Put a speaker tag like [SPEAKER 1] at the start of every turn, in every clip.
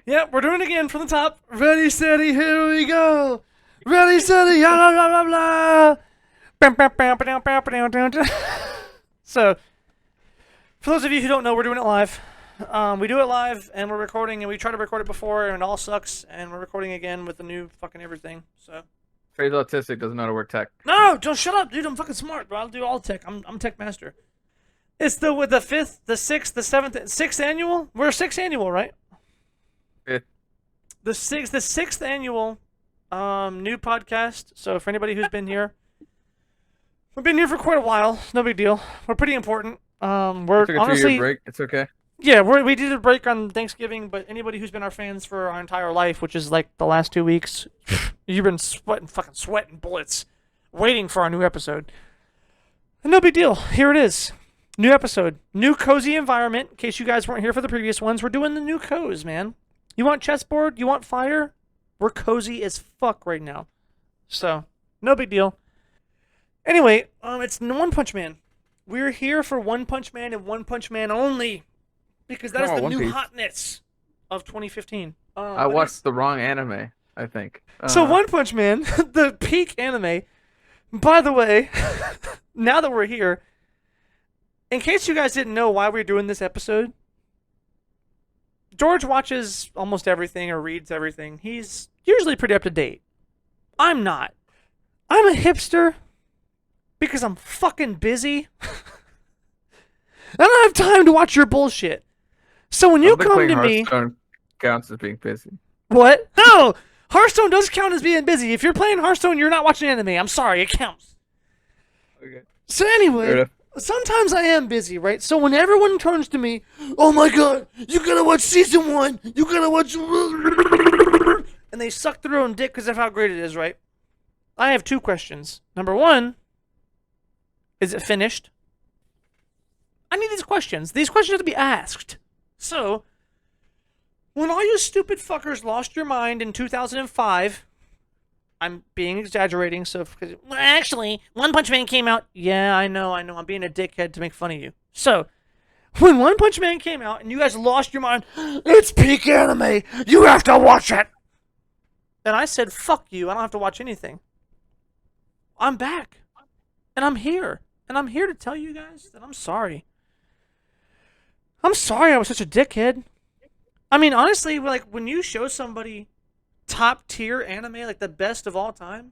[SPEAKER 1] Yep, we're doing it again from the top. Ready, steady, here we go. Ready, steady, blah, blah, blah, blah. So, for those of you who don't know, we're doing it live. We do it live, and we're recording, and we tried to record it before, and it all sucks, and we're recording again with the new fucking everything, so.
[SPEAKER 2] Trey's autistic, doesn't know how to work tech.
[SPEAKER 1] No, don't shut up, dude. I'm fucking smart, bro. I'll do all tech. I'm tech master. It's the 5th, the 6th, the 7th, 6th annual? We're 6th annual, right?
[SPEAKER 2] Fifth.
[SPEAKER 1] The 6th annual new podcast. So for anybody who's been here, we've been here for quite a while. No big deal. We're pretty important. We're
[SPEAKER 2] Took a
[SPEAKER 1] honestly
[SPEAKER 2] 2-year break. It's okay.
[SPEAKER 1] Yeah, we did a break on Thanksgiving, but anybody who's been our fans for our entire life, which is like the last 2 weeks, you've been sweating bullets, waiting for our new episode. No big deal. Here it is. New episode. New cozy environment. In case you guys weren't here for the previous ones, we're doing the new cozy, man. You want chessboard? You want fire? We're cozy as fuck right now. So, no big deal. Anyway, it's One Punch Man. We're here for One Punch Man and One Punch Man only. Because that is the new hotness of 2015.
[SPEAKER 2] I watched the wrong anime, I think.
[SPEAKER 1] So One Punch Man, the peak anime. By the way, now that we're here, in case you guys didn't know why we're doing this episode, George watches almost everything or reads everything. He's usually pretty up to date. I'm not. I'm a hipster because I'm fucking busy. I don't have time to watch your bullshit. So when you come to me,
[SPEAKER 2] Hearthstone counts as being busy.
[SPEAKER 1] What? No! Hearthstone does count as being busy. If you're playing Hearthstone, you're not watching anime. I'm sorry, it counts.
[SPEAKER 2] Okay.
[SPEAKER 1] So anyway, sometimes I am busy, right? So when everyone turns to me, oh my god, you gotta watch season 1, you gotta watch... And they suck their own dick because of how great it is, right? I have 2 questions. Number 1, is it finished? I need these questions. These questions have to be asked. So, when all you stupid fuckers lost your mind in 2005, I'm being exaggerating, so... Actually, One Punch Man came out... Yeah, I know, I'm being a dickhead to make fun of you. So, when One Punch Man came out and you guys lost your mind, it's peak anime, you have to watch it! And I said, fuck you, I don't have to watch anything. I'm back. And I'm here. And I'm here to tell you guys that I'm sorry. I'm sorry I was such a dickhead. I mean, honestly, like, when you show somebody top-tier anime, like the best of all time,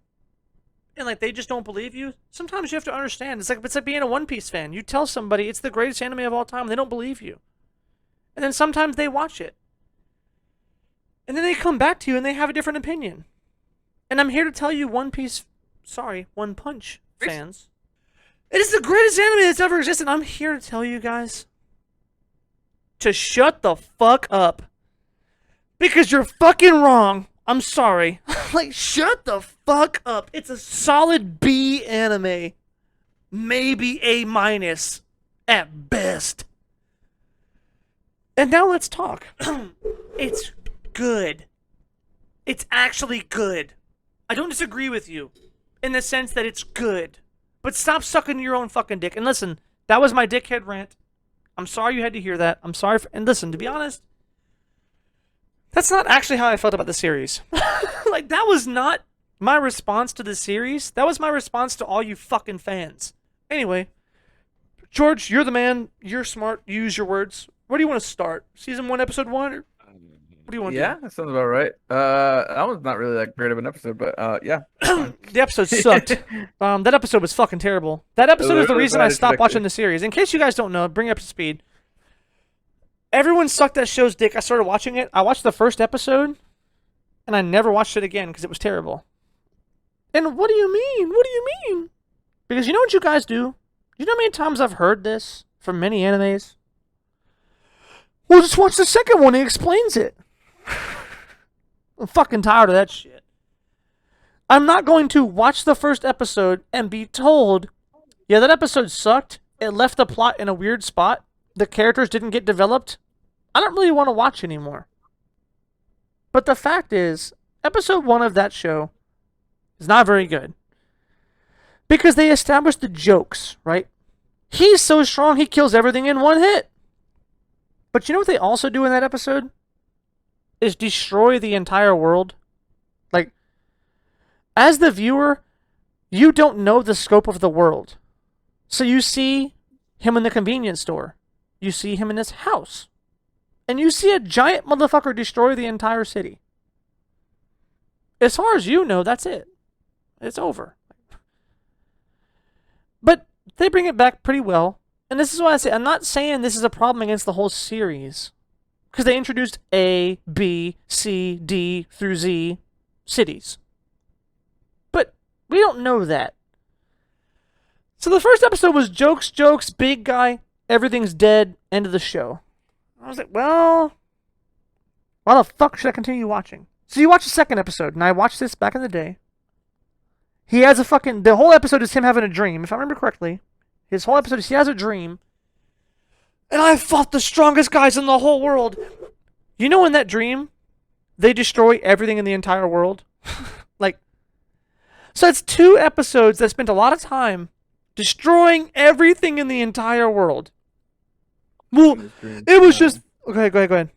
[SPEAKER 1] and, like, they just don't believe you, sometimes you have to understand. It's like being a One Piece fan. You tell somebody it's the greatest anime of all time, and they don't believe you. And then sometimes they watch it. And then they come back to you, and they have a different opinion. And I'm here to tell you, One Punch fans, it is the greatest anime that's ever existed. I'm here to tell you guys to shut the fuck up. Because you're fucking wrong. I'm sorry. Like, shut the fuck up. It's a solid B anime. Maybe A- at best. And now let's talk. It's good. It's actually good. I don't disagree with you in the sense that it's good. But stop sucking your own fucking dick. And listen, that was my dickhead rant. I'm sorry you had to hear that. I'm sorry. And listen, to be honest, that's not actually how I felt about the series. Like, that was not my response to the series. That was my response to all you fucking fans. Anyway, George, you're the man. You're smart. You use your words. Where do you want to start? Season 1, episode 1? Or what do you want to do?
[SPEAKER 2] Yeah, that sounds about right. That was not really that great of an episode, but yeah.
[SPEAKER 1] The episode sucked. That episode was fucking terrible. That episode is the reason I stopped watching the series. In case you guys don't know, bring it up to speed. Everyone sucked that show's dick. I started watching it. I watched the first episode, and I never watched it again because it was terrible. And what do you mean? What do you mean? Because you know what you guys do? You know how many times I've heard this from many animes? Well, just watch the second one. He explains it. I'm fucking tired of that shit. I'm not going to watch the first episode and be told, yeah, that episode sucked. It left the plot in a weird spot. The characters didn't get developed. I don't really want to watch anymore. But the fact is, episode 1 of that show is not very good. Because they established the jokes, right? He's so strong, he kills everything in one hit. But you know what they also do in that episode? is destroy the entire world. Like, as the viewer, you don't know the scope of the world. So you see him in the convenience store. You see him in his house. And you see a giant motherfucker destroy the entire city. As far as you know, that's it. It's over. But they bring it back pretty well. And this is why I say, I'm not saying this is a problem against the whole series. Because they introduced A, B, C, D through Z cities. But we don't know that. So the first episode was jokes, big guy, everything's dead, end of the show. I was like, well, why the fuck should I continue watching? So you watch the second episode, and I watched this back in the day. He has the whole episode is him having a dream, if I remember correctly. His whole episode is he has a dream. And I fought the strongest guys in the whole world. You know in that dream, they destroy everything in the entire world? So it's 2 episodes that spent a lot of time destroying everything in the entire world. Well, it was just... Okay, go ahead.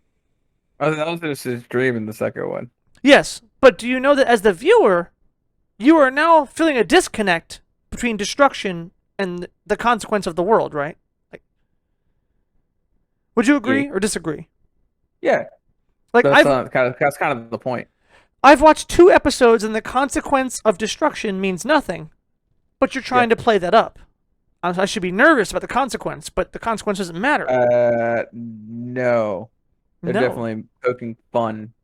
[SPEAKER 2] That was just his dream in the second one.
[SPEAKER 1] Yes, but do you know that as the viewer, you are now feeling a disconnect between destruction and the consequence of the world, right? Would you agree or disagree?
[SPEAKER 2] Yeah. That's kind of the point.
[SPEAKER 1] I've watched 2 episodes and the consequence of destruction means nothing. But you're trying to play that up. I should be nervous about the consequence, but the consequence doesn't matter.
[SPEAKER 2] No. They're definitely poking fun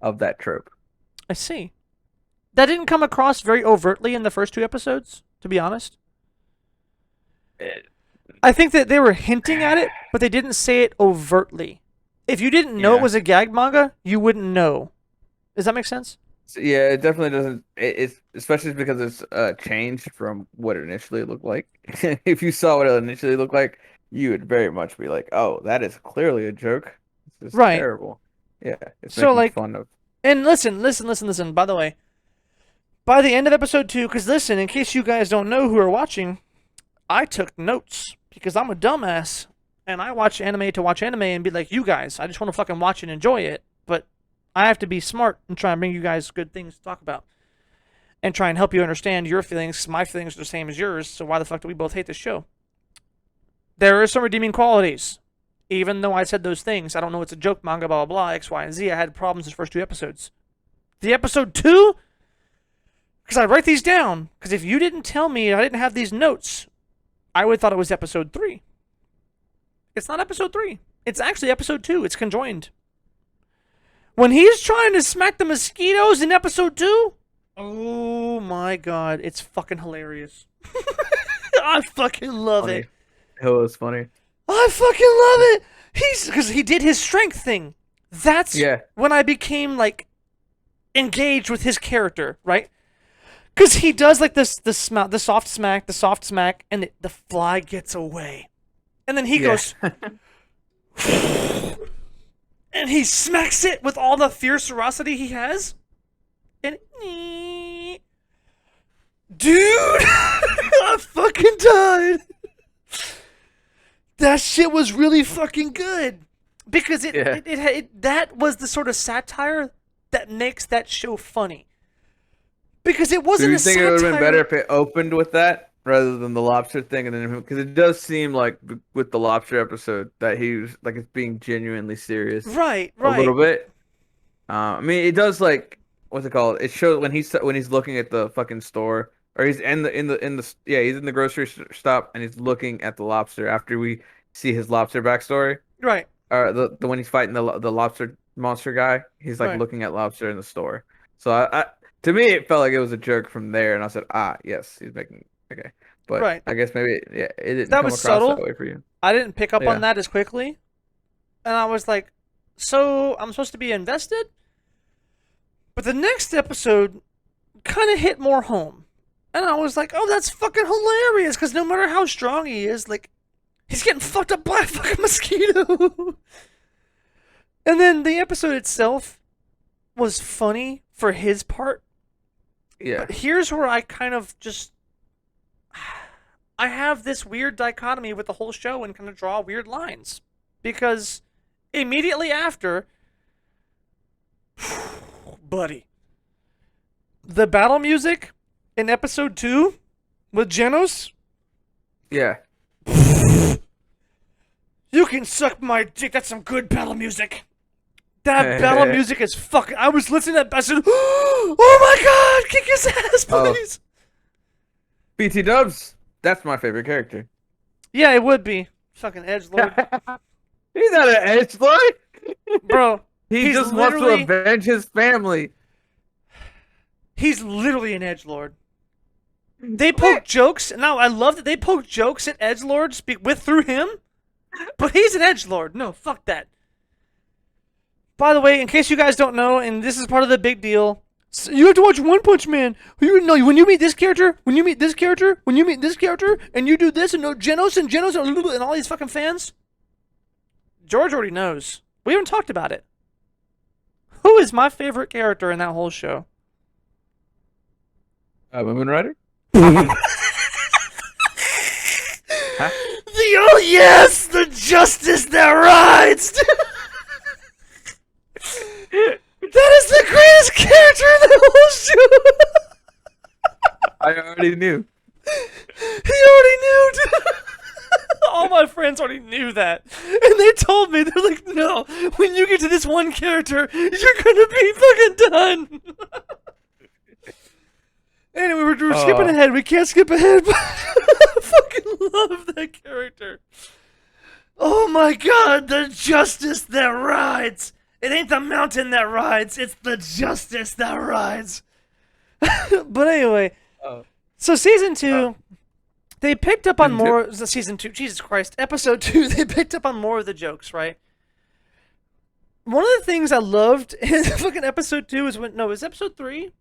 [SPEAKER 2] of that trope.
[SPEAKER 1] I see. That didn't come across very overtly in the first 2 episodes, to be honest. I think that they were hinting at it, but they didn't say it overtly. If you didn't know it was a gag manga, you wouldn't know. Does that make sense?
[SPEAKER 2] Yeah, it definitely doesn't. It's especially because it's changed from what it initially looked like. If you saw what it initially looked like, you would very much be like, "Oh, that is clearly a joke. This is terrible." Yeah, it's
[SPEAKER 1] so
[SPEAKER 2] making fun of.
[SPEAKER 1] And listen. By the way, by the end of episode 2, because listen, in case you guys don't know who are watching, I took notes because I'm a dumbass and I watch anime to watch anime and be like, you guys, I just want to fucking watch and enjoy it, but I have to be smart and try and bring you guys good things to talk about and try and help you understand your feelings. My feelings are the same as yours, so why the fuck do we both hate this show? There are some redeeming qualities. Even though I said those things, I don't know it's a joke manga, blah, blah, blah, X, Y, and Z. I had problems in the first 2 episodes. The episode 2, because I write these down, because if you didn't tell me I didn't have these notes, I would have thought it was episode 3. It's not episode 3. It's actually episode 2. It's conjoined. When he's trying to smack the mosquitoes in episode 2, oh my god, it's fucking hilarious. I fucking love it.
[SPEAKER 2] It was funny.
[SPEAKER 1] I fucking love it. Because he did his strength thing. That's when I became like engaged with his character, right? Because he does like the soft smack, and the fly gets away, and then he goes, and he smacks it with all the fierce ferocity he has, and dude, I fucking died. That shit was really fucking good because that was the sort of satire that makes that show funny. Because it wasn't a satire.
[SPEAKER 2] Do you think it would have been better if it opened with that rather than the lobster thing, and then because it does seem like with the lobster episode that he was like it's being genuinely serious,
[SPEAKER 1] right,
[SPEAKER 2] a little bit. I mean, it does like what's it called? It shows when he's looking at the fucking store. Or he's he's in the grocery stop and he's looking at the lobster after we see his lobster backstory.
[SPEAKER 1] Right.
[SPEAKER 2] Or the when he's fighting the lobster monster guy, he's like looking at lobster in the store. So I to me it felt like it was a joke from there, and I said, yes, he's making okay. But I guess maybe it didn't come across
[SPEAKER 1] subtle.
[SPEAKER 2] that way for you.
[SPEAKER 1] I didn't pick up on that as quickly, and I was like, so I'm supposed to be invested, but the next episode kind of hit more home. And I was like, oh, that's fucking hilarious, because no matter how strong he is, like, he's getting fucked up by a fucking mosquito. And then the episode itself was funny for his part.
[SPEAKER 2] Yeah.
[SPEAKER 1] But here's where I kind of just... I have this weird dichotomy with the whole show and kind of draw weird lines. Because immediately after, buddy. The battle music in episode 2 with Genos.
[SPEAKER 2] Yeah.
[SPEAKER 1] You can suck my dick. That's some good battle music. That battle music is fucking. I was listening to that. I said, "Oh my god, kick his ass, please."
[SPEAKER 2] BT Dubs. That's my favorite character.
[SPEAKER 1] Yeah, it would be fucking edgelord.
[SPEAKER 2] He's not an edgelord,
[SPEAKER 1] Bro.
[SPEAKER 2] He just wants to avenge his family.
[SPEAKER 1] He's literally an edgelord. They poke jokes. Now I love that they poke jokes at edgelords through him, but he's an edgelord. No, fuck that. By the way, in case you guys don't know, and this is part of the big deal, you have to watch One Punch Man. You know, when you meet this character, when you meet this character, when you meet this character, and you do this, and Genos and all these fucking fans, George already knows. We haven't talked about it. Who is my favorite character in that whole show?
[SPEAKER 2] Women Rider?
[SPEAKER 1] Huh? Oh yes, the justice that rides. That is the greatest character in the whole show.
[SPEAKER 2] I already knew.
[SPEAKER 1] He already knew. All my friends already knew that, and they told me, they're like, "No, when you get to this one character, you're gonna be fucking done." Anyway, we're skipping ahead. We can't skip ahead, but I fucking love that character. Oh my god, the justice that rides. It ain't the mountain that rides, it's the justice that rides. But anyway, so season 2, they picked up on more. Season 2, Jesus Christ, episode 2, they picked up on more of the jokes, right? One of the things I loved in fucking episode 2 is when, no, it was episode 3?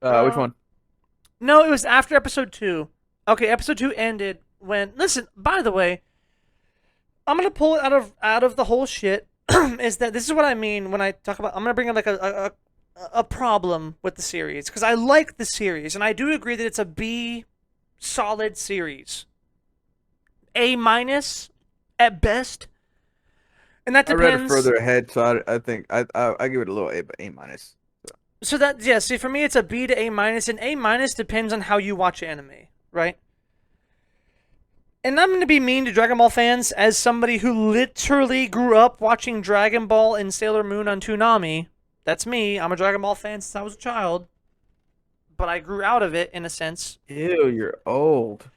[SPEAKER 2] Which one?
[SPEAKER 1] No, it was after episode 2. Okay, episode 2 ended when, listen, by the way, I'm gonna pull it out of the whole shit. Is that this is what I mean when I talk about, I'm gonna bring up like a problem with the series, because I like the series and I do agree that it's a B solid series, A- at best, and that depends.
[SPEAKER 2] I read it further ahead, so I think I give it a little A-.
[SPEAKER 1] So that, yeah, see, for me it's a B to A-, and A- depends on how you watch anime, right? And I'm going to be mean to Dragon Ball fans as somebody who literally grew up watching Dragon Ball and Sailor Moon on Toonami. That's me. I'm a Dragon Ball fan since I was a child. But I grew out of it, in a sense.
[SPEAKER 2] Ew, you're old.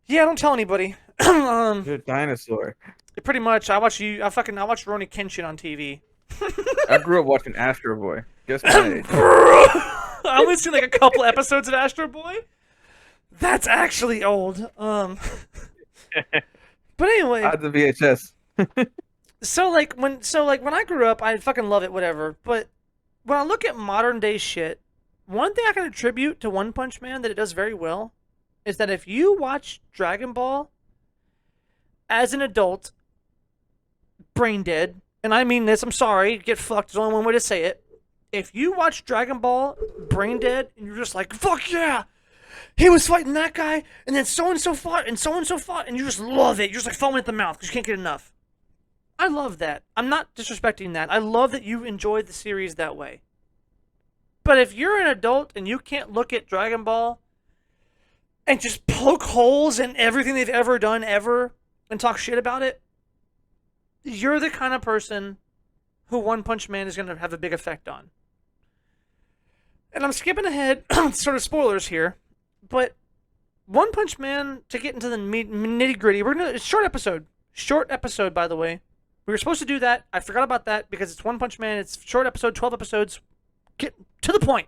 [SPEAKER 1] Yeah, don't tell anybody.
[SPEAKER 2] You're a dinosaur.
[SPEAKER 1] Pretty much. I watched Rurouni Kenshin on TV.
[SPEAKER 2] I grew up watching Astro Boy. Guess my age.
[SPEAKER 1] I only seen like a couple episodes of Astro Boy. That's actually old. But anyway,
[SPEAKER 2] I had the VHS.
[SPEAKER 1] so when I grew up, I fucking love it, whatever. But when I look at modern day shit, one thing I can attribute to One Punch Man that it does very well is that if you watch Dragon Ball as an adult, brain dead, and I mean this, I'm sorry, get fucked, there's only one way to say it. If you watch Dragon Ball brain dead and you're just like, fuck yeah, he was fighting that guy, and then so-and-so fought, and so-and-so fought, and you just love it. You're just like foaming at the mouth because you can't get enough. I love that. I'm not disrespecting that. I love that you enjoyed the series that way. But if you're an adult and you can't look at Dragon Ball and just poke holes in everything they've ever done ever and talk shit about it, you're the kind of person who One Punch Man is going to have a big effect on. And I'm skipping ahead, sort of spoilers here. But One Punch Man, to get into the nitty gritty, it's a short episode. Short episode, by the way. We were supposed to do that. I forgot about that because it's One Punch Man. It's short episode, 12 episodes. Get to the point.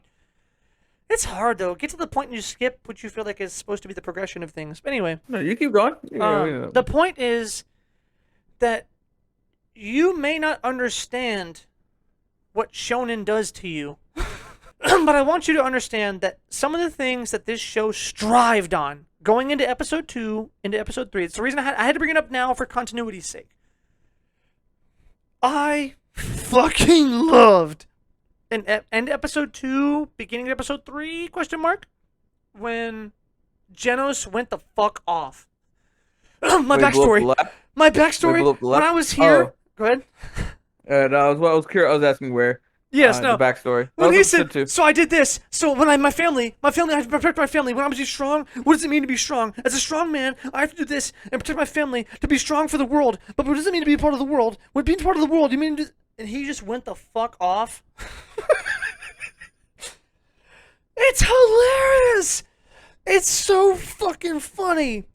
[SPEAKER 1] It's hard, though. Get to the point and you skip what you feel like is supposed to be the progression of things. But anyway.
[SPEAKER 2] No, you keep going.
[SPEAKER 1] The point is that you may not understand what shonen does to you. But I want you to understand that some of the things that this show strived on, going into episode 2, into episode 3, it's the reason I had to bring it up now for continuity's sake. I fucking loved end episode 2, beginning of episode 3, question mark, when Genos went the fuck off. My backstory, when I was here, go ahead.
[SPEAKER 2] No, I was curious. I was asking where.
[SPEAKER 1] Yes,
[SPEAKER 2] The
[SPEAKER 1] no.
[SPEAKER 2] backstory. That
[SPEAKER 1] When
[SPEAKER 2] was
[SPEAKER 1] he
[SPEAKER 2] episode
[SPEAKER 1] said,
[SPEAKER 2] two.
[SPEAKER 1] so I did this. So when my family, I have to protect my family. When I'm to be strong, what does it mean to be strong? As a strong man, I have to do this and protect my family to be strong for the world. But what does it mean to be part of the world? When being part of the world, you mean to... And he just went the fuck off. It's hilarious. It's so fucking funny.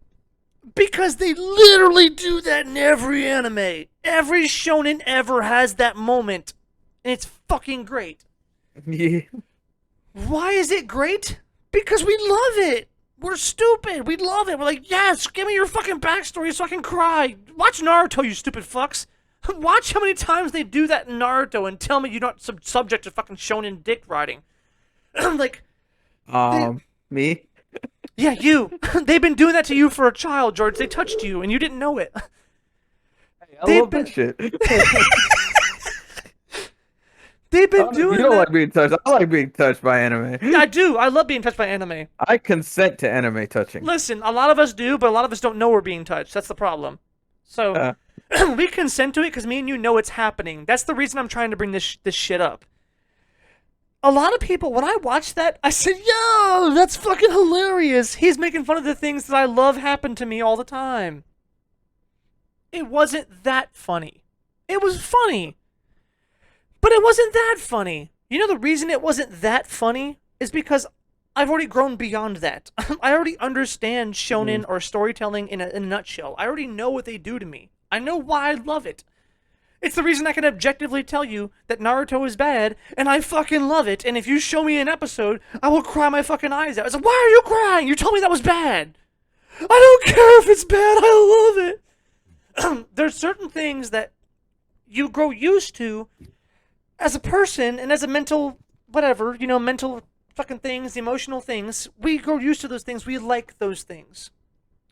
[SPEAKER 1] Because they literally do that in every anime. Every shonen ever has that moment. And it's fucking great.
[SPEAKER 2] Yeah.
[SPEAKER 1] Why is it great? Because we love it. We're stupid. We love it. We're like, yes, give me your fucking backstory so I can cry. Watch Naruto, you stupid fucks. Watch how many times they do that in Naruto and tell me you're not subject to fucking shonen dick riding. Like,
[SPEAKER 2] Me?
[SPEAKER 1] yeah, you. They've been doing that to you for a child, George. They touched you and you didn't know it.
[SPEAKER 2] I love that shit.
[SPEAKER 1] They've been doing
[SPEAKER 2] You don't
[SPEAKER 1] that.
[SPEAKER 2] like being touched. I like being touched by anime.
[SPEAKER 1] I do. I love being touched by anime.
[SPEAKER 2] I consent to anime touching.
[SPEAKER 1] Listen, a lot of us do, but a lot of us don't know we're being touched. That's the problem. So, we consent to it because me and you know it's happening. That's the reason I'm trying to bring this shit up. A lot of people, when I watched that, I said, yo, that's fucking hilarious. He's making fun of the things that I love happen to me all the time. It wasn't that funny. It was funny. But it wasn't that funny. You know the reason it wasn't that funny is because I've already grown beyond that. I already understand shonen or storytelling in a nutshell. I already know what they do to me. I know why I love it. It's the reason I can objectively tell you that Naruto is bad, and I fucking love it, and if you show me an episode, I will cry my fucking eyes out. It's like, why are you crying? You told me that was bad. I don't care if it's bad, I love it. There's certain things that you grow used to as a person and as a mental, whatever, you know, mental fucking things, emotional things. We grow used to those things. We like those things.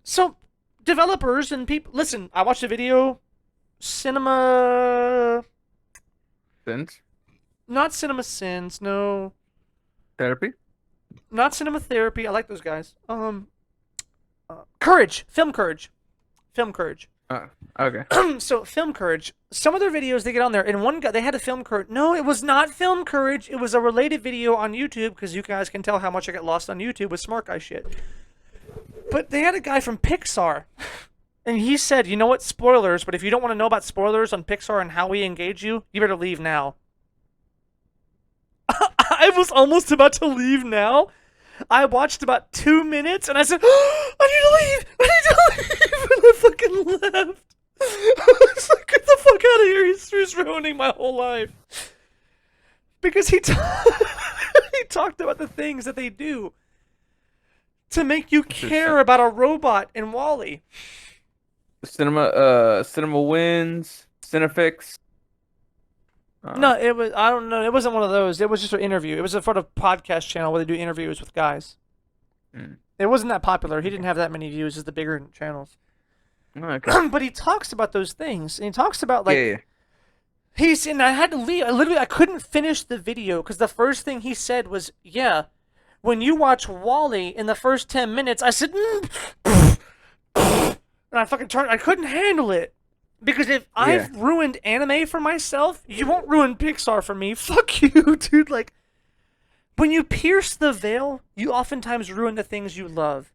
[SPEAKER 1] So, developers and people, listen, I watched a video, Cinema...
[SPEAKER 2] Sins?
[SPEAKER 1] Not Cinema Sins, no.
[SPEAKER 2] Therapy?
[SPEAKER 1] Not Cinema Therapy, I like those guys. Courage, Film Courage. Film Courage.
[SPEAKER 2] Okay.
[SPEAKER 1] So, Film Courage. Some of their videos they get on there, and one guy, they had a Film Courage. No, it was not Film Courage. It was a related video on YouTube, because you guys can tell how much I get lost on YouTube with smart guy shit. But they had a guy from Pixar, and he said, you know what, spoilers, but if you don't want to know about spoilers on Pixar and how we engage you, you better leave now. I was almost about to leave now. I watched about 2 minutes, and I said, oh, I need to leave! I need to leave! And I fucking left. I was like, get the fuck out of here! He's ruining my whole life. Because he talked about the things that they do to make you care about a robot in WALL-E.
[SPEAKER 2] Cinema Wins, Cinefix.
[SPEAKER 1] No, it was, I don't know, it wasn't one of those. It was just an interview. It was a sort of podcast channel where they do interviews with guys. It wasn't that popular. He didn't have that many views as the bigger channels.
[SPEAKER 2] Okay.
[SPEAKER 1] But he talks about those things. And he talks about, like,
[SPEAKER 2] Yeah.
[SPEAKER 1] He's, and I had to leave. I couldn't finish the video because the first thing he said was, yeah, when you watch WALL-E in the first 10 minutes, I said, and I fucking turned, I couldn't handle it. Because if I've ruined anime for myself, you won't ruin Pixar for me. Fuck you, dude. Like, when you pierce the veil, you oftentimes ruin the things you love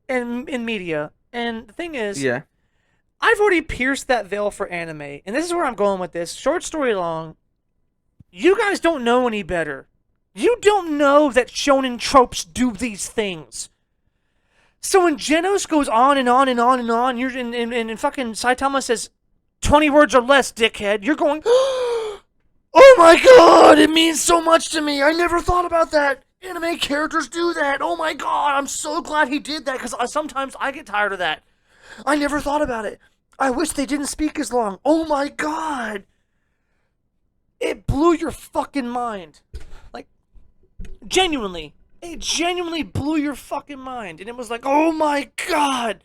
[SPEAKER 1] in media. And the thing is, I've already pierced that veil for anime. And this is where I'm going with this. Short story long, you guys don't know any better. You don't know that shonen tropes do these things. So when Genos goes on and on and on and on, you're and fucking Saitama says 20 words or less, dickhead, you're going, oh my god, it means so much to me. I never thought about that. Anime characters do that. Oh my god, I'm so glad he did that because sometimes I get tired of that. I never thought about it. I wish they didn't speak as long. Oh my god. It blew your fucking mind. Like, genuinely. It genuinely blew your fucking mind. And it was like, oh my god.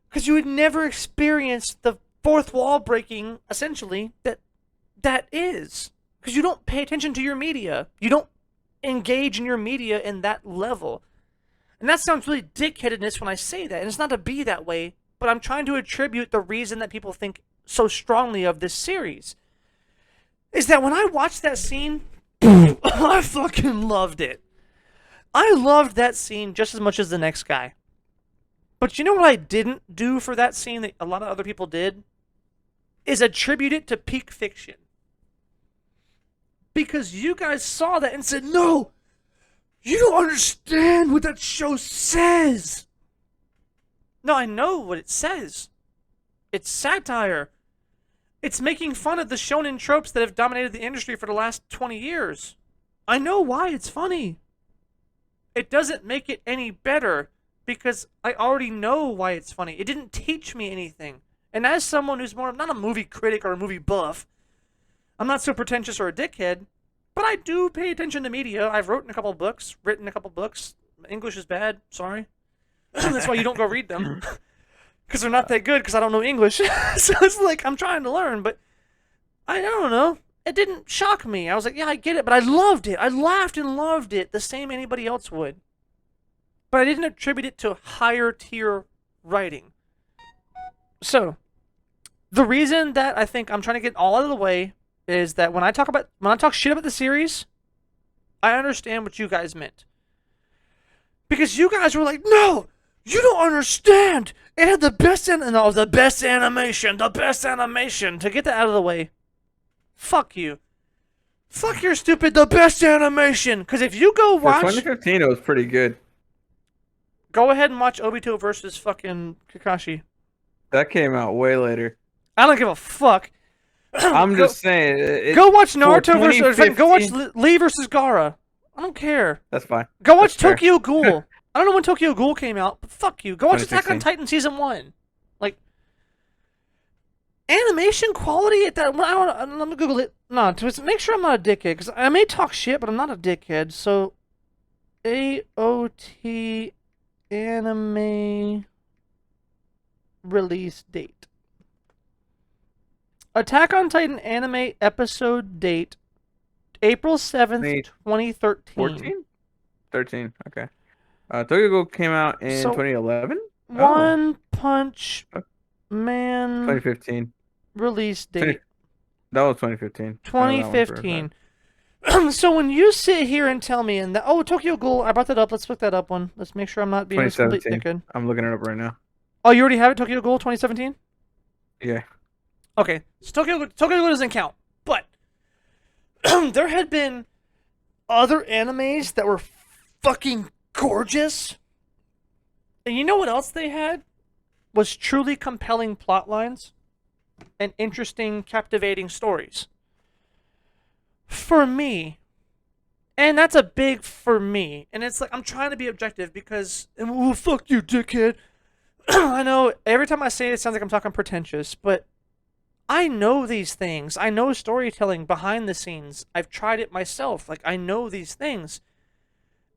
[SPEAKER 1] Because you had never experienced the fourth wall breaking, essentially, that is. Because you don't pay attention to your media. You don't engage in your media in that level. And that sounds really dickheadedness when I say that. And it's not to be that way. But I'm trying to attribute the reason that people think so strongly of this series. is that when I watched that scene, I fucking loved it. I loved that scene just as much as the next guy. But you know what I didn't do for that scene that a lot of other people did? Is attribute it to peak fiction. Because you guys saw that and said, no, you don't understand what that show says. No, I know what it says. It's satire. It's making fun of the shonen tropes that have dominated the industry for the last 20 years. I know why it's funny. It doesn't make it any better because I already know why it's funny. It didn't teach me anything. And as someone who's more not a movie critic or a movie buff, I'm not so pretentious or a dickhead, but I do pay attention to media. I've written a couple books. English is bad. Sorry. That's why you don't go read them. Because they're not that good because I don't know English. So it's like I'm trying to learn, but I don't know. It didn't shock me. I was like, yeah, I get it, but I loved it. I laughed and loved it the same anybody else would. But I didn't attribute it to higher tier writing. So, the reason that I think I'm trying to get all out of the way is that when I talk shit about the series, I understand what you guys meant. Because you guys were like, no, you don't understand. It had the best animation. To get that out of the way, fuck you. Fuck your stupid, the best animation. Because if you go watch...
[SPEAKER 2] For 2015, it was pretty good.
[SPEAKER 1] Go ahead and watch Obito versus fucking Kakashi.
[SPEAKER 2] That came out way later.
[SPEAKER 1] I don't give a fuck.
[SPEAKER 2] I'm just saying.
[SPEAKER 1] Go watch Naruto versus... Go watch Lee versus Gaara. I don't care.
[SPEAKER 2] That's fine.
[SPEAKER 1] Go watch Tokyo Ghoul. I don't know when Tokyo Ghoul came out, but fuck you. Go watch Attack on Titan Season 1. Like, animation quality at that... let me Google it. No, to make sure I'm not a dickhead, because I may talk shit, but I'm not a dickhead, so... AOT anime release date. Attack on Titan anime episode date, April 7th, 2013.
[SPEAKER 2] 14? 13, okay. Tokyo Ghoul came out in 2011?
[SPEAKER 1] One Punch Man
[SPEAKER 2] 2015.
[SPEAKER 1] Release date.
[SPEAKER 2] That was 2015.
[SPEAKER 1] 2015. So when you sit here and tell me, Tokyo Ghoul, I brought that up. Let's look that up one. Let's make sure I'm not being a complete dickhead.
[SPEAKER 2] I'm looking it up right now.
[SPEAKER 1] Oh, you already have it, Tokyo Ghoul 2017?
[SPEAKER 2] Yeah.
[SPEAKER 1] Okay, so Tokyo Ghoul doesn't count, but there had been other animes that were fucking gorgeous. And you know what else they had? Was truly compelling plot lines and interesting, captivating stories. For me, and that's a big for me, and it's like I'm trying to be objective because, fuck you, dickhead. I know every time I say it, it sounds like I'm talking pretentious, but I know these things. I know storytelling behind the scenes. I've tried it myself. Like, I know these things.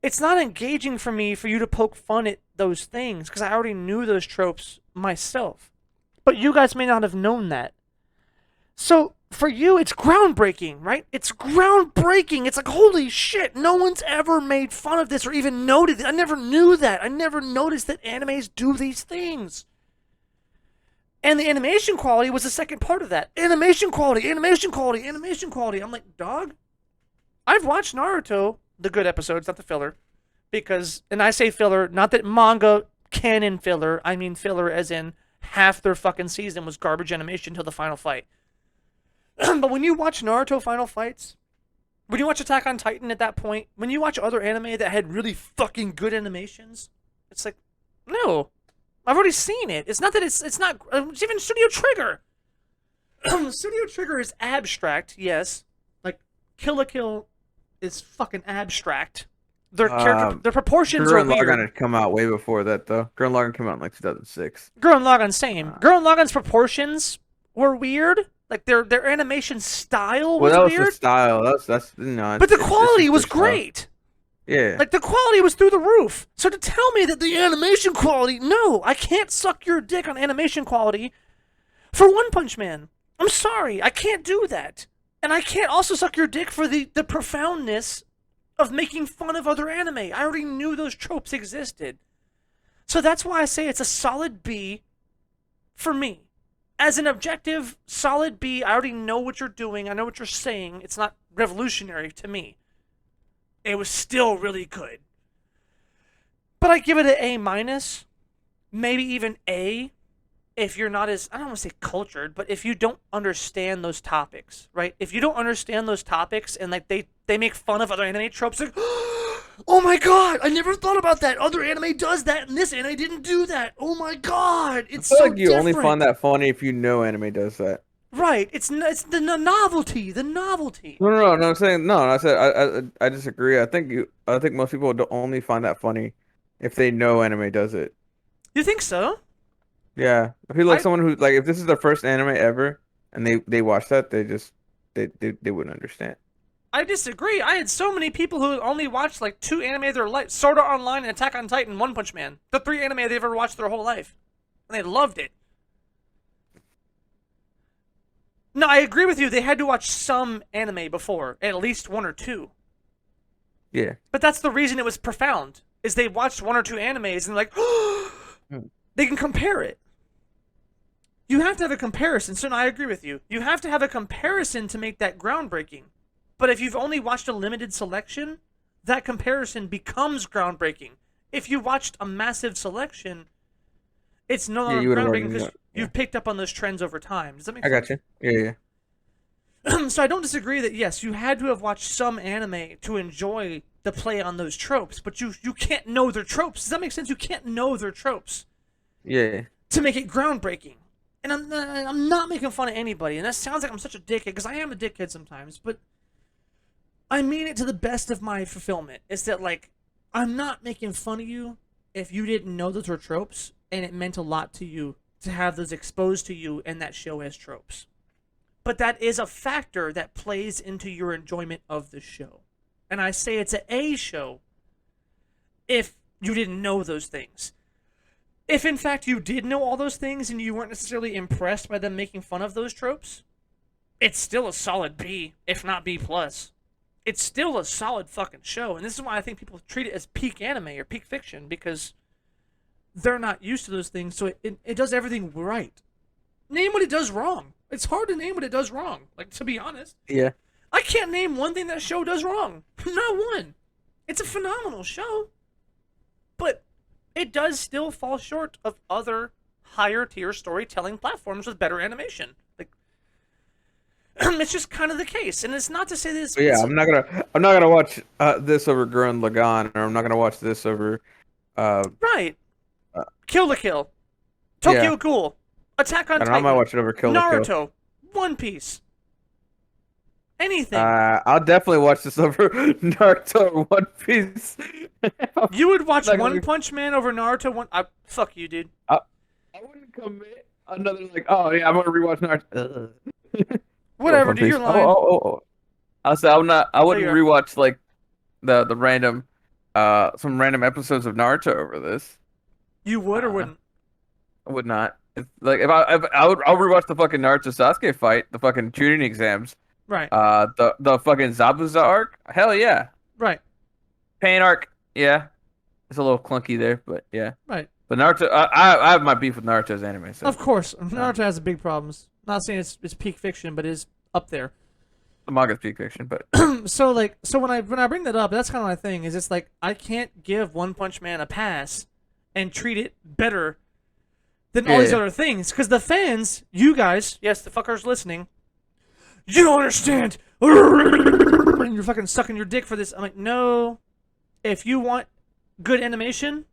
[SPEAKER 1] It's not engaging for me for you to poke fun at those things because I already knew those tropes myself. But you guys may not have known that. So, for you, it's groundbreaking, right? It's groundbreaking. It's like, holy shit, no one's ever made fun of this or even noted it. I never knew that. I never noticed that animes do these things. And the animation quality was the second part of that. Animation quality. I'm like, dog, I've watched Naruto, the good episodes, not the filler. And I say filler, not that manga canon filler. I mean filler as in half their fucking season was garbage animation until the final fight. But when you watch Naruto final fights, when you watch Attack on Titan at that point, when you watch other anime that had really fucking good animations, it's like, no. I've already seen it. It's not that it's not... It's even Studio Trigger. Studio Trigger is abstract, yes. Like, Kill la Kill is fucking abstract. Their proportions are weird.
[SPEAKER 2] Gurren Lagann had come out way before that, though. Gurren Lagann came out in, like, 2006.
[SPEAKER 1] Gurren Lagann, same. Gurren Lagann's proportions were weird. Like, their animation style was weird.
[SPEAKER 2] Well, that was the style. That's no.
[SPEAKER 1] But the quality was great.
[SPEAKER 2] Yeah.
[SPEAKER 1] Like, the quality was through the roof. So to tell me that the animation quality... No, I can't suck your dick on animation quality for One Punch Man. I'm sorry. I can't do that. And I can't also suck your dick for the profoundness of making fun of other anime. I already knew those tropes existed. So that's why I say it's a solid B for me. As an objective, solid B. I already know what you're doing. I know what you're saying. It's not revolutionary to me. It was still really good. But I give it an A minus, maybe even A, if you're not as, I don't want to say cultured, but if you don't understand those topics, right? If you don't understand those topics and like they make fun of other anime tropes, like, oh my god, I never thought about that. Other anime does that, and this anime didn't do that. Oh my god,
[SPEAKER 2] I
[SPEAKER 1] it's
[SPEAKER 2] feel
[SPEAKER 1] so
[SPEAKER 2] like you only
[SPEAKER 1] different.
[SPEAKER 2] find that funny if you know anime does that.
[SPEAKER 1] Right? It's the novelty, the novelty.
[SPEAKER 2] No. I'm saying no. I said I disagree. I think most people do only find that funny if they know anime does it.
[SPEAKER 1] You think so?
[SPEAKER 2] Yeah, I feel like
[SPEAKER 1] I
[SPEAKER 2] someone who like if this is their first anime ever and they watch that, they just they wouldn't understand.
[SPEAKER 1] I disagree. I had so many people who only watched like 2 anime of their life: Sword Art Online and Attack on Titan, One Punch Man. The 3 anime they've ever watched their whole life, and they loved it. No, I agree with you. They had to watch some anime before, at least 1 or 2.
[SPEAKER 2] Yeah.
[SPEAKER 1] But that's the reason it was profound. Is they watched 1 or 2 animes and like,
[SPEAKER 2] Hmm.
[SPEAKER 1] they can compare it. You have to have a comparison. So no, I agree with you. You have to have a comparison to make that groundbreaking. But if you've only watched a limited selection, that comparison becomes groundbreaking. If you watched a massive selection, it's no
[SPEAKER 2] Yeah,
[SPEAKER 1] longer
[SPEAKER 2] you would have already
[SPEAKER 1] groundbreaking because
[SPEAKER 2] know. Yeah.
[SPEAKER 1] you've picked up on those trends over time. Does that make
[SPEAKER 2] I
[SPEAKER 1] sense?
[SPEAKER 2] got you. Yeah.
[SPEAKER 1] So I don't disagree that yes, you had to have watched some anime to enjoy the play on those tropes, but you can't know their tropes. Does that make sense? You can't know their tropes
[SPEAKER 2] Yeah.
[SPEAKER 1] to make it groundbreaking. And I'm not making fun of anybody, and that sounds like I'm such a dickhead because I am a dickhead sometimes, but I mean it to the best of my fulfillment. Is that like I'm not making fun of you if you didn't know those were tropes and it meant a lot to you to have those exposed to you in that show as tropes. But that is a factor that plays into your enjoyment of the show. And I say it's an A show if you didn't know those things. If in fact you did know all those things and you weren't necessarily impressed by them making fun of those tropes, it's still a solid B, if not B plus. It's still a solid fucking show, and this is why I think people treat it as peak anime or peak fiction because they're not used to those things. So it does everything right. Name what it does wrong. It's hard to name what it does wrong. Like, to be honest,
[SPEAKER 2] Yeah.
[SPEAKER 1] I can't name one thing that show does wrong. Not one. It's a phenomenal show, but it does still fall short of other higher tier storytelling platforms with better animation. Like, it's just kind of the case, and it's not to say this.
[SPEAKER 2] But yeah, I'm not gonna watch this over Gurren Lagann, or I'm not gonna watch this over uh,
[SPEAKER 1] Right.
[SPEAKER 2] uh
[SPEAKER 1] Kill la Kill, Tokyo
[SPEAKER 2] yeah.
[SPEAKER 1] Ghoul, Attack on
[SPEAKER 2] I don't know, I might
[SPEAKER 1] Titan,
[SPEAKER 2] watch it over Kill la Kill.
[SPEAKER 1] Naruto, One Piece, anything.
[SPEAKER 2] I'll definitely watch this over Naruto or One Piece.
[SPEAKER 1] You would watch
[SPEAKER 2] Not gonna
[SPEAKER 1] One
[SPEAKER 2] be-
[SPEAKER 1] Punch Man over Naruto? Fuck you, dude.
[SPEAKER 2] I wouldn't commit another like, oh yeah, I'm gonna rewatch Naruto.
[SPEAKER 1] Whatever,
[SPEAKER 2] One
[SPEAKER 1] dude. You're
[SPEAKER 2] Piece.
[SPEAKER 1] lying.
[SPEAKER 2] Oh. I'll say I wouldn't
[SPEAKER 1] you're-
[SPEAKER 2] rewatch like the random some random episodes of Naruto over this.
[SPEAKER 1] You would or
[SPEAKER 2] Uh,
[SPEAKER 1] wouldn't?
[SPEAKER 2] I would not. It's like if I'll rewatch the fucking Naruto Sasuke fight, the fucking tuning exams,
[SPEAKER 1] Right.
[SPEAKER 2] the fucking Zabuza arc. Hell yeah.
[SPEAKER 1] Right.
[SPEAKER 2] Pain arc. Yeah. It's a little clunky there, but yeah.
[SPEAKER 1] Right.
[SPEAKER 2] But Naruto, I have my beef with Naruto's anime. So
[SPEAKER 1] Of course, Naruto has big problems. Not saying it's peak fiction, but it is up there.
[SPEAKER 2] the manga's peak fiction, but
[SPEAKER 1] So when I bring that up, that's kind of my thing. Is it's like I can't give One Punch Man a pass and treat it better than all these
[SPEAKER 2] Yeah.
[SPEAKER 1] other things because the fans, you guys, yes, the fuckers listening, you don't understand. And you're fucking sucking your dick for this. I'm like, no. If you want good animation,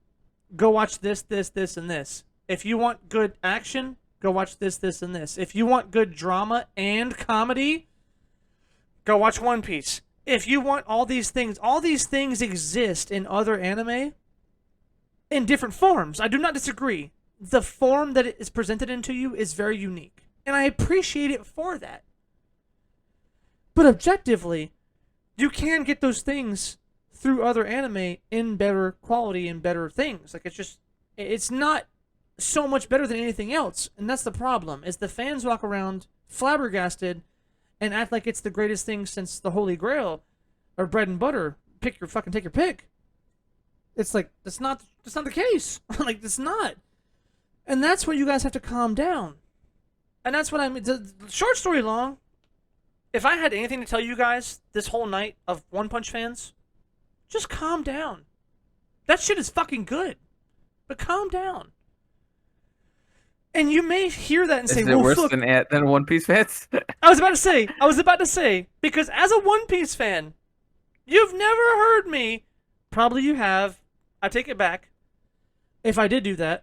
[SPEAKER 1] go watch this, and this. If you want good action, go watch this, and this. If you want good drama and comedy, go watch One Piece. If you want all these things exist in other anime in different forms. I do not disagree. The form that it is presented into you is very unique, and I appreciate it for that. But objectively, you can get those things through other anime in better quality and better things. Like it's not so much better than anything else, and that's the problem. Is the fans walk around flabbergasted and act like it's the greatest thing since the Holy Grail or bread and butter. Take your pick. It's like that's not the case. Like it's not. And that's where you guys have to calm down. And that's what I mean. The short story long, if I had anything to tell you guys this whole night of One Punch fans, just calm down. That shit is fucking good. But calm down. And you may hear that and say,
[SPEAKER 2] Is it
[SPEAKER 1] well,
[SPEAKER 2] worse
[SPEAKER 1] fuck.
[SPEAKER 2] than One Piece fans?
[SPEAKER 1] I was about to say, because as a One Piece fan, you've never heard me, probably you have, I take it back, if I did do that,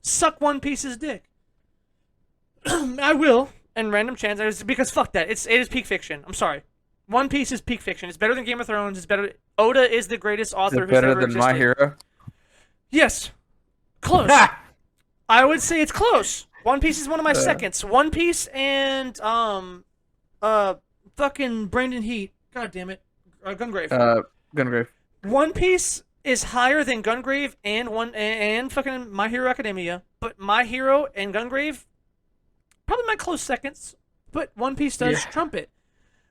[SPEAKER 1] suck One Piece's dick. I will, and random chance, because fuck that, it is peak fiction, I'm sorry. One Piece is peak fiction, it's better than Game of Thrones, it's better, Oda is the greatest author
[SPEAKER 2] Is it
[SPEAKER 1] who's
[SPEAKER 2] better
[SPEAKER 1] ever
[SPEAKER 2] than
[SPEAKER 1] existed.
[SPEAKER 2] My Hero?
[SPEAKER 1] Yes, close. I would say it's close. One Piece is one of my seconds. One Piece and fucking Brandon Heat. God damn it, Gungrave.
[SPEAKER 2] Gungrave.
[SPEAKER 1] One Piece is higher than Gungrave and fucking My Hero Academia, but My Hero and Gungrave probably my close seconds. But One Piece does trump it,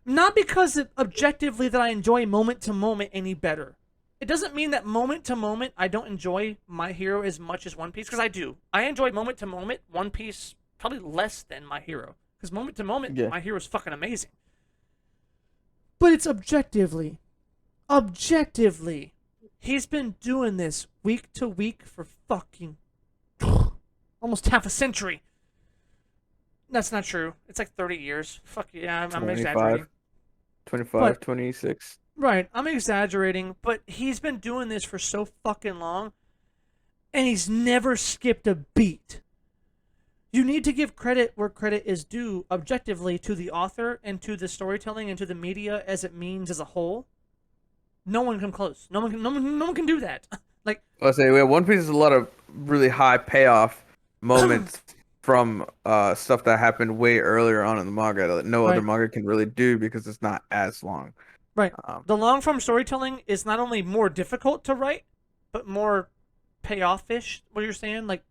[SPEAKER 1] not because objectively that I enjoy moment to moment any better. It doesn't mean that moment to moment I don't enjoy My Hero as much as One Piece, because I do. I enjoy moment to moment One Piece probably less than My Hero, because moment to moment My Hero is fucking amazing. But it's objectively, he's been doing this week to week for fucking almost half a century. That's not true. It's like 30 years. Fuck yeah, I'm exaggerating.
[SPEAKER 2] 25, 26.
[SPEAKER 1] Right, I'm exaggerating, but he's been doing this for so fucking long, and he's never skipped a beat. You need to give credit where credit is due, objectively, to the author and to the storytelling and to the media as it means as a whole. No one can come close. No one can do that. Like,
[SPEAKER 2] I'll say, One Piece is a lot of really high payoff moments from stuff that happened way earlier on in the manga that no other manga can really do because it's not as long.
[SPEAKER 1] Right. The long form storytelling is not only more difficult to write, but more payoff-ish. What you're saying, like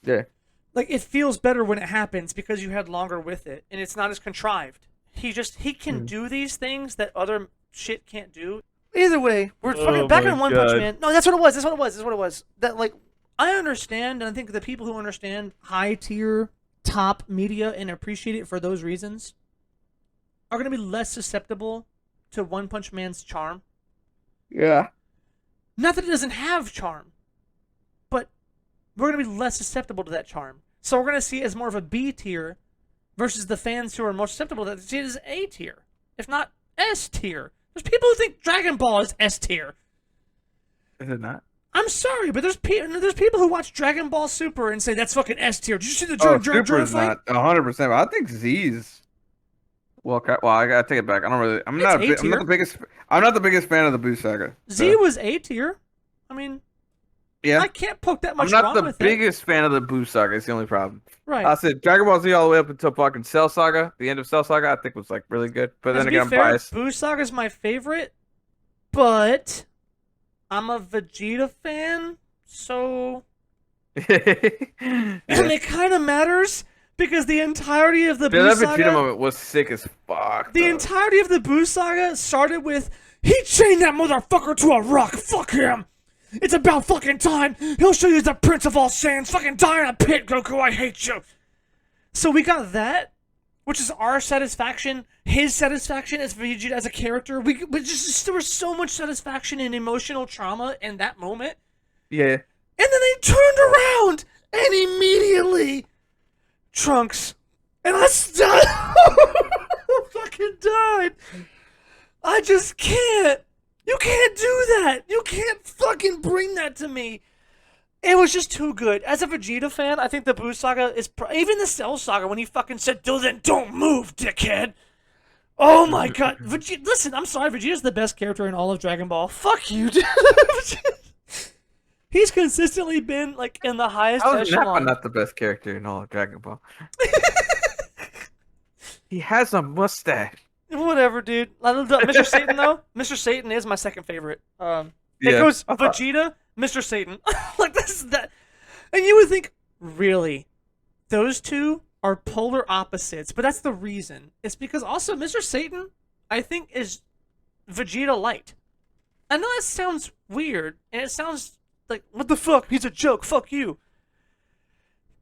[SPEAKER 1] it feels better when it happens because you had longer with it, and it's not as contrived. He can do these things that other shit can't do. Either way, we're fucking back on One Punch Man. No, that's what it was. That, like, I understand, and I think the people who understand high tier top media and appreciate it for those reasons are going to be less susceptible to One Punch Man's charm.
[SPEAKER 2] Yeah.
[SPEAKER 1] Not that it doesn't have charm, but we're going to be less susceptible to that charm. So we're going to see it as more of a B tier versus the fans who are more susceptible to that see it as A tier, if not S tier. There's people who think Dragon Ball is S tier.
[SPEAKER 2] Is it not?
[SPEAKER 1] I'm sorry, but there's people who watch Dragon Ball Super and say that's fucking S tier. Did you see the
[SPEAKER 2] Super's not 100%. I think Z's. Well, I gotta take it back. I'm not the biggest fan of the Boo Saga.
[SPEAKER 1] Z was A tier. I mean, I can't poke that much wrong with it. I'm not the
[SPEAKER 2] biggest fan of the Boo Saga. It's the only problem.
[SPEAKER 1] Right.
[SPEAKER 2] I said Dragon Ball Z all the way up until fucking Cell Saga. The end of Cell Saga, I think, was like really good. But then again, I'm biased.
[SPEAKER 1] Boo Saga is my favorite, but I'm a Vegeta fan, so and it kind of matters. Because the entirety of the Boo Saga...
[SPEAKER 2] that Vegeta moment was sick as fuck.
[SPEAKER 1] The entirety of the Boo Saga started with, he chained that motherfucker to a rock, fuck him! It's about fucking time! He'll show you he's the Prince of all Saiyans! Fucking die in a pit, Goku, I hate you! So we got that, which is our satisfaction, his satisfaction as Vegeta as a character. There was so much satisfaction and emotional trauma in that moment.
[SPEAKER 2] Yeah.
[SPEAKER 1] And then they turned around, and immediately... Trunks, and I fucking died. I just can't. You can't do that. You can't fucking bring that to me. It was just too good. As a Vegeta fan, I think the Boo Saga is even the Cell Saga when he fucking said, "Then don't move, dickhead." Oh my god, Vegeta. Listen, I'm sorry, Vegeta's the best character in all of Dragon Ball. Fuck you, dude. He's consistently been like in the highest echelon.
[SPEAKER 2] I'm not the best character in all of Dragon Ball. He has a mustache.
[SPEAKER 1] Whatever, dude. Mr. Satan though. Mr. Satan is my second favorite. It goes Vegeta, Mr. Satan. Like this is that, and you would think really, those two are polar opposites, but that's the reason. It's because also Mr. Satan, I think, is Vegeta light. I know that sounds weird, and it sounds like, what the fuck? He's a joke. Fuck you.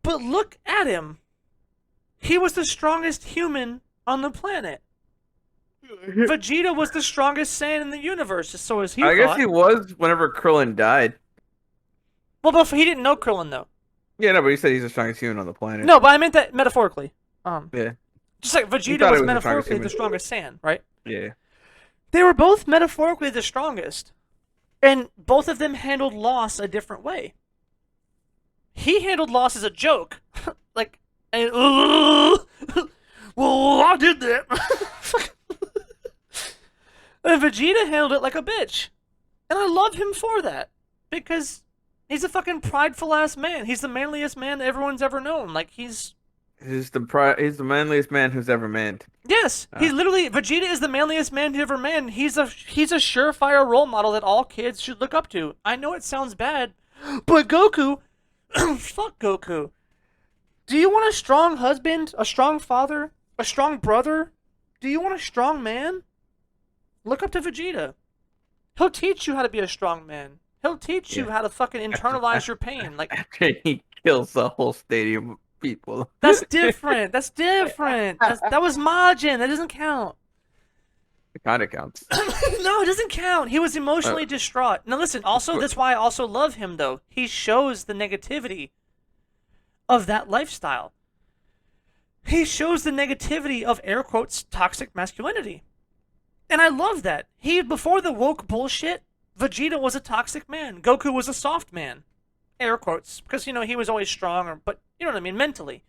[SPEAKER 1] But look at him. He was the strongest human on the planet. Vegeta was the strongest Saiyan in the universe, so as he
[SPEAKER 2] I guess
[SPEAKER 1] thought.
[SPEAKER 2] he was whenever Krillin died.
[SPEAKER 1] Well, but he didn't know Krillin though.
[SPEAKER 2] Yeah, no, but he said he's the strongest human on the planet.
[SPEAKER 1] No, but I meant that metaphorically.
[SPEAKER 2] Yeah.
[SPEAKER 1] Just like
[SPEAKER 2] He
[SPEAKER 1] Vegeta
[SPEAKER 2] thought
[SPEAKER 1] was
[SPEAKER 2] he was the strongest
[SPEAKER 1] metaphorically
[SPEAKER 2] human.
[SPEAKER 1] the strongest Saiyan, right?
[SPEAKER 2] Yeah.
[SPEAKER 1] They were both metaphorically the strongest, and both of them handled loss a different way. He handled loss as a joke, like, and, well, I did that. And Vegeta handled it like a bitch, and I love him for that because he's a fucking prideful ass man. He's the manliest man everyone's ever known. Like he's
[SPEAKER 2] He's the manliest man who's ever manned.
[SPEAKER 1] Yes, he's literally Vegeta is the manliest man who ever manned. He's a surefire role model that all kids should look up to. I know it sounds bad, but Goku, fuck Goku. Do you want a strong husband, a strong father, a strong brother? Do you want a strong man? Look up to Vegeta. He'll teach you how to be a strong man. He'll teach you how to fucking internalize your pain. Like
[SPEAKER 2] After he kills the whole stadium of people.
[SPEAKER 1] that's different. That's different. That was Majin. That doesn't count.
[SPEAKER 2] It kind of counts.
[SPEAKER 1] No, it doesn't count. He was emotionally distraught. Now listen, also that's why I also love him though. He shows the negativity of that lifestyle. He shows the negativity of air quotes toxic masculinity. And I love that. Before the woke bullshit, Vegeta was a toxic man. Goku was a soft man. Air quotes. Because, he was always strong, but you know what I mean, mentally.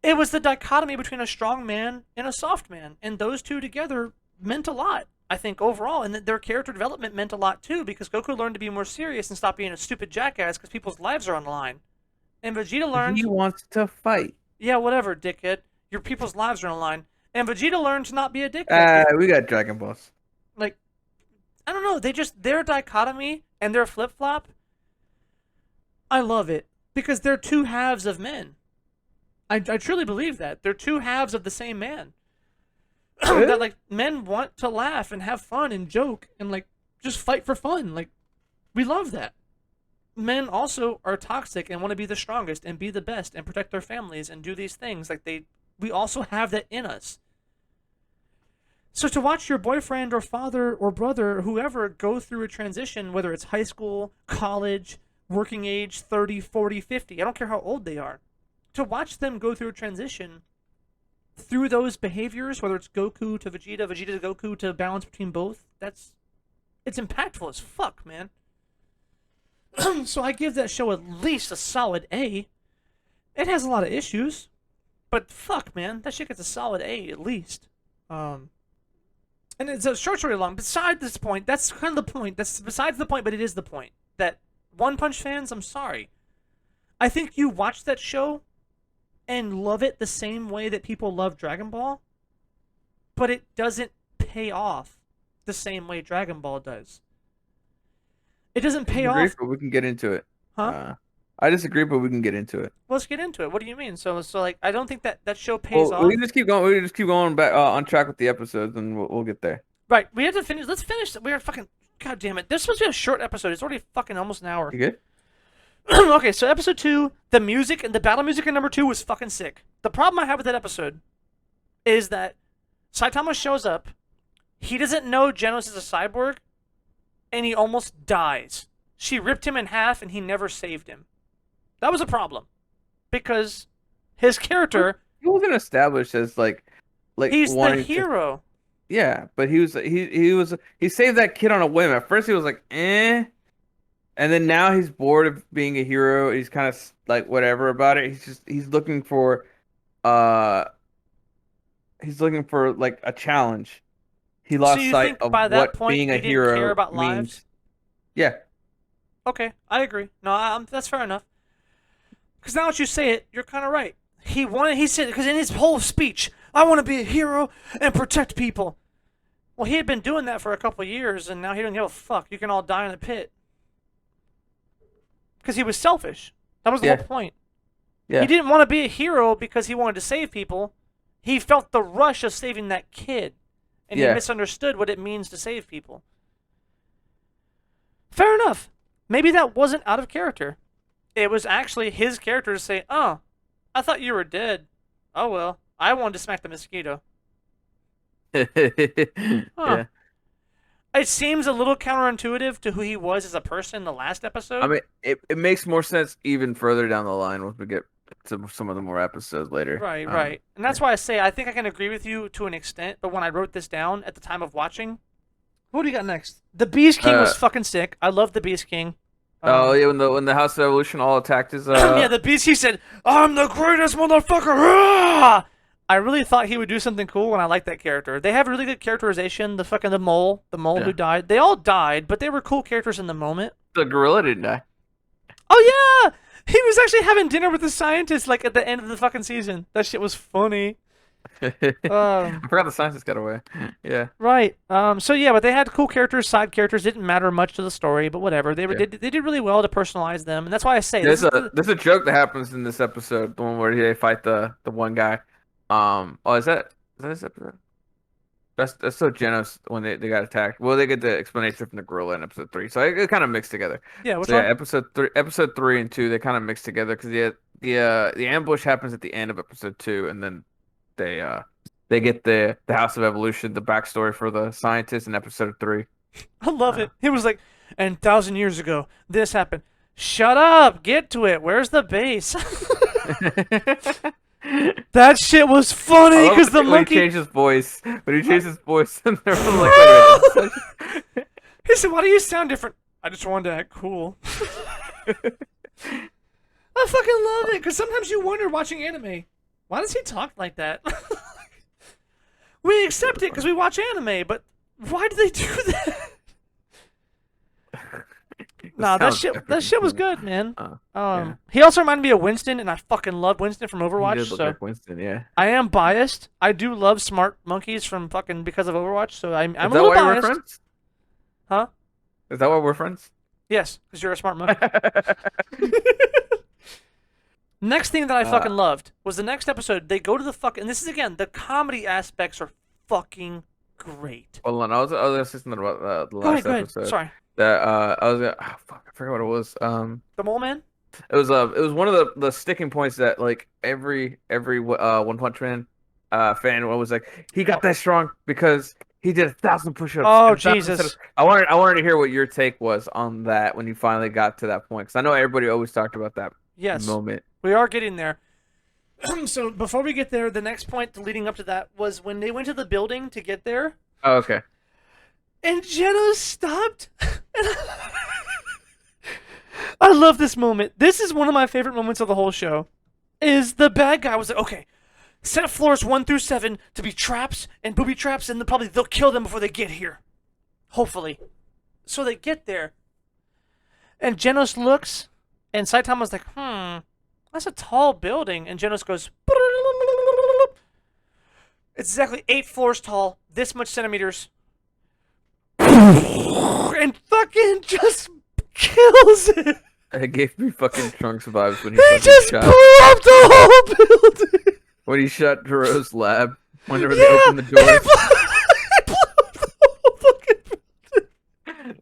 [SPEAKER 1] It was the dichotomy between a strong man and a soft man. And those two together meant a lot, I think, overall. And their character development meant a lot, too, because Goku learned to be more serious and stop being a stupid jackass because people's lives are on the line. And Vegeta learned...
[SPEAKER 2] He wants to fight.
[SPEAKER 1] Yeah, whatever, dickhead. Your people's lives are on the line. And Vegeta learned to not be a dickhead.
[SPEAKER 2] We got Dragon Balls.
[SPEAKER 1] Like, I don't know. Their dichotomy and their flip-flop, I love it. Because they're two halves of men. I truly believe that. They're two halves of the same man. That, like, men want to laugh and have fun and joke and, like, just fight for fun. Like, we love that. Men also are toxic and want to be the strongest and be the best and protect their families and do these things. Like, we also have that in us. So to watch your boyfriend or father or brother, whoever, go through a transition, whether it's high school, college, working age, 30, 40, 50, I don't care how old they are, to watch them go through a transition through those behaviors, whether it's Goku to Vegeta, Vegeta to Goku, to balance between both, it's impactful as fuck, man. So I give that show at least a solid A. It has a lot of issues, but fuck, man, that shit gets a solid A at least. And it's a short story long. Besides this point, that's kind of the point. That's besides the point, but it is the point. That One Punch fans, I'm sorry. I think you watch that show and love it the same way that people love Dragon Ball, but it doesn't pay off the same way Dragon Ball does. It doesn't pay off.
[SPEAKER 2] But we can get into it.
[SPEAKER 1] Huh?
[SPEAKER 2] I disagree, but we can get into it.
[SPEAKER 1] Let's get into it. What do you mean? So like, I don't think that show pays off.
[SPEAKER 2] We can just keep going. We can just keep going back on track with the episodes, and we'll get there.
[SPEAKER 1] Right. We have to finish. Let's finish. We are fucking. God damn it. This is supposed to be a short episode. It's already fucking almost an hour.
[SPEAKER 2] You good?
[SPEAKER 1] Okay, so episode 2, the music and the battle music in number 2 was fucking sick. The problem I have with that episode is that Saitama shows up. He doesn't know Genos is a cyborg, and he almost dies. She ripped him in half, and he never saved him. That was a problem, because his character,
[SPEAKER 2] He wasn't established as like
[SPEAKER 1] he's the
[SPEAKER 2] wanting
[SPEAKER 1] hero.
[SPEAKER 2] Yeah, but he saved that kid on a whim. At first he was like, eh. And then now he's bored of being a hero. He's kind of like whatever about it. He's looking for like a challenge. He lost
[SPEAKER 1] you
[SPEAKER 2] sight
[SPEAKER 1] think
[SPEAKER 2] of
[SPEAKER 1] by that
[SPEAKER 2] what
[SPEAKER 1] point
[SPEAKER 2] being
[SPEAKER 1] he
[SPEAKER 2] a
[SPEAKER 1] didn't
[SPEAKER 2] hero
[SPEAKER 1] care about
[SPEAKER 2] means.
[SPEAKER 1] lives?
[SPEAKER 2] Yeah.
[SPEAKER 1] Okay, I agree. No, that's fair enough. Because now that you say it, you're kind of right. He said, because in his whole speech, I want to be a hero and protect people. Well, he had been doing that for a couple of years, and now he doesn't give a fuck. You can all die in the pit. Because he was selfish. That was the whole point.
[SPEAKER 2] Yeah.
[SPEAKER 1] He didn't want to be a hero because he wanted to save people. He felt the rush of saving that kid. And he misunderstood what it means to save people. Fair enough. Maybe that wasn't out of character. It was actually his character to say, oh, I thought you were dead. Oh well. I wanted to smack the mosquito. Huh.
[SPEAKER 2] Yeah.
[SPEAKER 1] It seems a little counterintuitive to who he was as a person in the last
[SPEAKER 2] I
[SPEAKER 1] episode.
[SPEAKER 2] mean, it makes more sense even further down the line once we get to some of the more episodes later.
[SPEAKER 1] Right, right. And that's
[SPEAKER 2] Yeah.
[SPEAKER 1] why I say I think I can agree with you to an extent, but when I wrote this down at the time of watching, what do you got next? The Beast King was
[SPEAKER 2] Uh,
[SPEAKER 1] fucking sick. I love the Beast King.
[SPEAKER 2] oh yeah, when the House of Evolution all attacked his
[SPEAKER 1] Yeah, the Beast King said, "I'm the greatest motherfucker." Rah! I really thought he would do something cool, and I like that character. They have really good characterization. The mole who
[SPEAKER 2] yeah,
[SPEAKER 1] died. They all died, but they were cool characters in the moment.
[SPEAKER 2] the gorilla didn't die.
[SPEAKER 1] Oh yeah, he was actually having dinner with the scientist like at the end of the fucking season. That shit was funny.
[SPEAKER 2] I
[SPEAKER 1] Um,
[SPEAKER 2] forgot the scientist got away. Yeah,
[SPEAKER 1] right. So yeah, but they had cool characters, side characters. Didn't matter much to the story, but whatever.
[SPEAKER 2] yeah.
[SPEAKER 1] They did really well to personalize them, and that's why I say this
[SPEAKER 2] There's
[SPEAKER 1] is the
[SPEAKER 2] a joke that happens in this episode, the one where they fight the one guy. Oh, is that this episode? That's so Genos when they got attacked. Well, they get the explanation from the gorilla in episode 3, so it kind of mixed together.
[SPEAKER 1] yeah. Which
[SPEAKER 2] So yeah,
[SPEAKER 1] one?
[SPEAKER 2] episode three and two, they kind of mixed together because the ambush happens at the end of episode 2, and then they get the House of Evolution, the backstory for the scientist in episode 3.
[SPEAKER 1] I love
[SPEAKER 2] Uh,
[SPEAKER 1] it. He was like, and 1,000 years ago, this happened. Shut up! Get to it. Where's the base? That shit was
[SPEAKER 2] I
[SPEAKER 1] funny
[SPEAKER 2] love
[SPEAKER 1] because the
[SPEAKER 2] when he
[SPEAKER 1] monkey.
[SPEAKER 2] changed his voice. When he changed his voice, and they're like, "Wait a minute."
[SPEAKER 1] He said, "Why do you sound different?" I just wanted to act cool. I fucking love it because sometimes you wonder watching anime, why does he talk like that? We accept it because we watch anime, but why do they do that? Nah,
[SPEAKER 2] Sounds
[SPEAKER 1] that
[SPEAKER 2] different.
[SPEAKER 1] shit was good, man.
[SPEAKER 2] Yeah.
[SPEAKER 1] He also reminded me of Winston, and I fucking love Winston from
[SPEAKER 2] He
[SPEAKER 1] Overwatch.
[SPEAKER 2] did look
[SPEAKER 1] So
[SPEAKER 2] like Winston, yeah.
[SPEAKER 1] I am biased. I do love smart monkeys from fucking because of Overwatch. So I'm
[SPEAKER 2] Is
[SPEAKER 1] a
[SPEAKER 2] that
[SPEAKER 1] little
[SPEAKER 2] why we're
[SPEAKER 1] biased,
[SPEAKER 2] friends?
[SPEAKER 1] huh?
[SPEAKER 2] Is that why we're friends?
[SPEAKER 1] Yes, because you're a smart monkey. Next thing that I
[SPEAKER 2] Uh,
[SPEAKER 1] fucking loved was the next episode. They go to the fucking. And this is again the comedy aspects are fucking great.
[SPEAKER 2] Hold on, I was gonna say something about the
[SPEAKER 1] Go ahead,
[SPEAKER 2] last
[SPEAKER 1] go ahead.
[SPEAKER 2] episode.
[SPEAKER 1] Sorry,
[SPEAKER 2] That I was gonna, fuck, I forgot what it was.
[SPEAKER 1] the mole man.
[SPEAKER 2] It was one of the sticking points that like every One Punch Man fan was like, he got that strong because he did 1,000 push-ups
[SPEAKER 1] Oh
[SPEAKER 2] and 1,000
[SPEAKER 1] Jesus,
[SPEAKER 2] sit-ups. I wanted to hear what your take was on that when you finally got to that point, because I know everybody always talked about that
[SPEAKER 1] yes,
[SPEAKER 2] moment.
[SPEAKER 1] we are getting there. So before we get there, the next point leading up to that was when they went to the building to get there,
[SPEAKER 2] Oh, okay.
[SPEAKER 1] and Jenna stopped. And I love this moment. This is one of my favorite moments of the whole show. Is the bad guy was like, okay, set floors 1 through 7 to be traps and booby traps, and probably they'll kill them before they get here. Hopefully. So they get there, and Genos looks, and Saitama's like, that's a tall building. And Genos goes, it's exactly 8 floors tall, this much centimeters, and fucking just kills it.
[SPEAKER 2] It gave me fucking Trunks vibes when he
[SPEAKER 1] He
[SPEAKER 2] fucking
[SPEAKER 1] just blew
[SPEAKER 2] shot
[SPEAKER 1] up the whole building.
[SPEAKER 2] when he shot Jiro's lab whenever they
[SPEAKER 1] Yeah,
[SPEAKER 2] opened the
[SPEAKER 1] he
[SPEAKER 2] doors.
[SPEAKER 1] blew up the whole fucking building.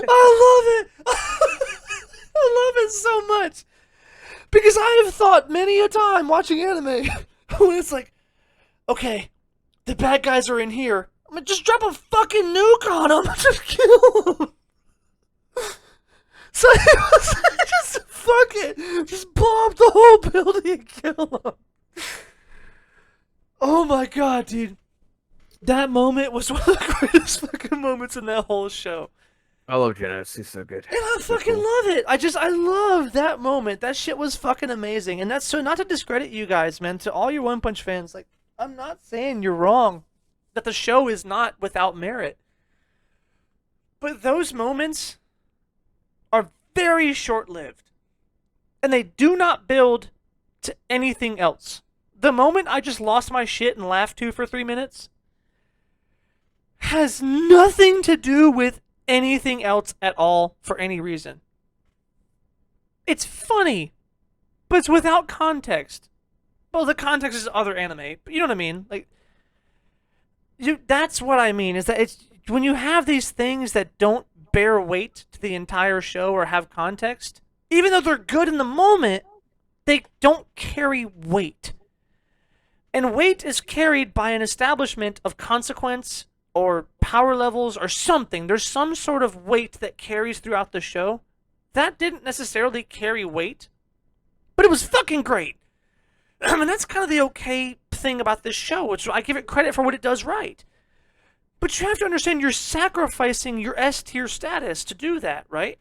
[SPEAKER 1] I love it. I love it so much because I have thought many a time watching anime when it's like, okay, the bad guys are in here. I'm gonna just drop a fucking nuke on them, just kill them. So it was just fuck it, just blow up the whole building and kill them. Oh my god, dude. That moment was one of the greatest fucking moments in that whole show.
[SPEAKER 2] I love Genos. He's so good.
[SPEAKER 1] And I
[SPEAKER 2] So
[SPEAKER 1] fucking
[SPEAKER 2] cool.
[SPEAKER 1] love it. I love that moment. That shit was fucking amazing. And that's so not to discredit you guys, man. To all your One Punch fans, like, I'm not saying you're wrong. That the show is not without merit. But those moments are very short-lived. And they do not build to anything else. The moment I just lost my shit and laughed to for 3 minutes has nothing to do with anything else at all for any reason. It's funny, but it's without context. Well, the context is other anime, but you know what I mean? Like, that's what I mean, is that it's when you have these things that don't bear weight to the entire show or have context, even though they're good in the moment, they don't carry weight. And weight is carried by an establishment of consequence or power levels or something. There's some sort of weight that carries throughout the show. That didn't necessarily carry weight, but it was fucking great. I mean, that's kind of the okay thing about this show, which I give it credit for what it does right. But you have to understand you're sacrificing your S tier status to do that, right?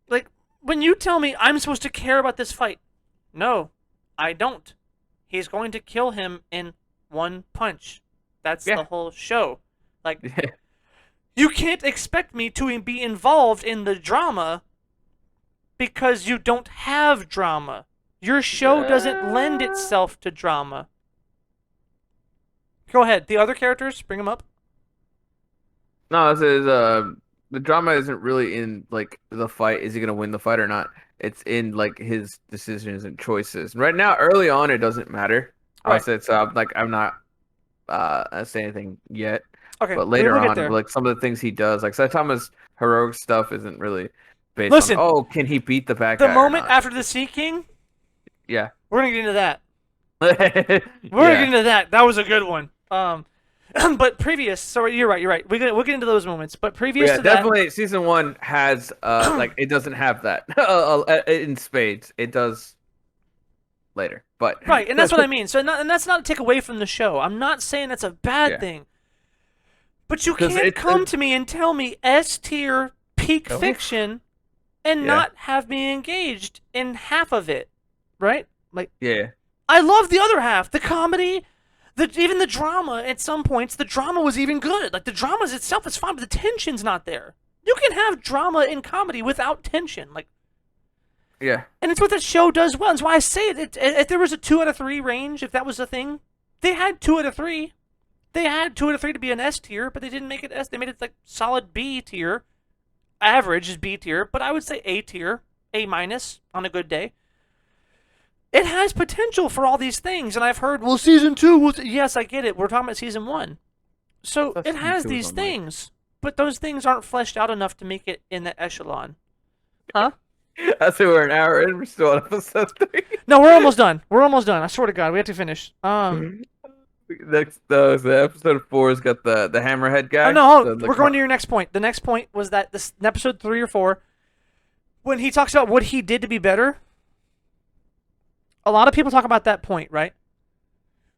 [SPEAKER 1] Like, when you tell me I'm supposed to care about this fight, no, I don't. He's going to kill him in one punch. That's the whole show. Like, you can't expect me to be involved in the drama because you don't have drama. Your show doesn't lend itself to drama. Go ahead. The other characters, bring them up.
[SPEAKER 2] No, this is the drama isn't really in like the fight. Is he gonna win the fight or not? It's in like his decisions and choices. Right now, early on, it doesn't matter. I
[SPEAKER 1] Right.
[SPEAKER 2] said so. I'm not saying anything yet.
[SPEAKER 1] Okay,
[SPEAKER 2] But later
[SPEAKER 1] we'll get
[SPEAKER 2] on,
[SPEAKER 1] there.
[SPEAKER 2] like some of the things he does, like Saitama's heroic stuff isn't really based on,
[SPEAKER 1] Listen,
[SPEAKER 2] oh, can he beat the bad
[SPEAKER 1] the
[SPEAKER 2] guy or
[SPEAKER 1] moment
[SPEAKER 2] not?
[SPEAKER 1] after the Sea King,
[SPEAKER 2] Yeah.
[SPEAKER 1] we're gonna get into that. We're gonna
[SPEAKER 2] Yeah.
[SPEAKER 1] get into that. That was a good one. But previous. So you're right. We'll get into those moments. But previous
[SPEAKER 2] Yeah,
[SPEAKER 1] to that,
[SPEAKER 2] definitely season one has like it doesn't have that in spades. It does later. But
[SPEAKER 1] right, and that's what I mean. So, and that's not to take away from the show. I'm not saying that's a bad
[SPEAKER 2] yeah.
[SPEAKER 1] thing. But you
[SPEAKER 2] 'Cause
[SPEAKER 1] can't come to me and tell me S tier peak
[SPEAKER 2] Oh.
[SPEAKER 1] fiction and
[SPEAKER 2] Yeah.
[SPEAKER 1] not have me engaged in half of it, right? Like,
[SPEAKER 2] Yeah.
[SPEAKER 1] I love the other half, the comedy, even the drama. At some points, the drama was even good. Like the drama itself is fine, but the tension's not there. You can have drama in comedy without tension, like,
[SPEAKER 2] Yeah.
[SPEAKER 1] and it's what that show does well. That's why I say it. If there was a 2 out of 3 range, if that was the thing, they had 2 out of 3. They had 2 out of 3 to be an S tier, but they didn't make it S. They made it like solid B tier. Average is B tier, but I would say A tier, A minus on a good day. It has potential for all these things, and I've heard, well, season 2 was. Yes, I get it. We're talking about season 1, so
[SPEAKER 2] Thought
[SPEAKER 1] it
[SPEAKER 2] season
[SPEAKER 1] has
[SPEAKER 2] 2 was
[SPEAKER 1] these
[SPEAKER 2] on, like-
[SPEAKER 1] things, but those things aren't fleshed out enough to make it in the echelon. Huh?
[SPEAKER 2] I say we're an hour in. We're still on episode 3.
[SPEAKER 1] No, we're almost done. We're almost done. I swear to God, we have to finish.
[SPEAKER 2] Next, the episode 4 has got the hammerhead guy.
[SPEAKER 1] Oh no,
[SPEAKER 2] the
[SPEAKER 1] we're going to your next point. The next point was that this in episode 3 or 4, when he talks about what he did to be better. A lot of people talk about that point, right?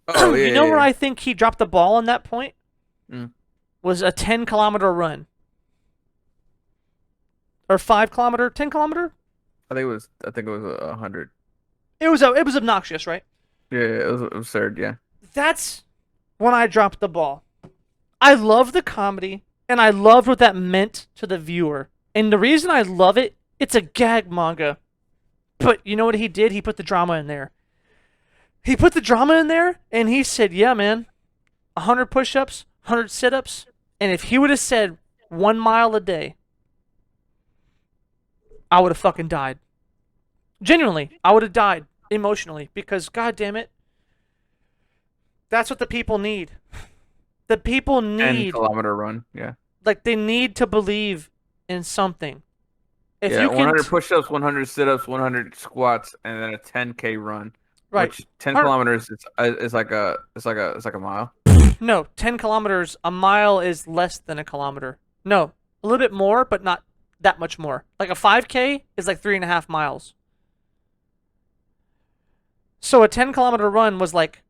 [SPEAKER 2] Oh yeah.
[SPEAKER 1] You know
[SPEAKER 2] yeah,
[SPEAKER 1] where
[SPEAKER 2] yeah.
[SPEAKER 1] I think he dropped the ball on that point?
[SPEAKER 2] Mm.
[SPEAKER 1] Was a 10-kilometer run. Or 5-kilometer, 10-kilometer?
[SPEAKER 2] I think it was 100.
[SPEAKER 1] It was obnoxious, right?
[SPEAKER 2] Yeah, it was absurd. Yeah.
[SPEAKER 1] That's when I dropped the ball. I love the comedy, and I loved what that meant to the viewer. And the reason I love it, it's a gag manga. But you know what he did? He put the drama in there. He put the drama in there, and he said, yeah, man, 100 push-ups, 100 sit-ups, and if he would have said 1 mile a day, I would have fucking died. Genuinely, I would have died emotionally because, god damn it, that's what the people need. The people
[SPEAKER 2] 10
[SPEAKER 1] need,
[SPEAKER 2] kilometer run. Yeah.
[SPEAKER 1] like, they need to believe in something. If
[SPEAKER 2] Yeah.
[SPEAKER 1] you can,
[SPEAKER 2] 100 push-ups, 100 sit-ups, 100 squats, and then a 10K run.
[SPEAKER 1] right?
[SPEAKER 2] Which 10
[SPEAKER 1] 100
[SPEAKER 2] kilometers is like a mile.
[SPEAKER 1] No, 10 kilometers. A mile is less than a kilometer. No, a little bit more, but not that much more. Like a 5K is like 3.5 miles. So a 10-kilometer run was like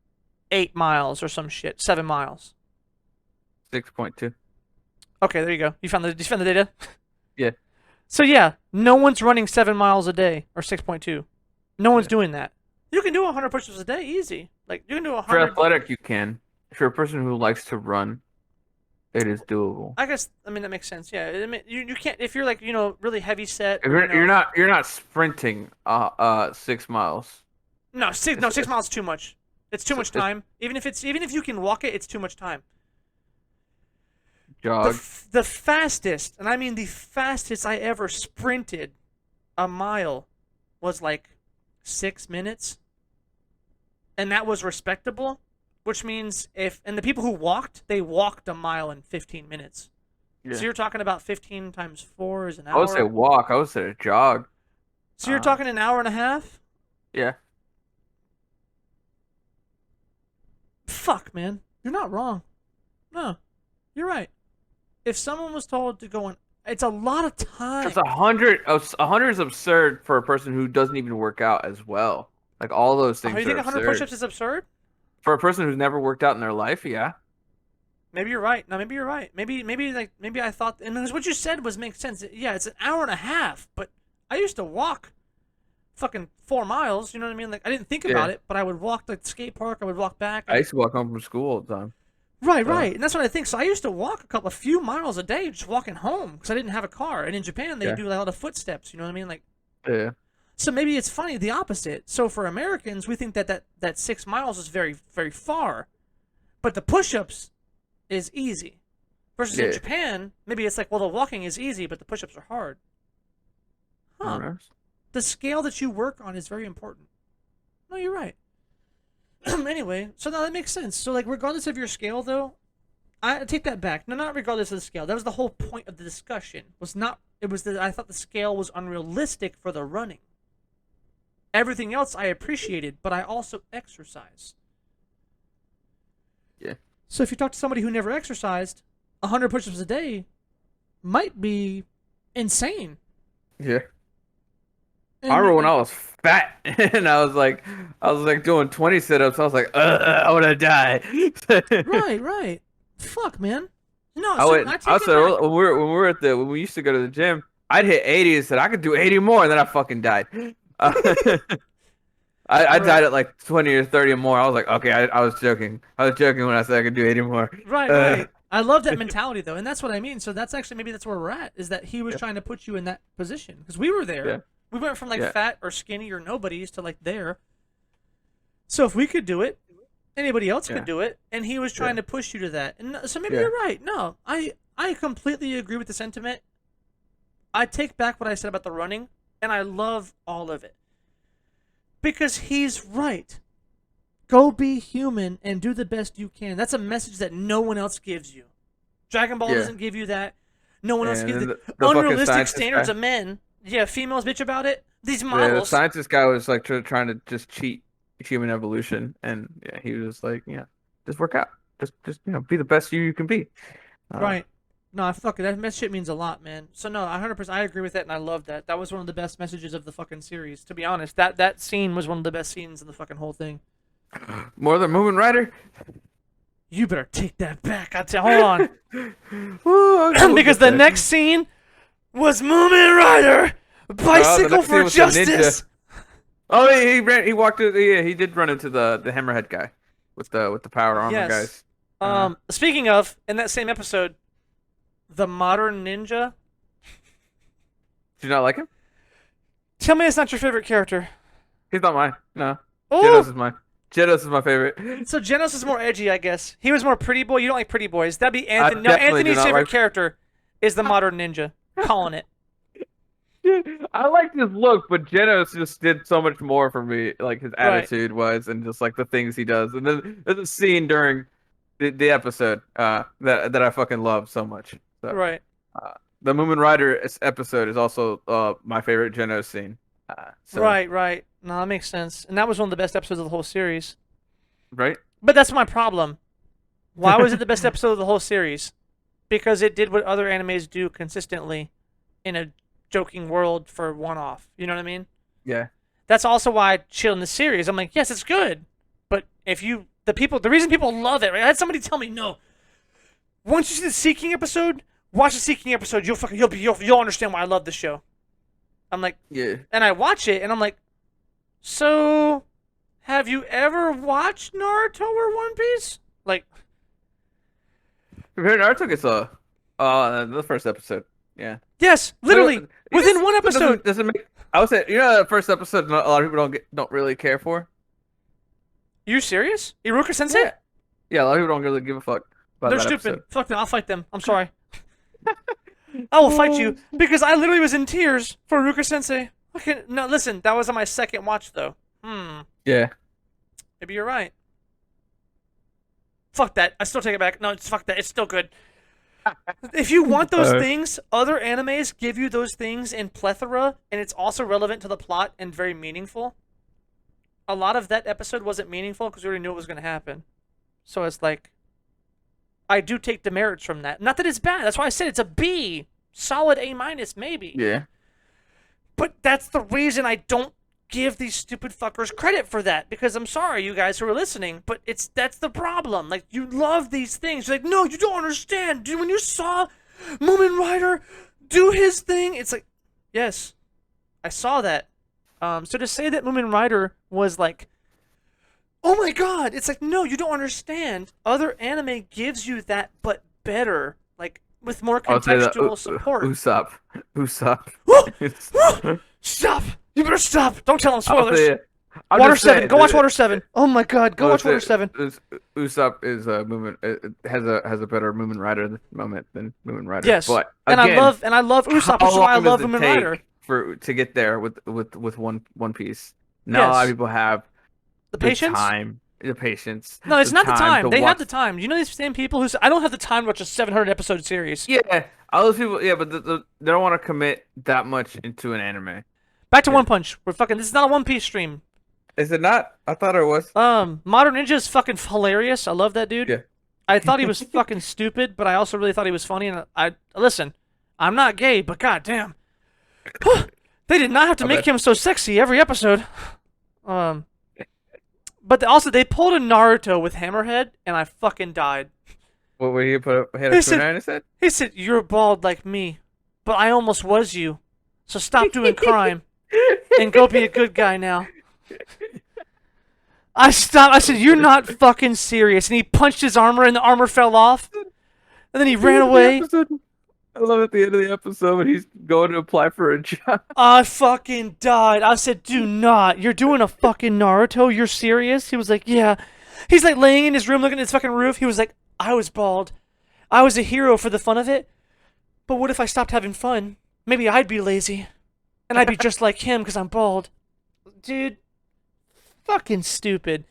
[SPEAKER 1] 8 miles or some shit. 7 miles.
[SPEAKER 2] 6.2.
[SPEAKER 1] Okay, there you go. You found the data?
[SPEAKER 2] Yeah.
[SPEAKER 1] So yeah, no one's running 7 miles a day or 6.2. No one's
[SPEAKER 2] Yeah.
[SPEAKER 1] doing that. You can do 100 push-ups a day easy. Like you can do
[SPEAKER 2] If you're
[SPEAKER 1] 100.
[SPEAKER 2] athletic, you can. If you're a person who likes to run, it is doable.
[SPEAKER 1] I guess that makes sense. Yeah, you can't if you're like really heavy set.
[SPEAKER 2] If
[SPEAKER 1] or,
[SPEAKER 2] you're not sprinting 6 miles.
[SPEAKER 1] No, 6 miles is too much. It's too much
[SPEAKER 2] it's-
[SPEAKER 1] time. Even if you can walk it, it's too much time.
[SPEAKER 2] Jog.
[SPEAKER 1] The fastest, and I mean the fastest I ever sprinted a mile was like 6 minutes. And that was respectable, which means and the people who walked, they walked a mile in 15 minutes.
[SPEAKER 2] Yeah.
[SPEAKER 1] So you're talking about 15 times 4 is an hour.
[SPEAKER 2] I would say walk. I would say jog.
[SPEAKER 1] So you're talking an hour and a half?
[SPEAKER 2] Yeah.
[SPEAKER 1] fuck, man. You're not wrong. No, you're right. If someone was told to go on, it's a lot of time.
[SPEAKER 2] It's 100. 100 is absurd for a person who doesn't even work out as well. Like all those
[SPEAKER 1] Oh,
[SPEAKER 2] things
[SPEAKER 1] you think
[SPEAKER 2] are
[SPEAKER 1] 100
[SPEAKER 2] absurd.
[SPEAKER 1] push-ups is absurd?
[SPEAKER 2] For a person who's never worked out in their life, yeah.
[SPEAKER 1] Maybe you're right. No, maybe you're right. Maybe I thought, and what you said makes sense. Yeah, it's an hour and a half, but I used to walk fucking 4 miles. You know what I mean? Like I didn't think about it, but I would walk to the skate park. I would walk back.
[SPEAKER 2] I used to walk home from school all the time.
[SPEAKER 1] Right, and that's what I think. So I used to walk a few miles a day, just walking home because I didn't have a car. And in Japan, they do a lot of footsteps. You know what I mean? Like,
[SPEAKER 2] Yeah.
[SPEAKER 1] so maybe it's funny the opposite. So for Americans, we think that 6 miles is very, very far, but the push-ups is easy. Versus in Japan, maybe it's like, well, the walking is easy, but the push-ups are hard. Huh. The scale that you work on is very important. No, you're right. Anyway, so now that makes sense. So, like, regardless of your scale, though, I take that back. No, not regardless of the scale. That was the whole point of the discussion. It was that I thought the scale was unrealistic for the running. Everything else I appreciated, but I also exercise.
[SPEAKER 2] Yeah.
[SPEAKER 1] So if you talk to somebody who never exercised, 100 push-ups a day might be insane.
[SPEAKER 2] Yeah.
[SPEAKER 1] And
[SPEAKER 2] I remember when I was fat and I was like doing 20 sit-ups. I was like, I want to die.
[SPEAKER 1] Right. Fuck, man. No,
[SPEAKER 2] I said when we used to go to the gym, I'd hit 80 and said I could do 80 more, and then I fucking died. I died at like 20 or 30 or more. I was like, okay, I was joking. I was joking when I said I could do 80 more.
[SPEAKER 1] Right. I love that mentality though, and that's what I mean. So that's actually maybe that's where we're at. Is that he was trying to put you in that position because we were there.
[SPEAKER 2] Yeah.
[SPEAKER 1] We went from like fat or skinny or nobodies to like there. So if we could do it, anybody else could do it, and he was trying to push you to that. And so maybe you're right. No, I completely agree with the sentiment. I take back what I said about the running, and I love all of it. Because he's right. Go be human and do the best you can. That's a message that no one else gives you. Dragon Ball doesn't give you that. No one else gives the unrealistic standards of men. Yeah, females bitch about it. These models.
[SPEAKER 2] Yeah, the scientist guy was like trying to just cheat human evolution, and he was like, just work out, just be the best you can be.
[SPEAKER 1] Right. No, fuck it. That shit means a lot, man. So no, 100%. I agree with that, and I love that. That was one of the best messages of the fucking series. To be honest, that scene was one of the best scenes in the fucking whole thing.
[SPEAKER 2] More than Moomin Rider.
[SPEAKER 1] You better take that back. Hold on. Because the next scene was Moomin Rider, bicycle for justice.
[SPEAKER 2] Oh, he walked. He did run into the hammerhead guy with the power armor guys.
[SPEAKER 1] Speaking of, in that same episode, the modern ninja.
[SPEAKER 2] Do you not like him?
[SPEAKER 1] Tell me it's not your favorite character.
[SPEAKER 2] He's not mine. No.
[SPEAKER 1] Oh.
[SPEAKER 2] Genos is mine. Genos is my favorite.
[SPEAKER 1] So Genos is more edgy, I guess. He was more pretty boy. You don't like pretty boys. That'd be Anthony. No, Anthony's favorite character is the modern ninja. Calling it.
[SPEAKER 2] I liked his look, but Genos just did so much more for me. Like his attitude was, and just like the things he does. And then there's a scene during the episode that I fucking love so much. So,
[SPEAKER 1] right.
[SPEAKER 2] The Moomin Rider episode is also my favorite Genos scene.
[SPEAKER 1] Right. No, that makes sense. And that was one of the best episodes of the whole series.
[SPEAKER 2] Right.
[SPEAKER 1] But that's my problem. Why was it the best episode of the whole series? Because it did what other animes do consistently in a joking world for one-off. You know what I mean?
[SPEAKER 2] Yeah.
[SPEAKER 1] That's also why I chill in the series. I'm like, yes, it's good. But if you... The reason people love it, right? I had somebody tell me, no. Once you see the Seeking episode, watch the Seeking episode. You'll understand why I love this show. I'm like...
[SPEAKER 2] Yeah.
[SPEAKER 1] And I watch it, and I'm like, so... Have you ever watched Naruto or One Piece? Like...
[SPEAKER 2] Compared to Naruto, it's the first episode. Yeah.
[SPEAKER 1] Yes, literally within one episode.
[SPEAKER 2] Doesn't make. I would say the first episode a lot of people don't really care for.
[SPEAKER 1] You serious? Iruka Sensei?
[SPEAKER 2] Yeah, a lot of people don't really give a fuck about
[SPEAKER 1] They're
[SPEAKER 2] that
[SPEAKER 1] stupid.
[SPEAKER 2] episode.
[SPEAKER 1] Fuck them. I'll fight them. I'm sorry. I will fight you because I literally was in tears for Iruka Sensei. Okay, no, listen. That was on my second watch though.
[SPEAKER 2] Yeah.
[SPEAKER 1] Maybe you're right. Fuck that. I still take it back. No, fuck that. It's still good. If you want those things, other animes give you those things in plethora, and it's also relevant to the plot and very meaningful. A lot of that episode wasn't meaningful because we already knew it was going to happen. So it's like I do take demerits from that. Not that it's bad. That's why I said it's a B, solid A minus maybe.
[SPEAKER 2] Yeah.
[SPEAKER 1] But that's the reason I don't give these stupid fuckers credit for that, because I'm sorry, you guys who are listening, but that's the problem. Like, you love these things. You're like, no, you don't understand. Dude, when you saw Moomin Rider do his thing, it's like, yes, I saw that. So to say that Moomin Rider was like, oh my god, it's like, no, you don't understand. Other anime gives you that, but better, like with more
[SPEAKER 2] I'll say that
[SPEAKER 1] contextual support.
[SPEAKER 2] Usopp. Usopp.
[SPEAKER 1] Stop! You better stop! Don't tell him
[SPEAKER 2] I'll
[SPEAKER 1] spoilers.
[SPEAKER 2] say it. I'm
[SPEAKER 1] Water
[SPEAKER 2] just
[SPEAKER 1] 7.
[SPEAKER 2] saying
[SPEAKER 1] Go watch
[SPEAKER 2] that-
[SPEAKER 1] Water 7. Oh my god, go
[SPEAKER 2] I'll
[SPEAKER 1] watch
[SPEAKER 2] say
[SPEAKER 1] Water 7.
[SPEAKER 2] Usopp is a movement. It has a better Moomin Rider moment than Moomin Rider.
[SPEAKER 1] Yes.
[SPEAKER 2] But
[SPEAKER 1] And
[SPEAKER 2] again,
[SPEAKER 1] I love Usopp,
[SPEAKER 2] how
[SPEAKER 1] which is why I
[SPEAKER 2] long
[SPEAKER 1] love
[SPEAKER 2] does it
[SPEAKER 1] Moomin Rider.
[SPEAKER 2] take to get there with One Piece? Not a lot of
[SPEAKER 1] Yes.
[SPEAKER 2] people have
[SPEAKER 1] The
[SPEAKER 2] the
[SPEAKER 1] patience?
[SPEAKER 2] time, the patience.
[SPEAKER 1] No, it's not the time.
[SPEAKER 2] to
[SPEAKER 1] They
[SPEAKER 2] watch.
[SPEAKER 1] have the time. You know these same people who say, I don't have the time to watch a 700 episode series.
[SPEAKER 2] Yeah, all those people. Yeah, but they don't want to commit that much into an anime.
[SPEAKER 1] Back to
[SPEAKER 2] Yeah.
[SPEAKER 1] One Punch. This is not a One Piece stream.
[SPEAKER 2] Is it not? I thought it was.
[SPEAKER 1] Modern Ninja is fucking hilarious. I love that dude.
[SPEAKER 2] Yeah.
[SPEAKER 1] I thought he was fucking stupid, but I also really thought he was funny. And listen, I'm not gay, but goddamn, they did not have to
[SPEAKER 2] I
[SPEAKER 1] make
[SPEAKER 2] bet.
[SPEAKER 1] him so sexy every episode. But they pulled a Naruto with Hammerhead, and I fucking died.
[SPEAKER 2] What would he put a
[SPEAKER 1] He said-
[SPEAKER 2] tuna in his head?
[SPEAKER 1] He said, "You're bald like me, but I almost was you. So stop doing crime and go be a good guy now." I stopped. I said, "You're not fucking serious." And he punched his armor, and the armor fell off. And then he ran away.
[SPEAKER 2] I love at the end of the episode when he's going to apply for a job.
[SPEAKER 1] I fucking died. I said, "Do not. You're doing a fucking Naruto? You're serious?" He was like, "Yeah." He's like laying in his room looking at his fucking roof. He was like, "I was bald. I was a hero for the fun of it. But what if I stopped having fun? Maybe I'd be lazy. And I'd be just like him because I'm bald." Dude, fucking stupid.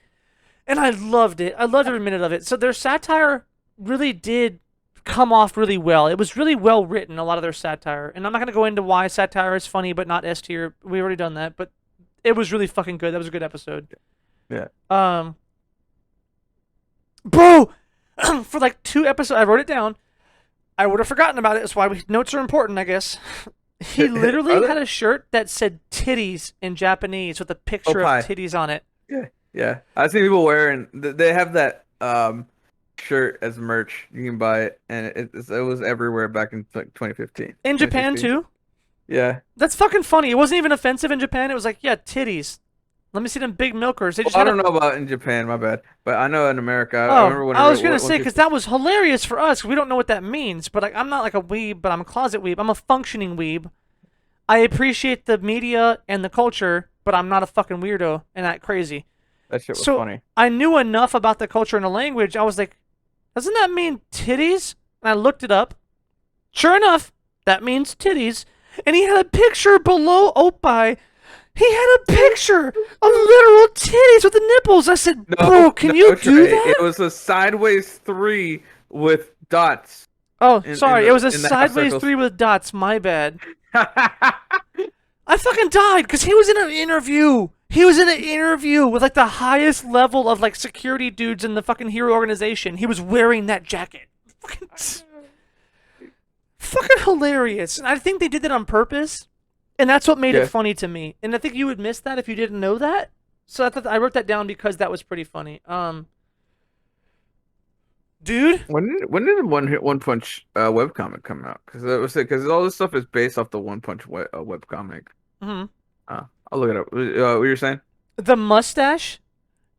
[SPEAKER 1] And I loved it. I loved every minute of it. So their satire really did come off really well. It was really well written, a lot of their satire. And I'm not going to go into why satire is funny but not S tier. We've already done that. But it was really fucking good. That was a good episode.
[SPEAKER 2] Yeah.
[SPEAKER 1] Bro, for like 2 episodes, I wrote it down. I would have forgotten about it. That's why notes are important, I guess. He literally had a shirt that said titties in Japanese with a picture
[SPEAKER 2] Oh,
[SPEAKER 1] of titties on it.
[SPEAKER 2] Yeah. I've seen people wearing. They have that shirt as merch. You can buy it, and it was everywhere back in like 2015.
[SPEAKER 1] In Japan
[SPEAKER 2] 2016.
[SPEAKER 1] too?
[SPEAKER 2] Yeah.
[SPEAKER 1] That's fucking funny. It wasn't even offensive in Japan. It was like, yeah, titties. Let me see them big milkers. They just
[SPEAKER 2] I
[SPEAKER 1] had
[SPEAKER 2] don't know about in Japan, my bad. But I know in America. I
[SPEAKER 1] Oh,
[SPEAKER 2] remember whenever
[SPEAKER 1] I was gonna
[SPEAKER 2] when
[SPEAKER 1] say
[SPEAKER 2] people-
[SPEAKER 1] because that was hilarious for us. We don't know what that means, but like, I'm not like a weeb, but I'm a closet weeb. I'm a functioning weeb. I appreciate the media and the culture, but I'm not a fucking weirdo and not crazy.
[SPEAKER 2] that shit was
[SPEAKER 1] So
[SPEAKER 2] funny.
[SPEAKER 1] I knew enough about the culture and the language. I was like, doesn't that mean titties? And I looked it up. Sure enough, that means titties. And he had a picture below Oppai. He had a picture of literal titties with the nipples. I said, bro, can you do
[SPEAKER 2] Trey.
[SPEAKER 1] that?
[SPEAKER 2] It was a sideways 3 with dots.
[SPEAKER 1] Oh,
[SPEAKER 2] in
[SPEAKER 1] sorry.
[SPEAKER 2] the-
[SPEAKER 1] It was a
[SPEAKER 2] in the half
[SPEAKER 1] sideways
[SPEAKER 2] circles.
[SPEAKER 1] 3 with dots. My bad. I fucking died because he was in an interview. He was in an interview with like the highest level of like security dudes in the fucking hero organization. He was wearing that jacket. Fucking hilarious. And I think they did that on purpose. And that's what made
[SPEAKER 2] Yeah.
[SPEAKER 1] it funny to me. And I think you would miss that if you didn't know that. So I thought I wrote that down because that was pretty funny. Dude,
[SPEAKER 2] When did One Punch webcomic come out? Because all this stuff is based off the One Punch webcomic.
[SPEAKER 1] mhm.
[SPEAKER 2] I'll look it up. What were you saying?
[SPEAKER 1] The mustache.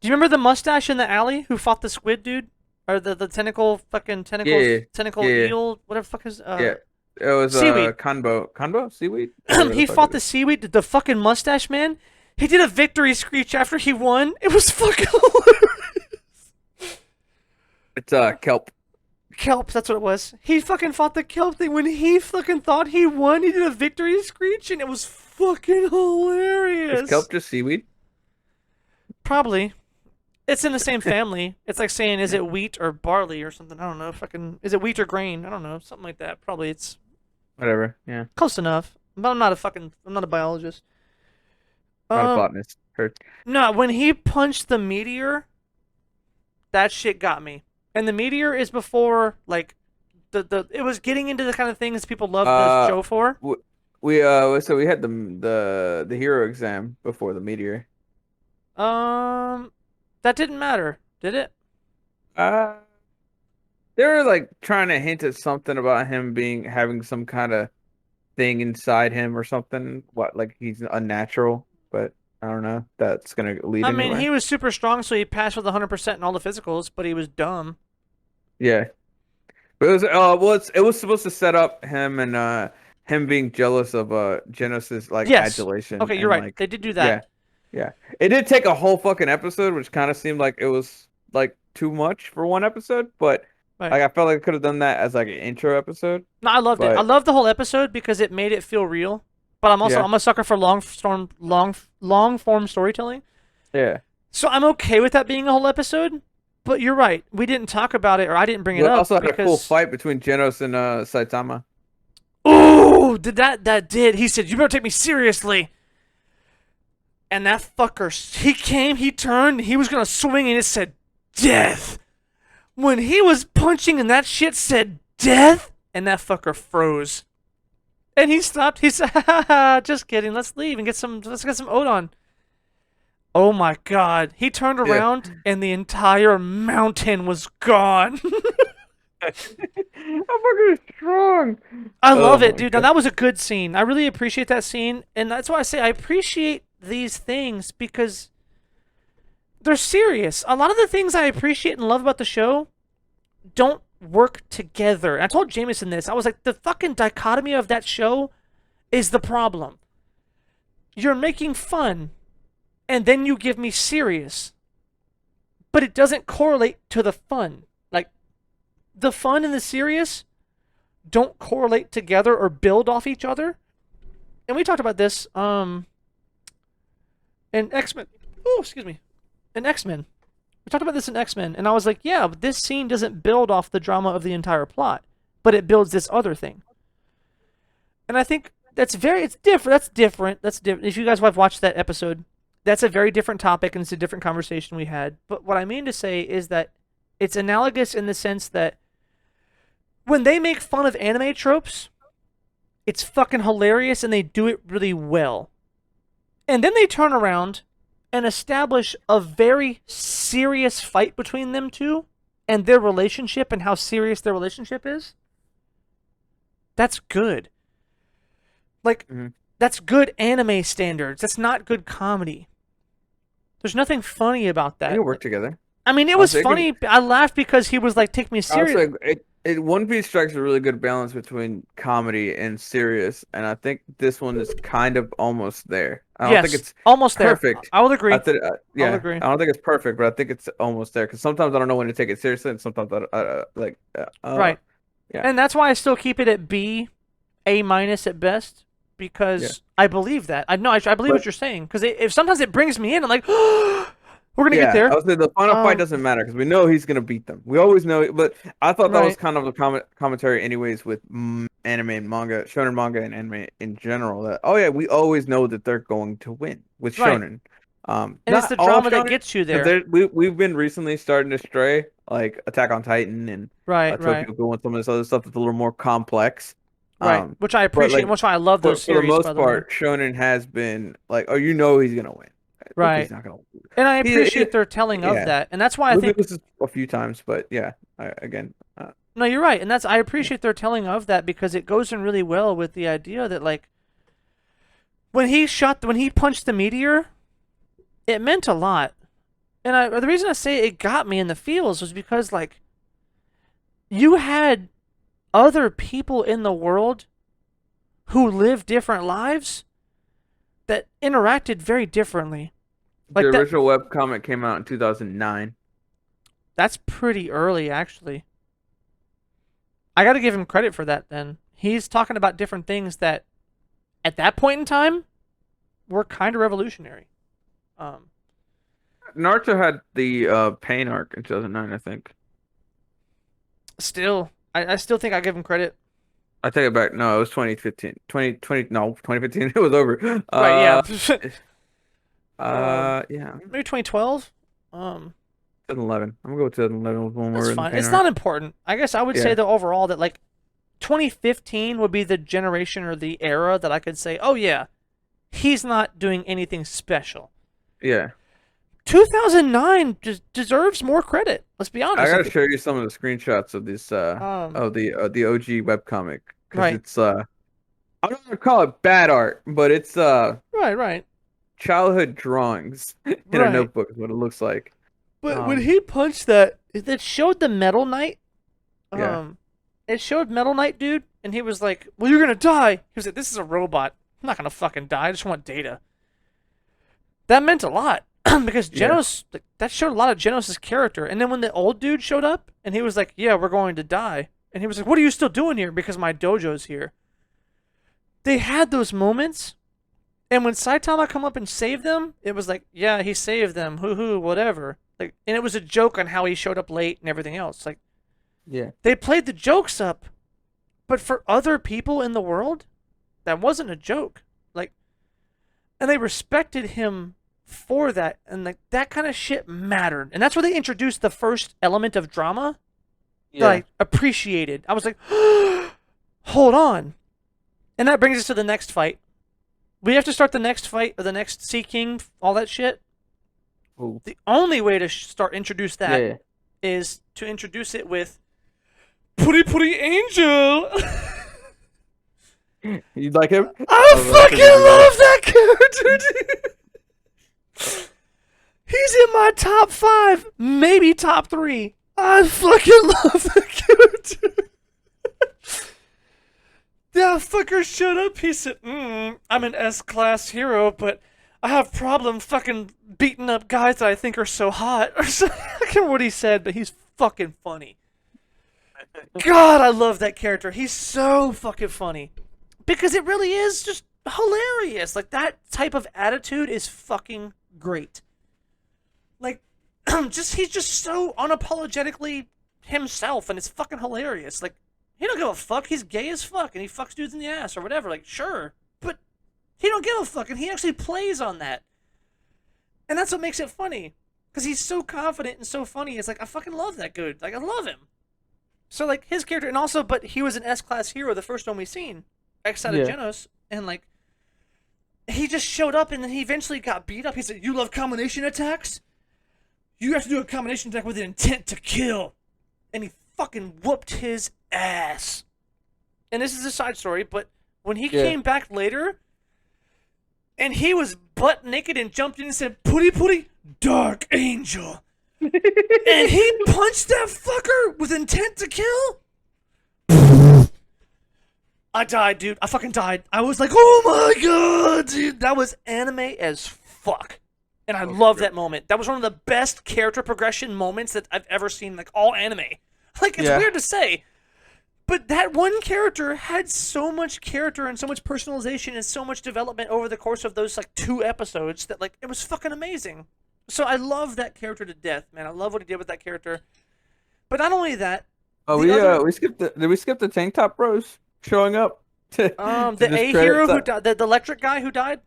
[SPEAKER 1] Do you remember the mustache in the alley who fought the squid dude? Or the tentacle fucking tentacle
[SPEAKER 2] Yeah,
[SPEAKER 1] tentacle
[SPEAKER 2] yeah.
[SPEAKER 1] eel, whatever the fuck is
[SPEAKER 2] Yeah, it was
[SPEAKER 1] seaweed.
[SPEAKER 2] Kanbo seaweed. Whatever
[SPEAKER 1] He
[SPEAKER 2] the fuck
[SPEAKER 1] fought
[SPEAKER 2] it
[SPEAKER 1] the
[SPEAKER 2] is.
[SPEAKER 1] seaweed, the fucking mustache man. He did a victory screech after he won. It was fucking hilarious.
[SPEAKER 2] It's kelp.
[SPEAKER 1] Kelp, that's what it was. He fucking fought the kelp thing. When he fucking thought he won, he did a victory screech and it was fucking hilarious.
[SPEAKER 2] Is kelp just seaweed?
[SPEAKER 1] Probably. It's in the same family. It's like saying, is it wheat or barley or something? I don't know. Fucking, is it wheat or grain? I don't know. Something like that. Probably it's
[SPEAKER 2] Whatever. Yeah.
[SPEAKER 1] close enough. But I'm not a biologist.
[SPEAKER 2] Not a botanist. Hurt.
[SPEAKER 1] No, when he punched the meteor, that shit got me. And the meteor is before like the it was getting into the kind of things people love the
[SPEAKER 2] Uh,
[SPEAKER 1] show for.
[SPEAKER 2] w- so we had the hero exam before the meteor.
[SPEAKER 1] Um, that didn't matter, did it?
[SPEAKER 2] Uh, they were like trying to hint at something about him being having some kind of thing inside him or something. What, like he's unnatural, but I don't know. If that's gonna lead
[SPEAKER 1] I mean, he
[SPEAKER 2] anywhere.
[SPEAKER 1] was super strong, so he passed with 100% in all the physicals, but he was dumb.
[SPEAKER 2] Yeah, but it was it was supposed to set up him and him being jealous of Genesis like
[SPEAKER 1] Yes.
[SPEAKER 2] adulation
[SPEAKER 1] Okay, you're
[SPEAKER 2] and
[SPEAKER 1] right.
[SPEAKER 2] like
[SPEAKER 1] They did do that.
[SPEAKER 2] yeah. Yeah. It did take a whole fucking episode, which kind of seemed like it was like too much for one episode, but
[SPEAKER 1] Right.
[SPEAKER 2] like I felt like I could have done that as like an intro episode.
[SPEAKER 1] No, I loved it. I
[SPEAKER 2] But
[SPEAKER 1] loved the whole episode because it made it feel real. But
[SPEAKER 2] yeah.
[SPEAKER 1] I'm a sucker for long form storytelling.
[SPEAKER 2] Yeah.
[SPEAKER 1] So I'm okay with that being a whole episode. But you're right. We didn't talk about it, or I didn't bring
[SPEAKER 2] We
[SPEAKER 1] it up
[SPEAKER 2] also had a cool
[SPEAKER 1] because
[SPEAKER 2] fight between Genos and Saitama.
[SPEAKER 1] oh, that did. He said, "You better take me seriously." And that fucker, he turned, he was gonna swing, and it said death. When he was punching, and that shit said death, and that fucker froze. And he stopped. He said, "Ha, ha, just kidding. Let's leave and let's get some Odon." Oh my god. He turned
[SPEAKER 2] Yeah.
[SPEAKER 1] around and the entire mountain was gone.
[SPEAKER 2] That fucker is strong.
[SPEAKER 1] I
[SPEAKER 2] Oh
[SPEAKER 1] love it,
[SPEAKER 2] my
[SPEAKER 1] dude. Now
[SPEAKER 2] god.
[SPEAKER 1] that was a good scene. I really appreciate that scene, and that's why I say I appreciate these things because they're serious. A lot of the things I appreciate and love about the show don't work together. And I told Jameson this. I was like, the fucking dichotomy of that show is the problem. You're making fun, and then you give me serious, but it doesn't correlate to the fun. Like, the fun and the serious don't correlate together or build off each other. And we talked about this in X-Men. Oh, excuse me. In X-Men. We talked about this in X-Men, and I was like, yeah, but this scene doesn't build off the drama of the entire plot, but it builds this other thing. And I think it's different. That's different. That's different. If you guys have watched that episode, that's a very different topic, and it's a different conversation we had. But what I mean to say is that it's analogous in the sense that when they make fun of anime tropes, it's fucking hilarious, and they do it really well. And then they turn around and establish a very serious fight between them two and their relationship and how serious their relationship is. That's good. Like,
[SPEAKER 2] Mhm.
[SPEAKER 1] that's good anime standards. That's not good comedy. There's nothing funny about
[SPEAKER 2] They
[SPEAKER 1] that.
[SPEAKER 2] can work together.
[SPEAKER 1] I mean, it was
[SPEAKER 2] Honestly,
[SPEAKER 1] funny. I laughed because he was like, take me serious.
[SPEAKER 2] honestly, One Piece strikes a really good balance between comedy and serious, and I think this one is kind of almost there. I don't think
[SPEAKER 1] Yes,
[SPEAKER 2] it's
[SPEAKER 1] almost there.
[SPEAKER 2] perfect.
[SPEAKER 1] I will agree. I will
[SPEAKER 2] Yeah,
[SPEAKER 1] agree.
[SPEAKER 2] I don't think it's perfect, but I think it's almost there. Because sometimes I don't know when to take it seriously, and sometimes
[SPEAKER 1] Right.
[SPEAKER 2] yeah,
[SPEAKER 1] And that's why I still keep it at B, A minus at best,
[SPEAKER 2] yeah.
[SPEAKER 1] because I believe that. I know I believe
[SPEAKER 2] But
[SPEAKER 1] what you're saying. Because if sometimes it brings me in, I'm like, we're gonna get
[SPEAKER 2] yeah, I
[SPEAKER 1] there.
[SPEAKER 2] would say the final fight
[SPEAKER 1] Um,
[SPEAKER 2] doesn't matter because we know he's gonna beat them. We always know, but I thought that was
[SPEAKER 1] right.
[SPEAKER 2] kind of a commentary, anyways, with anime and manga, shonen manga and anime in general. That oh yeah, we always know that they're going to win with
[SPEAKER 1] Right.
[SPEAKER 2] shonen.
[SPEAKER 1] And it's
[SPEAKER 2] Not
[SPEAKER 1] the
[SPEAKER 2] all
[SPEAKER 1] drama that
[SPEAKER 2] shonen
[SPEAKER 1] gets you
[SPEAKER 2] because
[SPEAKER 1] there.
[SPEAKER 2] we've been recently starting to stray, like Attack on Titan and
[SPEAKER 1] Right. Right.
[SPEAKER 2] Tokyo Ghoul and some of this other stuff that's a little more complex.
[SPEAKER 1] Right. Which I
[SPEAKER 2] But
[SPEAKER 1] appreciate, and
[SPEAKER 2] like
[SPEAKER 1] which why I love those
[SPEAKER 2] for the
[SPEAKER 1] series, by
[SPEAKER 2] most
[SPEAKER 1] the way.
[SPEAKER 2] part, shonen has been like, oh, you know he's gonna win. Luffy's
[SPEAKER 1] Right.
[SPEAKER 2] not gonna.
[SPEAKER 1] And I
[SPEAKER 2] He
[SPEAKER 1] appreciate their telling of
[SPEAKER 2] yeah.
[SPEAKER 1] that, and that's why I
[SPEAKER 2] Luffy
[SPEAKER 1] think
[SPEAKER 2] loses a few times, but yeah, again,
[SPEAKER 1] no, you're right, and that's I
[SPEAKER 2] yeah,
[SPEAKER 1] appreciate their telling of that because it goes in really well with the idea that like when he punched the meteor, it meant a lot. And the reason I say it got me in the feels was because like you had other people in the world who live different lives that interacted very differently.
[SPEAKER 2] the
[SPEAKER 1] Like that
[SPEAKER 2] original web comic came out in 2009.
[SPEAKER 1] that's pretty early actually. I got to give him credit for that then. He's talking about different things that at that point in time were kind of revolutionary. Um
[SPEAKER 2] Naruto had the Pain arc in 2009, I think.
[SPEAKER 1] Still I still think I give him credit.
[SPEAKER 2] I take it back. No, it was 2015. 2020, no, 2015. It was over.
[SPEAKER 1] Right, yeah.
[SPEAKER 2] Yeah.
[SPEAKER 1] Maybe 2012. Um
[SPEAKER 2] 2011. I'm gonna go with 2011 when
[SPEAKER 1] That's
[SPEAKER 2] we're in the
[SPEAKER 1] fine.
[SPEAKER 2] paint
[SPEAKER 1] It's
[SPEAKER 2] art.
[SPEAKER 1] not important. I guess I would say
[SPEAKER 2] Yeah,
[SPEAKER 1] though overall that like 2015 would be the generation or the era that I could say, oh yeah, he's not doing anything special.
[SPEAKER 2] yeah.
[SPEAKER 1] 2009 deserves more credit. Let's be
[SPEAKER 2] I
[SPEAKER 1] honest. I
[SPEAKER 2] gotta
[SPEAKER 1] think.
[SPEAKER 2] show you some of the screenshots of this
[SPEAKER 1] Um.
[SPEAKER 2] of the OG webcomic because
[SPEAKER 1] Right.
[SPEAKER 2] it's I don't want to call it bad art, but it's
[SPEAKER 1] Right. Right.
[SPEAKER 2] childhood drawings in a
[SPEAKER 1] Right.
[SPEAKER 2] notebook is what it looks like.
[SPEAKER 1] But when
[SPEAKER 2] Um,
[SPEAKER 1] he punched that, it showed the Metal Knight.
[SPEAKER 2] yeah,
[SPEAKER 1] Um, it showed Metal Knight dude, and he was like, "Well, you're gonna die." He was like, "This is a robot. I'm not gonna fucking die. I just want data." That meant a lot because
[SPEAKER 2] yeah,
[SPEAKER 1] Genos like, that showed a lot of Genos' character. And then when the old dude showed up, and he was like, "Yeah, we're going to die," and he was like, "What are you still doing here?" Because my dojo's here. They had those moments, and when Saitama come up and saved them, it was like, "Yeah, he saved them. Hoo hoo, whatever." Like, and it was a joke on how he showed up late and everything else. Like,
[SPEAKER 2] yeah,
[SPEAKER 1] they played the jokes up, but for other people in the world, that wasn't a joke. Like, and they respected him for that, and like that kind of shit mattered. And that's where they introduced the first element of drama that
[SPEAKER 2] yeah.
[SPEAKER 1] I appreciated. I was like, hold on. And that brings us to the next fight. We have to start the next fight or the next Sea King, all that shit.
[SPEAKER 2] Ooh.
[SPEAKER 1] The only way to start introduce
[SPEAKER 2] Yeah,
[SPEAKER 1] that
[SPEAKER 2] yeah.
[SPEAKER 1] is to introduce it with Putty Putty Angel.
[SPEAKER 2] You like him?
[SPEAKER 1] I
[SPEAKER 2] That's
[SPEAKER 1] fucking
[SPEAKER 2] a good guy.
[SPEAKER 1] love that character, dude. He's in my top 5, maybe top 3. I fucking love that character. That fucker showed up. He said, I'm an S-class hero, but I have problem fucking beating up guys that I think are so hot. Or something. I can't remember what he said, but he's fucking funny. God, I love that character. He's so fucking funny. Because it really is just hilarious. Like, that type of attitude is fucking great. Like, he's just so unapologetically himself, and it's fucking hilarious. Like, he don't give a fuck. He's gay as fuck, and he fucks dudes in the ass or whatever. Like, sure. But he don't give a fuck, and he actually plays on that. And that's what makes it funny. Because he's so confident and so funny. It's like, I fucking love that dude. Like, I love him. So, like, his character, and also, but he was an S-class hero, the first one we seen. X out of
[SPEAKER 2] Yeah.
[SPEAKER 1] Genos, and, like, he just showed up, and then he eventually got beat up. He said, you love combination attacks? You have to do a combination attack with an intent to kill. And he fucking whooped his ass. And this is a side story, but when he came back later, and he was butt naked and jumped in and said, Putty Putty, Dark Angel. And he punched that fucker with intent to kill? I died, dude. I fucking died. I was like, oh my god, dude. That was anime as fuck. And I love that moment. That was one of the best character progression moments that I've ever seen, like, all anime. Like, it's weird to say, but that one character had so much character and so much personalization and so much development over the course of those, like, 2 episodes that, like, it was fucking amazing. So I love that character to death, man. I love what he did with that character. But not only that,
[SPEAKER 2] Oh, we skipped the did we skip the tank top bros showing up? To
[SPEAKER 1] the A hero who died, the electric guy who died.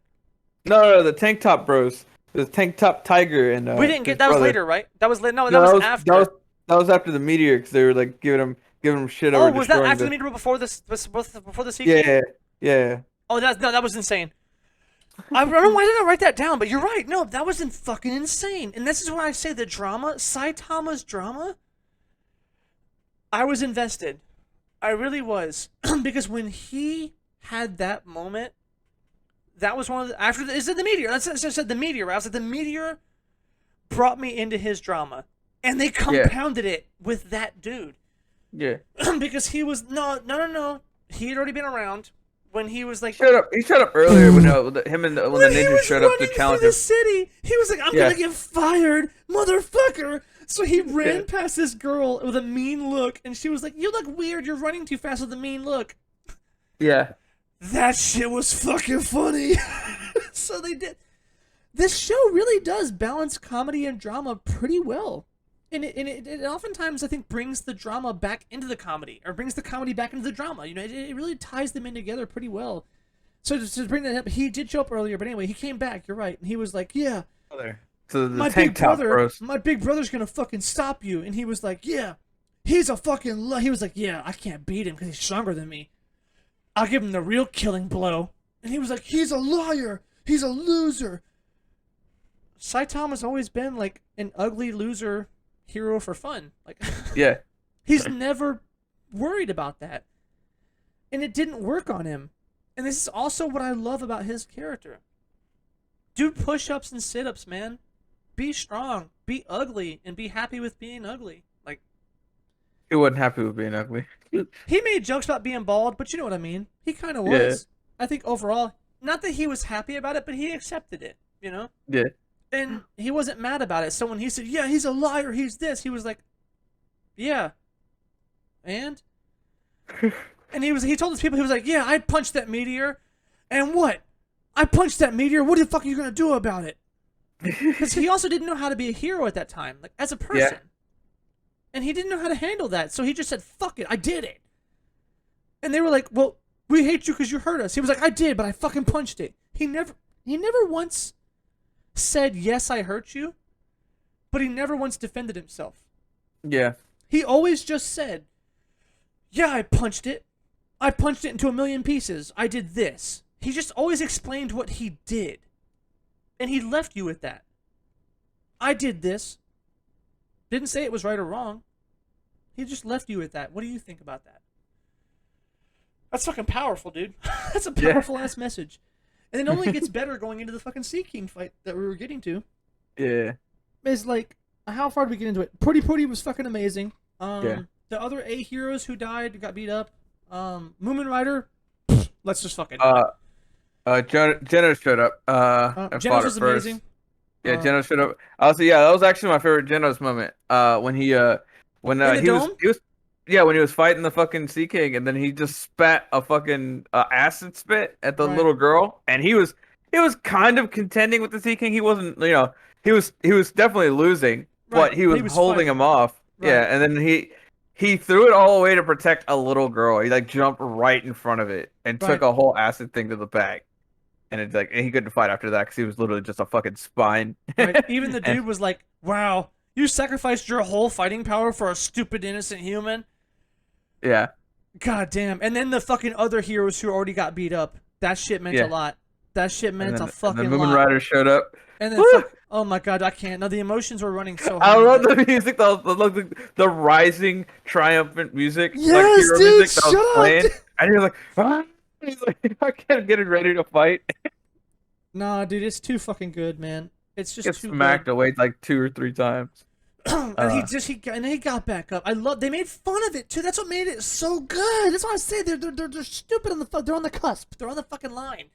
[SPEAKER 2] No, the tank top bros. The tank top tiger and
[SPEAKER 1] We didn't
[SPEAKER 2] his
[SPEAKER 1] get that. Was
[SPEAKER 2] brother.
[SPEAKER 1] later, right? That was no,
[SPEAKER 2] No,
[SPEAKER 1] that was after.
[SPEAKER 2] that was after the meteor because they were like giving him shit over
[SPEAKER 1] Was that
[SPEAKER 2] destroying
[SPEAKER 1] after the meteor before this? Before the sequel?
[SPEAKER 2] Yeah, yeah.
[SPEAKER 1] Oh, that was insane. I don't know why didn't I write that down, but you're right. No, that was fucking insane. And this is why I say the drama, Saitama's drama. I was invested. I really was because when he had that moment, that was one of the after the, is it the meteor? That's I said the meteor. I was like the meteor brought me into his drama, and they compounded it with that dude.
[SPEAKER 2] Yeah.
[SPEAKER 1] Because he was no. He had already been around when he was like
[SPEAKER 2] He showed up earlier when him and when the ninja showed up to challenge him.
[SPEAKER 1] the city. He was like, I'm gonna get fired, motherfucker. So he ran past this girl with a mean look, and she was like, you look weird. You're running too fast with a mean look.
[SPEAKER 2] Yeah.
[SPEAKER 1] That shit was fucking funny. So they did. This show really does balance comedy and drama pretty well. And it oftentimes, I think, brings the drama back into the comedy, or brings the comedy back into the drama. You know, it really ties them in together pretty well. So to bring that up, he did show up earlier, but anyway, he came back, you're right. And he was like, yeah,
[SPEAKER 2] So the tank top bros.
[SPEAKER 1] my big brother's gonna fucking stop you. And he was like, yeah, he's a fucking he was like, yeah, I can't beat him because he's stronger than me. I'll give him the real killing blow. And he was like, he's a liar. He's a loser. Saitama has always been like an ugly loser hero for fun. Like,
[SPEAKER 2] Yeah.
[SPEAKER 1] he's never worried about that. And it didn't work on him. And this is also what I love about his character. Do push-ups and sit-ups, man. Be strong. Be ugly. And be happy with being ugly. Like,
[SPEAKER 2] He wasn't happy with being ugly.
[SPEAKER 1] he made jokes about being bald, but you know what I mean. He kind of was. I think overall, not that he was happy about it, but he accepted it, you know?
[SPEAKER 2] Yeah.
[SPEAKER 1] And he wasn't mad about it. So when he said, yeah, he's a liar, he's this, he was like, yeah. And? And he told his people, he was like, yeah, I punched that meteor. And what? I punched that meteor. What the fuck are you going to do about it? Because he also didn't know how to be a hero at that time, like as a person.
[SPEAKER 2] Yeah.
[SPEAKER 1] And he didn't know how to handle that. So he just said, fuck it, I did it. And they were like, well, we hate you because you hurt us. He was like, I did, but I fucking punched it. He never once said, yes, I hurt you, but he never once defended himself.
[SPEAKER 2] Yeah.
[SPEAKER 1] He always just said, yeah, I punched it. I punched it into a million pieces. I did this. He just always explained what he did. And he left you with that. I did this. Didn't say it was right or wrong. He just left you with that. What do you think about that? That's fucking powerful, dude. That's a powerful ass message. And it only gets better going into the fucking Sea King fight that we were getting to.
[SPEAKER 2] Yeah.
[SPEAKER 1] It's like, how far did we get into it? Puri was fucking amazing.
[SPEAKER 2] Yeah.
[SPEAKER 1] The other A heroes who died, got beat up. Moomin Rider, let's just fucking...
[SPEAKER 2] Jenna showed up. And
[SPEAKER 1] Genos
[SPEAKER 2] fought
[SPEAKER 1] was
[SPEAKER 2] her first.
[SPEAKER 1] amazing.
[SPEAKER 2] Yeah, Genos showed up. Also, yeah, that was actually my favorite Genos moment. When he when
[SPEAKER 1] In the
[SPEAKER 2] he
[SPEAKER 1] dome?
[SPEAKER 2] was yeah, when he was fighting the fucking Sea King, and then he just spat a fucking acid spit at the
[SPEAKER 1] Right.
[SPEAKER 2] little girl, and he was kind of contending with the Sea King. He wasn't, he was definitely losing,
[SPEAKER 1] Right,
[SPEAKER 2] but he was holding
[SPEAKER 1] fighting.
[SPEAKER 2] him off.
[SPEAKER 1] Right.
[SPEAKER 2] Yeah, and then he threw it all away to protect a little girl. He like jumped right in front of it and took
[SPEAKER 1] Right.
[SPEAKER 2] a whole acid thing to the back. And it's like, and he couldn't fight after that because he was literally just a fucking spine.
[SPEAKER 1] Right. Even the dude
[SPEAKER 2] And-
[SPEAKER 1] was like, wow, you sacrificed your whole fighting power for a stupid innocent human?
[SPEAKER 2] Yeah.
[SPEAKER 1] God damn. And then the fucking other heroes who already got beat up. That shit meant a lot. That shit meant a fucking
[SPEAKER 2] and then Moomin
[SPEAKER 1] lot.
[SPEAKER 2] Rider showed up.
[SPEAKER 1] And then, oh my god, I can't. No, the emotions were running so high.
[SPEAKER 2] I love the music, the rising, triumphant music, like
[SPEAKER 1] Yes,
[SPEAKER 2] hero
[SPEAKER 1] dude,
[SPEAKER 2] music that was
[SPEAKER 1] shut up,
[SPEAKER 2] playing.
[SPEAKER 1] dude.
[SPEAKER 2] And you're like, ah. He's like, I can't get it ready to fight.
[SPEAKER 1] Nah, dude, it's too fucking good, man. It's just
[SPEAKER 2] Gets
[SPEAKER 1] too
[SPEAKER 2] smacked
[SPEAKER 1] good.
[SPEAKER 2] away like 2 or 3 times.
[SPEAKER 1] And he got back up. They made fun of it too. That's what made it so good. That's why I say they're stupid they're on the cusp. They're on the fucking line.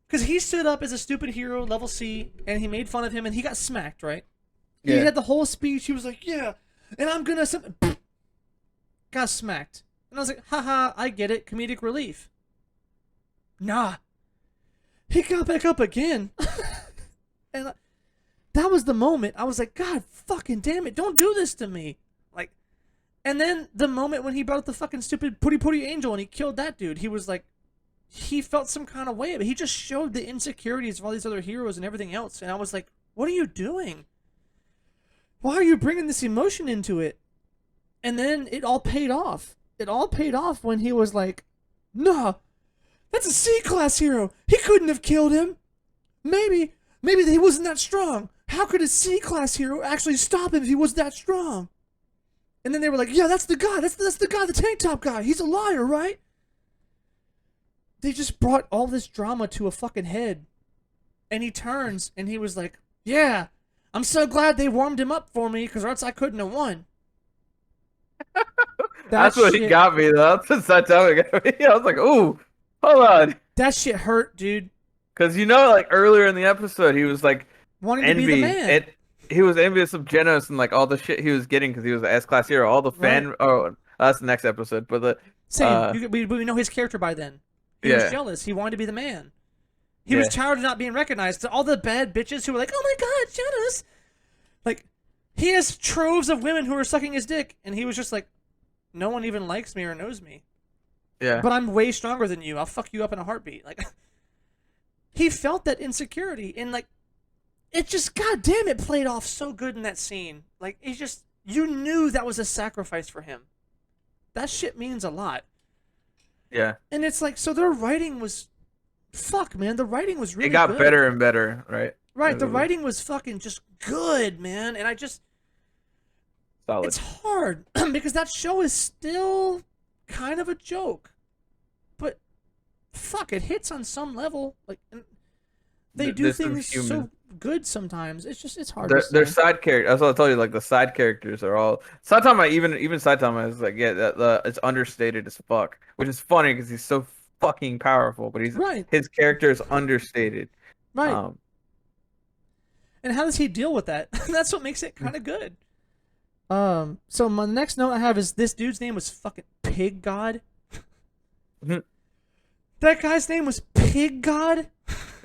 [SPEAKER 1] Because he stood up as a stupid hero, level C, and he made fun of him, and he got smacked, right? He
[SPEAKER 2] Yeah.
[SPEAKER 1] had the whole speech. He was like, yeah, and I'm gonna... Got smacked. And I was like, haha, I get it. Comedic relief. Nah. He got back up again. And that was the moment. I was like, God fucking damn it. Don't do this to me. Like, and then the moment when he brought up the fucking stupid Puri Angel and he killed that dude, he was like, he felt some kind of way, but he just showed the insecurities of all these other heroes and everything else. And I was like, what are you doing? Why are you bringing this emotion into it? And then it all paid off. It all paid off when he was like, nah, that's a C-class hero. He couldn't have killed him. Maybe he wasn't that strong. How could a C-class hero actually stop him if he was that strong? And then they were like, yeah, that's the guy. That's the guy, the tank top guy. He's a liar, right? They just brought all this drama to a fucking head. And he turns and he was like, yeah, I'm so glad they warmed him up for me because or else I couldn't have won.
[SPEAKER 2] That's what he got me, though. That's that time it got me. I was like, ooh, hold on.
[SPEAKER 1] That shit hurt, dude.
[SPEAKER 2] Because, like, earlier in the episode, he was, like,
[SPEAKER 1] Wanting to be the man.
[SPEAKER 2] He was envious of Genos and, like, all the shit he was getting because he was an S-class hero. All the fan...
[SPEAKER 1] Right.
[SPEAKER 2] Oh, that's the next episode. But the...
[SPEAKER 1] Same. We know his character by then. He was jealous. He wanted to be the man. He was tired of not being recognized. To all the bad bitches who were like, oh my god, Genos! Like, he has troves of women who are sucking his dick. And he was just like, no one even likes me or knows me.
[SPEAKER 2] Yeah.
[SPEAKER 1] But I'm way stronger than you. I'll fuck you up in a heartbeat. Like, he felt that insecurity. And, like, it just, goddamn, it played off so good in that scene. Like, it just, you knew that was a sacrifice for him. That shit means a lot.
[SPEAKER 2] Yeah.
[SPEAKER 1] And it's like, so their writing was, fuck, man, the writing was
[SPEAKER 2] It
[SPEAKER 1] really
[SPEAKER 2] got
[SPEAKER 1] good.
[SPEAKER 2] better and better, right?
[SPEAKER 1] Right, the writing was fucking just good, man. And I just,
[SPEAKER 2] Solid.
[SPEAKER 1] it's hard because that show is still kind of a joke. But fuck, it hits on some level. Like, they do
[SPEAKER 2] There's some
[SPEAKER 1] things
[SPEAKER 2] human.
[SPEAKER 1] so good sometimes. It's just, it's hard to
[SPEAKER 2] Their
[SPEAKER 1] say.
[SPEAKER 2] side characters. That's what I told you. Like the side characters are all Saitama. Even Saitama is like, yeah, it's understated as fuck, which is funny because he's so fucking powerful, but
[SPEAKER 1] Right,
[SPEAKER 2] his character is understated.
[SPEAKER 1] right.
[SPEAKER 2] Um,
[SPEAKER 1] And how does he deal with that? That's what makes it kind of good. So my next note I have is this dude's name was fucking Pig God. That guy's name was Pig God.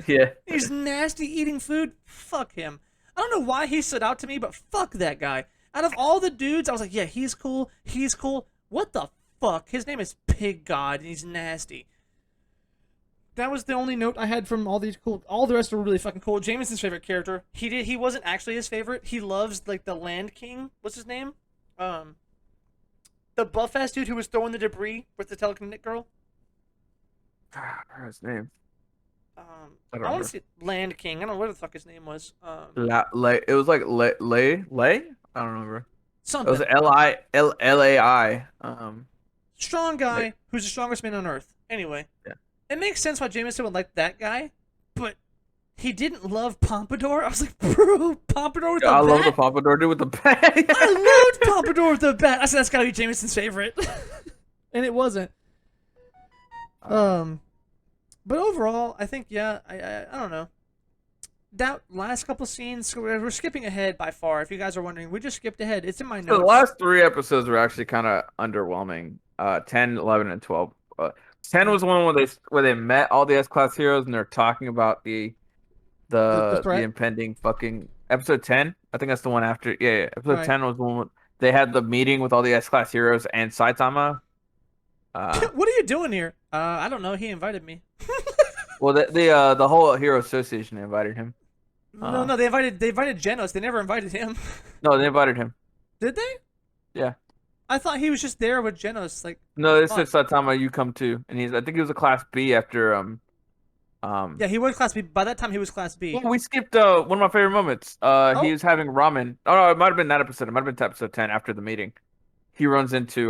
[SPEAKER 2] yeah,
[SPEAKER 1] He's nasty eating food. Fuck him. I don't know why he stood out to me, but fuck that guy. Out of all the dudes, I was like, yeah, he's cool. He's cool. What the fuck? His name is Pig God, and he's nasty. That was the only note I had from all these cool. All the rest were really fucking cool. Jameson's favorite character. He wasn't actually his favorite. He loves like the Land King. What's his name? The buff ass dude who was throwing the debris with the telekinetic girl.
[SPEAKER 2] his name.
[SPEAKER 1] I
[SPEAKER 2] don't
[SPEAKER 1] want
[SPEAKER 2] remember.
[SPEAKER 1] to see Land King. I don't know what the fuck his name was.
[SPEAKER 2] It was like Lay. I don't remember. It
[SPEAKER 1] Something.
[SPEAKER 2] was Lai.
[SPEAKER 1] Strong guy
[SPEAKER 2] Like-
[SPEAKER 1] who's the strongest man on earth. Anyway,
[SPEAKER 2] Yeah.
[SPEAKER 1] it makes sense why Jameson would like that guy, but he didn't love Pompadour. I was like, bro, Pompadour with the
[SPEAKER 2] I
[SPEAKER 1] bat?
[SPEAKER 2] love the Pompadour dude with the bat.
[SPEAKER 1] I loved Pompadour with the bat. I said that's gotta be Jameson's favorite, and it wasn't. But overall, I think I don't know. That last couple scenes, we're skipping ahead by far. If you guys are wondering, we just skipped ahead. It's in my notes.
[SPEAKER 2] The last 3 episodes were actually kind of underwhelming. 10, 11, and 12. 10 was the one where they met all the S-class heroes and they're talking about the
[SPEAKER 1] threat?
[SPEAKER 2] impending fucking episode 10. I think that's the one after. Yeah. Episode
[SPEAKER 1] Right.
[SPEAKER 2] 10 was the one they had the meeting with all the S-class heroes and Saitama.
[SPEAKER 1] What are you doing here? I don't know. He invited me.
[SPEAKER 2] Well, the whole hero association invited him.
[SPEAKER 1] No, they invited Genos. They never invited him.
[SPEAKER 2] No, they invited him.
[SPEAKER 1] Did they?
[SPEAKER 2] Yeah.
[SPEAKER 1] I thought he was just there with Genos. Like,
[SPEAKER 2] No, they said Saitama, you come too, and I think he was a class B after
[SPEAKER 1] yeah, he was class B. By that time, he was class B.
[SPEAKER 2] Well, we skipped one of my favorite moments. He was having ramen. Oh no, it might have been that episode. It might have been episode 10 after the meeting. He runs into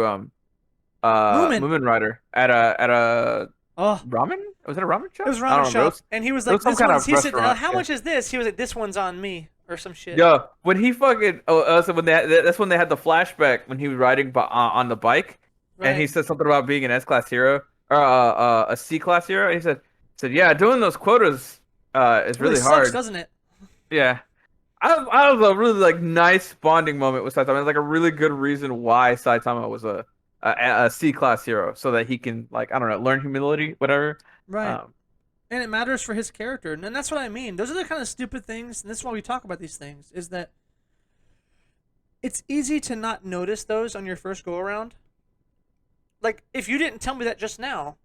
[SPEAKER 2] Moomin Rider at a
[SPEAKER 1] Oh,
[SPEAKER 2] ramen. Was it a ramen shop?
[SPEAKER 1] it was a
[SPEAKER 2] I don't
[SPEAKER 1] ramen
[SPEAKER 2] know,
[SPEAKER 1] shop, and he was
[SPEAKER 2] it
[SPEAKER 1] like,
[SPEAKER 2] was some
[SPEAKER 1] "This
[SPEAKER 2] kind
[SPEAKER 1] one's."
[SPEAKER 2] of
[SPEAKER 1] He said,
[SPEAKER 2] restaurant,
[SPEAKER 1] "How
[SPEAKER 2] yeah.
[SPEAKER 1] much is this?" He was like, "This one's on me," or some shit.
[SPEAKER 2] Yeah, when he fucking so when that's when they had the flashback when he was riding on the bike,
[SPEAKER 1] Right.
[SPEAKER 2] and he said something about being an S-class hero or a C-class hero. And he said, yeah, doing those quotas is really
[SPEAKER 1] sucks,
[SPEAKER 2] hard,
[SPEAKER 1] doesn't it?
[SPEAKER 2] Yeah. I was a really like nice bonding moment with Saitama. It's like a really good reason why Saitama was a C-class hero, so that he can like I don't know learn humility, whatever.
[SPEAKER 1] Right. And it matters for his character, and that's what I mean. Those are the kind of stupid things, and this is why we talk about these things. Is that it's easy to not notice those on your first go around. Like if you didn't tell me that just now,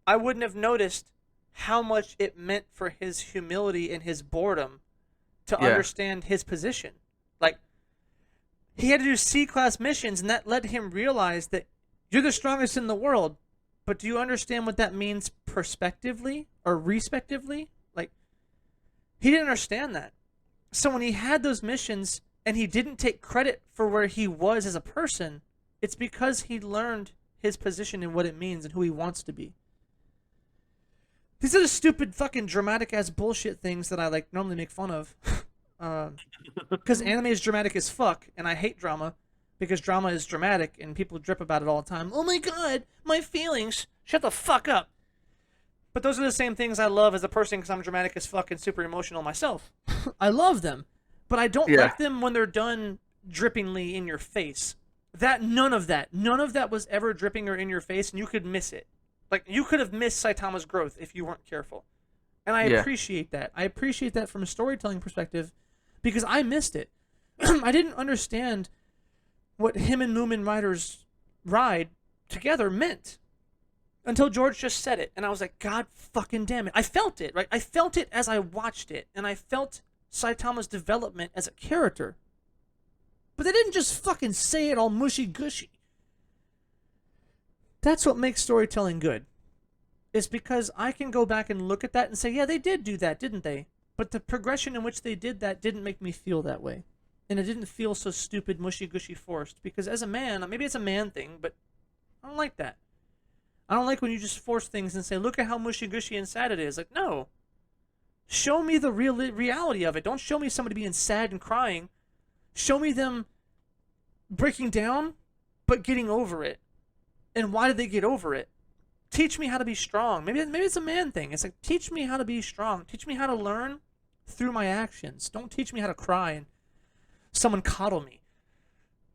[SPEAKER 1] I wouldn't have noticed how much it meant for his humility and his boredom to understand his position. Like, he had to do C-class missions, and that let him realize that you're the strongest in the world, but do you understand what that means prospectively or respectively? Like, he didn't understand that. So when he had those missions and he didn't take credit for where he was as a person, it's because he learned his position and what it means and who he wants to be. These are the stupid fucking dramatic ass bullshit things that I like normally make fun of. Because anime is dramatic as fuck, and I hate drama because drama is dramatic and people drip about it all the time. Oh my god, my feelings. Shut the fuck up. But those are the same things I love as a person because I'm dramatic as fuck and super emotional myself. I love them, but I don't like them when they're done drippingly in your face. None of that was ever dripping or in your face, and you could miss it. Like, you could have missed Saitama's growth if you weren't careful. And I appreciate that. I appreciate that from a storytelling perspective because I missed it. I didn't understand what him and Moomin Rider's ride together meant until George just said it. And I was like, God fucking damn it. I felt it, right? I felt it as I watched it. And I felt Saitama's development as a character. But they didn't just fucking say it all mushy gushy. That's what makes storytelling good. Is because I can go back and look at that and say, yeah, they did do that, didn't they? But the progression in which they did that didn't make me feel that way. And it didn't feel so stupid, mushy gushy, forced. Because as a man, maybe it's a man thing, but I don't like that. I don't like when you just force things and say, look at how mushy gushy and sad it is. Like, no. Show me the reality of it. Don't show me somebody being sad and crying. Show me them breaking down, but getting over it. And why did they get over it? Teach me how to be strong. Maybe it's a man thing. It's like, teach me how to be strong. Teach me how to learn through my actions. Don't teach me how to cry and someone coddle me.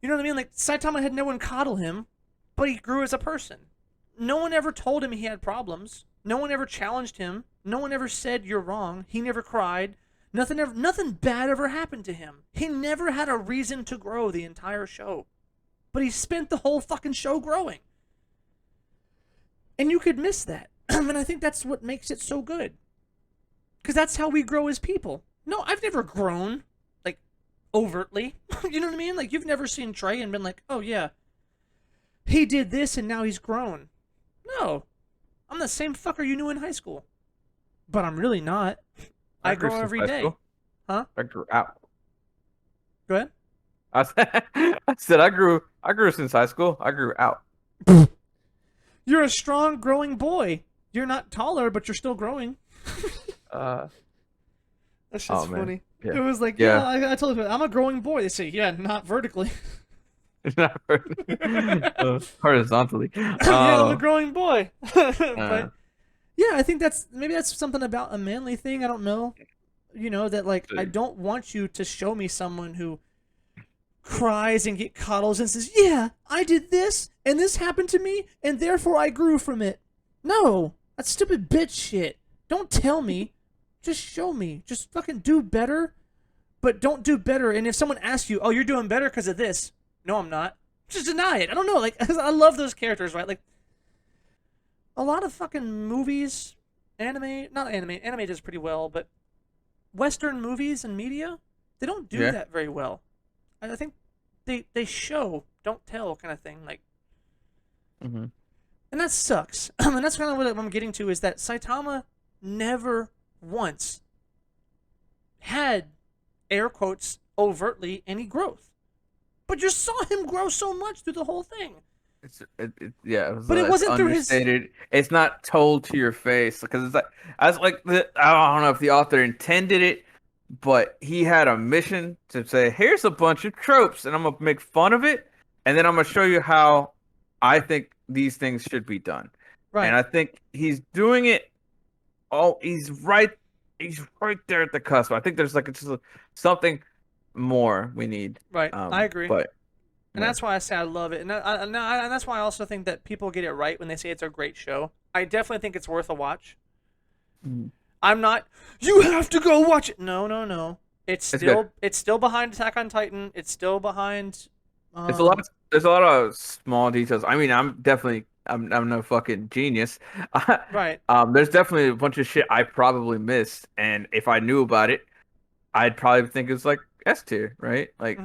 [SPEAKER 1] You know what I mean? Like, Saitama had no one coddle him, but he grew as a person. No one ever told him he had problems. No one ever challenged him. No one ever said you're wrong. He never cried. Nothing bad ever happened to him. He never had a reason to grow the entire show. But he spent the whole fucking show growing. And you could miss that. And I think that's what makes it so good. Because that's how we grow as people. No, I've never grown, like, overtly. You know what I mean? Like, you've never seen Trey and been like, oh, yeah, he did this and now he's grown. No. I'm the same fucker you knew in high school. But I'm really not. I grow every day. Huh?
[SPEAKER 2] I grew out.
[SPEAKER 1] Go ahead.
[SPEAKER 2] I said I grew since high school. I grew out.
[SPEAKER 1] You're a strong, growing boy. You're not taller, but you're still growing.
[SPEAKER 2] Uh,
[SPEAKER 1] That's just funny.
[SPEAKER 2] Yeah.
[SPEAKER 1] It was like,
[SPEAKER 2] Yeah.
[SPEAKER 1] I told you, I'm a growing boy. They say, yeah, not vertically.
[SPEAKER 2] Not horizontally.
[SPEAKER 1] Yeah, I'm a growing boy. But yeah, I think maybe that's something about a manly thing. I don't know. You know, that like, I don't want you to show me someone who cries and get coddles and says, yeah, I did this and this happened to me and therefore I grew from it. No, that's stupid bitch shit. Don't tell me. Just show me. Just fucking do better, but don't do better. And if someone asks you, oh, you're doing better because of this. No, I'm not. Just deny it. I don't know. Like, I love those characters, right? Like, a lot of fucking movies, anime does pretty well, but Western movies and media, they don't do that very well. I think they show, don't tell kind of thing. Like, and that sucks. And that's kind of what I'm getting to, is that Saitama never once had, air quotes, overtly any growth. But you saw him grow so much through the whole thing.
[SPEAKER 2] But
[SPEAKER 1] it wasn't through his.
[SPEAKER 2] It's not told to your face, because it's like, I don't know if the author intended it, but he had a mission to say, here's a bunch of tropes, and I'm gonna make fun of it, and then I'm gonna show you how I think these things should be done. Right. And I think he's doing it. Oh, he's right there at the cusp. I think there's like just something more we need.
[SPEAKER 1] Right. I agree.
[SPEAKER 2] But
[SPEAKER 1] and that's why I say I love it, and that's why I also think that people get it right when they say it's a great show. I definitely think it's worth a watch. I'm not. You have to go watch it. No. It's still behind Attack on Titan. It's still behind.
[SPEAKER 2] There's a lot of small details. I mean, I'm no fucking genius.
[SPEAKER 1] Right.
[SPEAKER 2] There's definitely a bunch of shit I probably missed, and if I knew about it, I'd probably think it's like S tier, right? Like,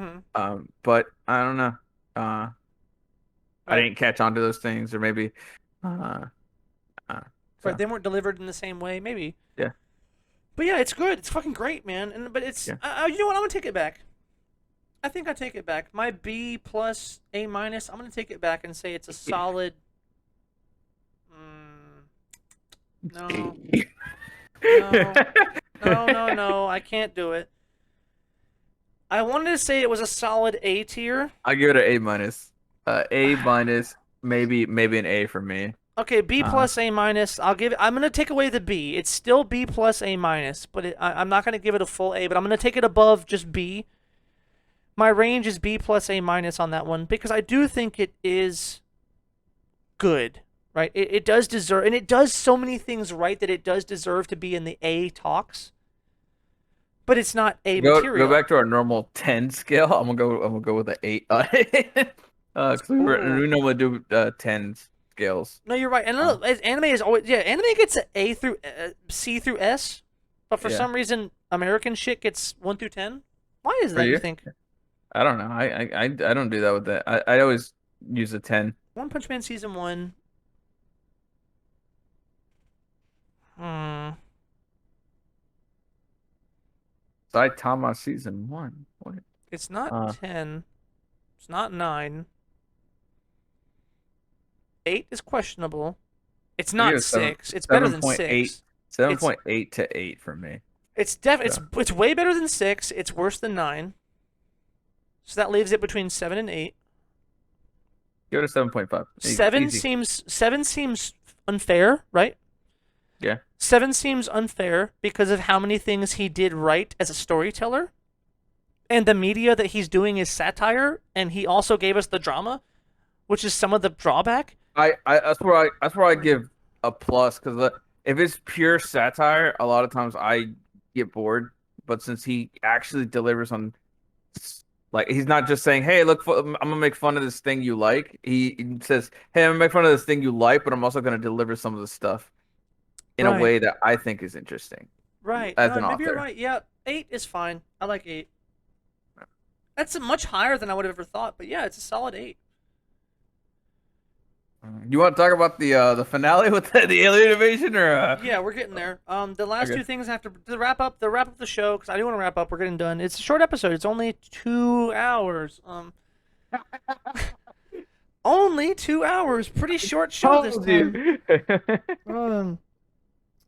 [SPEAKER 2] but I don't know. I didn't catch on to those things, or maybe,
[SPEAKER 1] Right, they weren't delivered in the same way, maybe.
[SPEAKER 2] Yeah.
[SPEAKER 1] But yeah, it's good. It's fucking great, man. But it's, you know what? I'm gonna take it back. I think I take it back. My B plus A minus. I'm gonna take it back and say it's a solid. No. No. I can't do it. I wanted to say it was a solid A tier.
[SPEAKER 2] I give it an A minus. A minus, maybe an A for me.
[SPEAKER 1] Okay, B plus A minus. I'm gonna take away the B. It's still B plus A minus, but I'm not gonna give it a full A. But I'm gonna take it above just B. My range is B plus A minus on that one, because I do think it is good. Right? It does deserve, and it does so many things right that it does deserve to be in the A talks. But it's not A material.
[SPEAKER 2] Go back to our normal 10 scale. I'm gonna go with an 8 on it. We normally do 10s scales.
[SPEAKER 1] No, you're right. And anime is always anime gets an A through C through S. but for
[SPEAKER 2] Yeah.
[SPEAKER 1] some reason American shit gets 1 through 10. Why is
[SPEAKER 2] For
[SPEAKER 1] that, you
[SPEAKER 2] you?
[SPEAKER 1] think?
[SPEAKER 2] I don't know. I don't do that with that. I always use a 10.
[SPEAKER 1] One Punch Man season 1. Hmm.
[SPEAKER 2] Saitama season 1. What?
[SPEAKER 1] It's not
[SPEAKER 2] Uh,
[SPEAKER 1] 10. It's not 9. 8 is questionable. It's
[SPEAKER 2] I give
[SPEAKER 1] not
[SPEAKER 2] it
[SPEAKER 1] 6. It's better than
[SPEAKER 2] 7.8.
[SPEAKER 1] 6. It's
[SPEAKER 2] 7.8 to 8 for me. So
[SPEAKER 1] it's way better than 6. It's worse than 9. So that leaves it between 7 and 8.
[SPEAKER 2] give it a 7.5.
[SPEAKER 1] Seven
[SPEAKER 2] Easy.
[SPEAKER 1] seems unfair, right?
[SPEAKER 2] Yeah.
[SPEAKER 1] 7 seems unfair because of how many things he did right as a storyteller, and the media that he's doing is satire, and he also gave us the drama, which is some of the drawback.
[SPEAKER 2] That's where I give a plus because if it's pure satire, a lot of times I get bored. But since he actually delivers on, like, he's not just saying, "Hey, look, I'm gonna make fun of this thing you like." He says, "Hey, I'm gonna make fun of this thing you like, but I'm also gonna deliver some of the stuff in a
[SPEAKER 1] Right,
[SPEAKER 2] way that I think is interesting
[SPEAKER 1] right.
[SPEAKER 2] as
[SPEAKER 1] No,
[SPEAKER 2] an
[SPEAKER 1] maybe you're
[SPEAKER 2] author."
[SPEAKER 1] right. Yeah, 8 is fine. I like 8. That's much higher than I would have ever thought, but yeah, it's a solid 8.
[SPEAKER 2] You want to talk about the finale with the alien invasion or
[SPEAKER 1] Yeah, we're getting there. The last
[SPEAKER 2] okay.
[SPEAKER 1] two things after the wrap up the show because I do want to wrap up. We're getting done. It's a short episode. It's only 2 hours. Only 2 hours. Pretty short show this
[SPEAKER 2] Told
[SPEAKER 1] time.
[SPEAKER 2] you.
[SPEAKER 1] Um.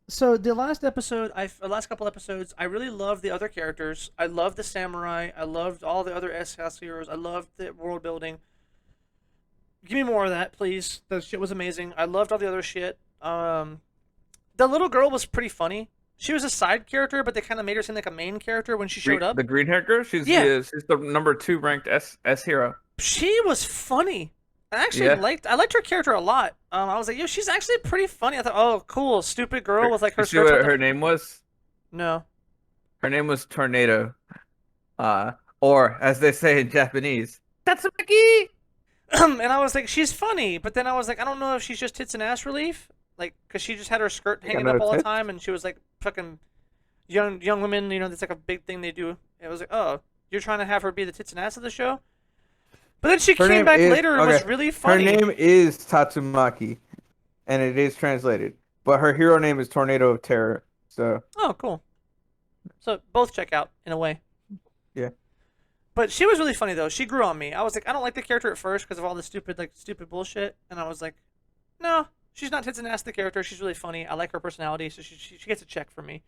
[SPEAKER 1] So the last couple episodes, I really loved the other characters. I loved the samurai. I loved all the other S-House heroes. I loved the world building. Give me more of that, please. The shit was amazing. I loved all the other shit. The little girl was pretty funny. She was a side character, but they kind of made her seem like a main character when she showed up.
[SPEAKER 2] The green hair girl,
[SPEAKER 1] Yeah,
[SPEAKER 2] she's the number 2 ranked S hero.
[SPEAKER 1] she was funny.
[SPEAKER 2] Yeah.
[SPEAKER 1] I liked her character a lot. I was like, yo, she's actually pretty funny. I thought, oh, cool, stupid girl with like her
[SPEAKER 2] You see
[SPEAKER 1] skirts
[SPEAKER 2] what
[SPEAKER 1] out
[SPEAKER 2] her
[SPEAKER 1] the.
[SPEAKER 2] name was?
[SPEAKER 1] No.
[SPEAKER 2] Her name was Tornado. Or as they say in Japanese, Tatsumaki.
[SPEAKER 1] And I was like, she's funny, but then I was like, I don't know if she's just tits and ass relief, like, cause she just had her skirt
[SPEAKER 2] I got
[SPEAKER 1] hanging
[SPEAKER 2] no
[SPEAKER 1] up all the
[SPEAKER 2] tits.
[SPEAKER 1] time, and she was like fucking young women. You know, that's like a big thing they do. It was like, oh, you're trying to have her be the tits and ass of the show, but then she
[SPEAKER 2] Her
[SPEAKER 1] came
[SPEAKER 2] name
[SPEAKER 1] back
[SPEAKER 2] is
[SPEAKER 1] later and was
[SPEAKER 2] okay.
[SPEAKER 1] really
[SPEAKER 2] Her
[SPEAKER 1] funny.
[SPEAKER 2] name is Tatsumaki, and it is translated. But her hero name is Tornado of Terror. So
[SPEAKER 1] Oh, cool. So both check out in a way.
[SPEAKER 2] yeah.
[SPEAKER 1] But she was really funny though. She grew on me. I was like, I don't like the character at first because of all the stupid bullshit, and I was like, no, she's not tits and ass the character. She's really funny. I like her personality, so she gets a check from me.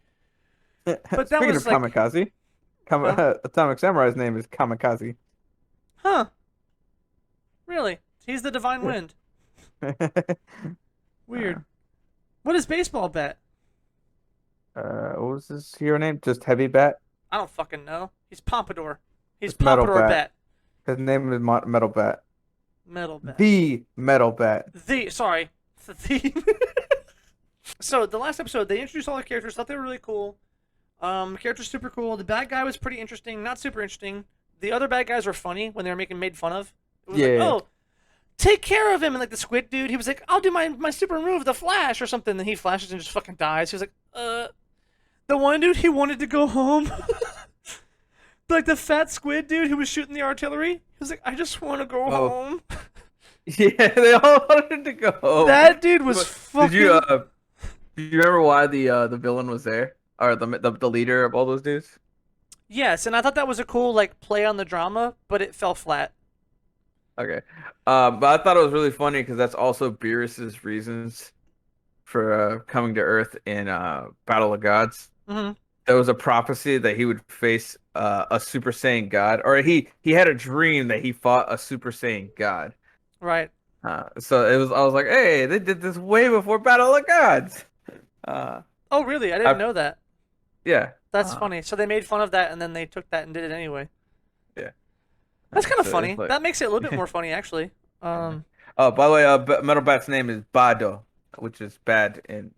[SPEAKER 1] But that
[SPEAKER 2] Speaking
[SPEAKER 1] was
[SPEAKER 2] of
[SPEAKER 1] like,
[SPEAKER 2] Kamikaze,
[SPEAKER 1] huh,
[SPEAKER 2] Atomic Samurai's name is Kamikaze.
[SPEAKER 1] huh, really? He's the divine wind.
[SPEAKER 2] Uh,
[SPEAKER 1] Weird. What is baseball bat?
[SPEAKER 2] what was his hero name? Just Heavy Bat.
[SPEAKER 1] I don't fucking know. He's Pompadour. He's
[SPEAKER 2] It's Metal
[SPEAKER 1] Pompadour
[SPEAKER 2] Bat.
[SPEAKER 1] bat.
[SPEAKER 2] His name is Metal Bat.
[SPEAKER 1] Metal bat.
[SPEAKER 2] The Metal Bat.
[SPEAKER 1] Sorry. The. So the last episode, they introduced all the characters. Thought they were really cool. The character's super cool. The bad guy was pretty interesting. Not super interesting. The other bad guys were funny when they were making made fun of. It was like,
[SPEAKER 2] Yeah.
[SPEAKER 1] oh, take care of him. And like the squid dude, he was like, I'll do my super move, the flash or something. Then he flashes and just fucking dies. He was like, The one dude, he wanted to go home. Like the fat squid dude who was shooting the artillery. He was like, I just want to go
[SPEAKER 2] Oh.
[SPEAKER 1] home.
[SPEAKER 2] Yeah, they all wanted to go.
[SPEAKER 1] That dude was
[SPEAKER 2] But
[SPEAKER 1] fucking.
[SPEAKER 2] do you remember why the villain was there? Or the leader of all those dudes?
[SPEAKER 1] Yes, and I thought that was a cool like play on the drama, but it fell flat.
[SPEAKER 2] Okay. But I thought it was really funny because that's also Beerus's reasons for coming to Earth in Battle of Gods.
[SPEAKER 1] Hmm.
[SPEAKER 2] There was a prophecy that he would face a Super Saiyan God, or he had a dream that he fought a Super Saiyan God.
[SPEAKER 1] Right.
[SPEAKER 2] So I was like, hey, they did this way before Battle of Gods. Uh,
[SPEAKER 1] Oh, really? I didn't
[SPEAKER 2] I,
[SPEAKER 1] know that.
[SPEAKER 2] yeah.
[SPEAKER 1] That's funny. So they made fun of that, and then they took that and did it anyway.
[SPEAKER 2] Yeah.
[SPEAKER 1] That's kind of
[SPEAKER 2] So
[SPEAKER 1] funny.
[SPEAKER 2] it's like,
[SPEAKER 1] That makes it a little bit more funny, actually.
[SPEAKER 2] oh, by the way, Metal Bat's name is Bado, which is bad in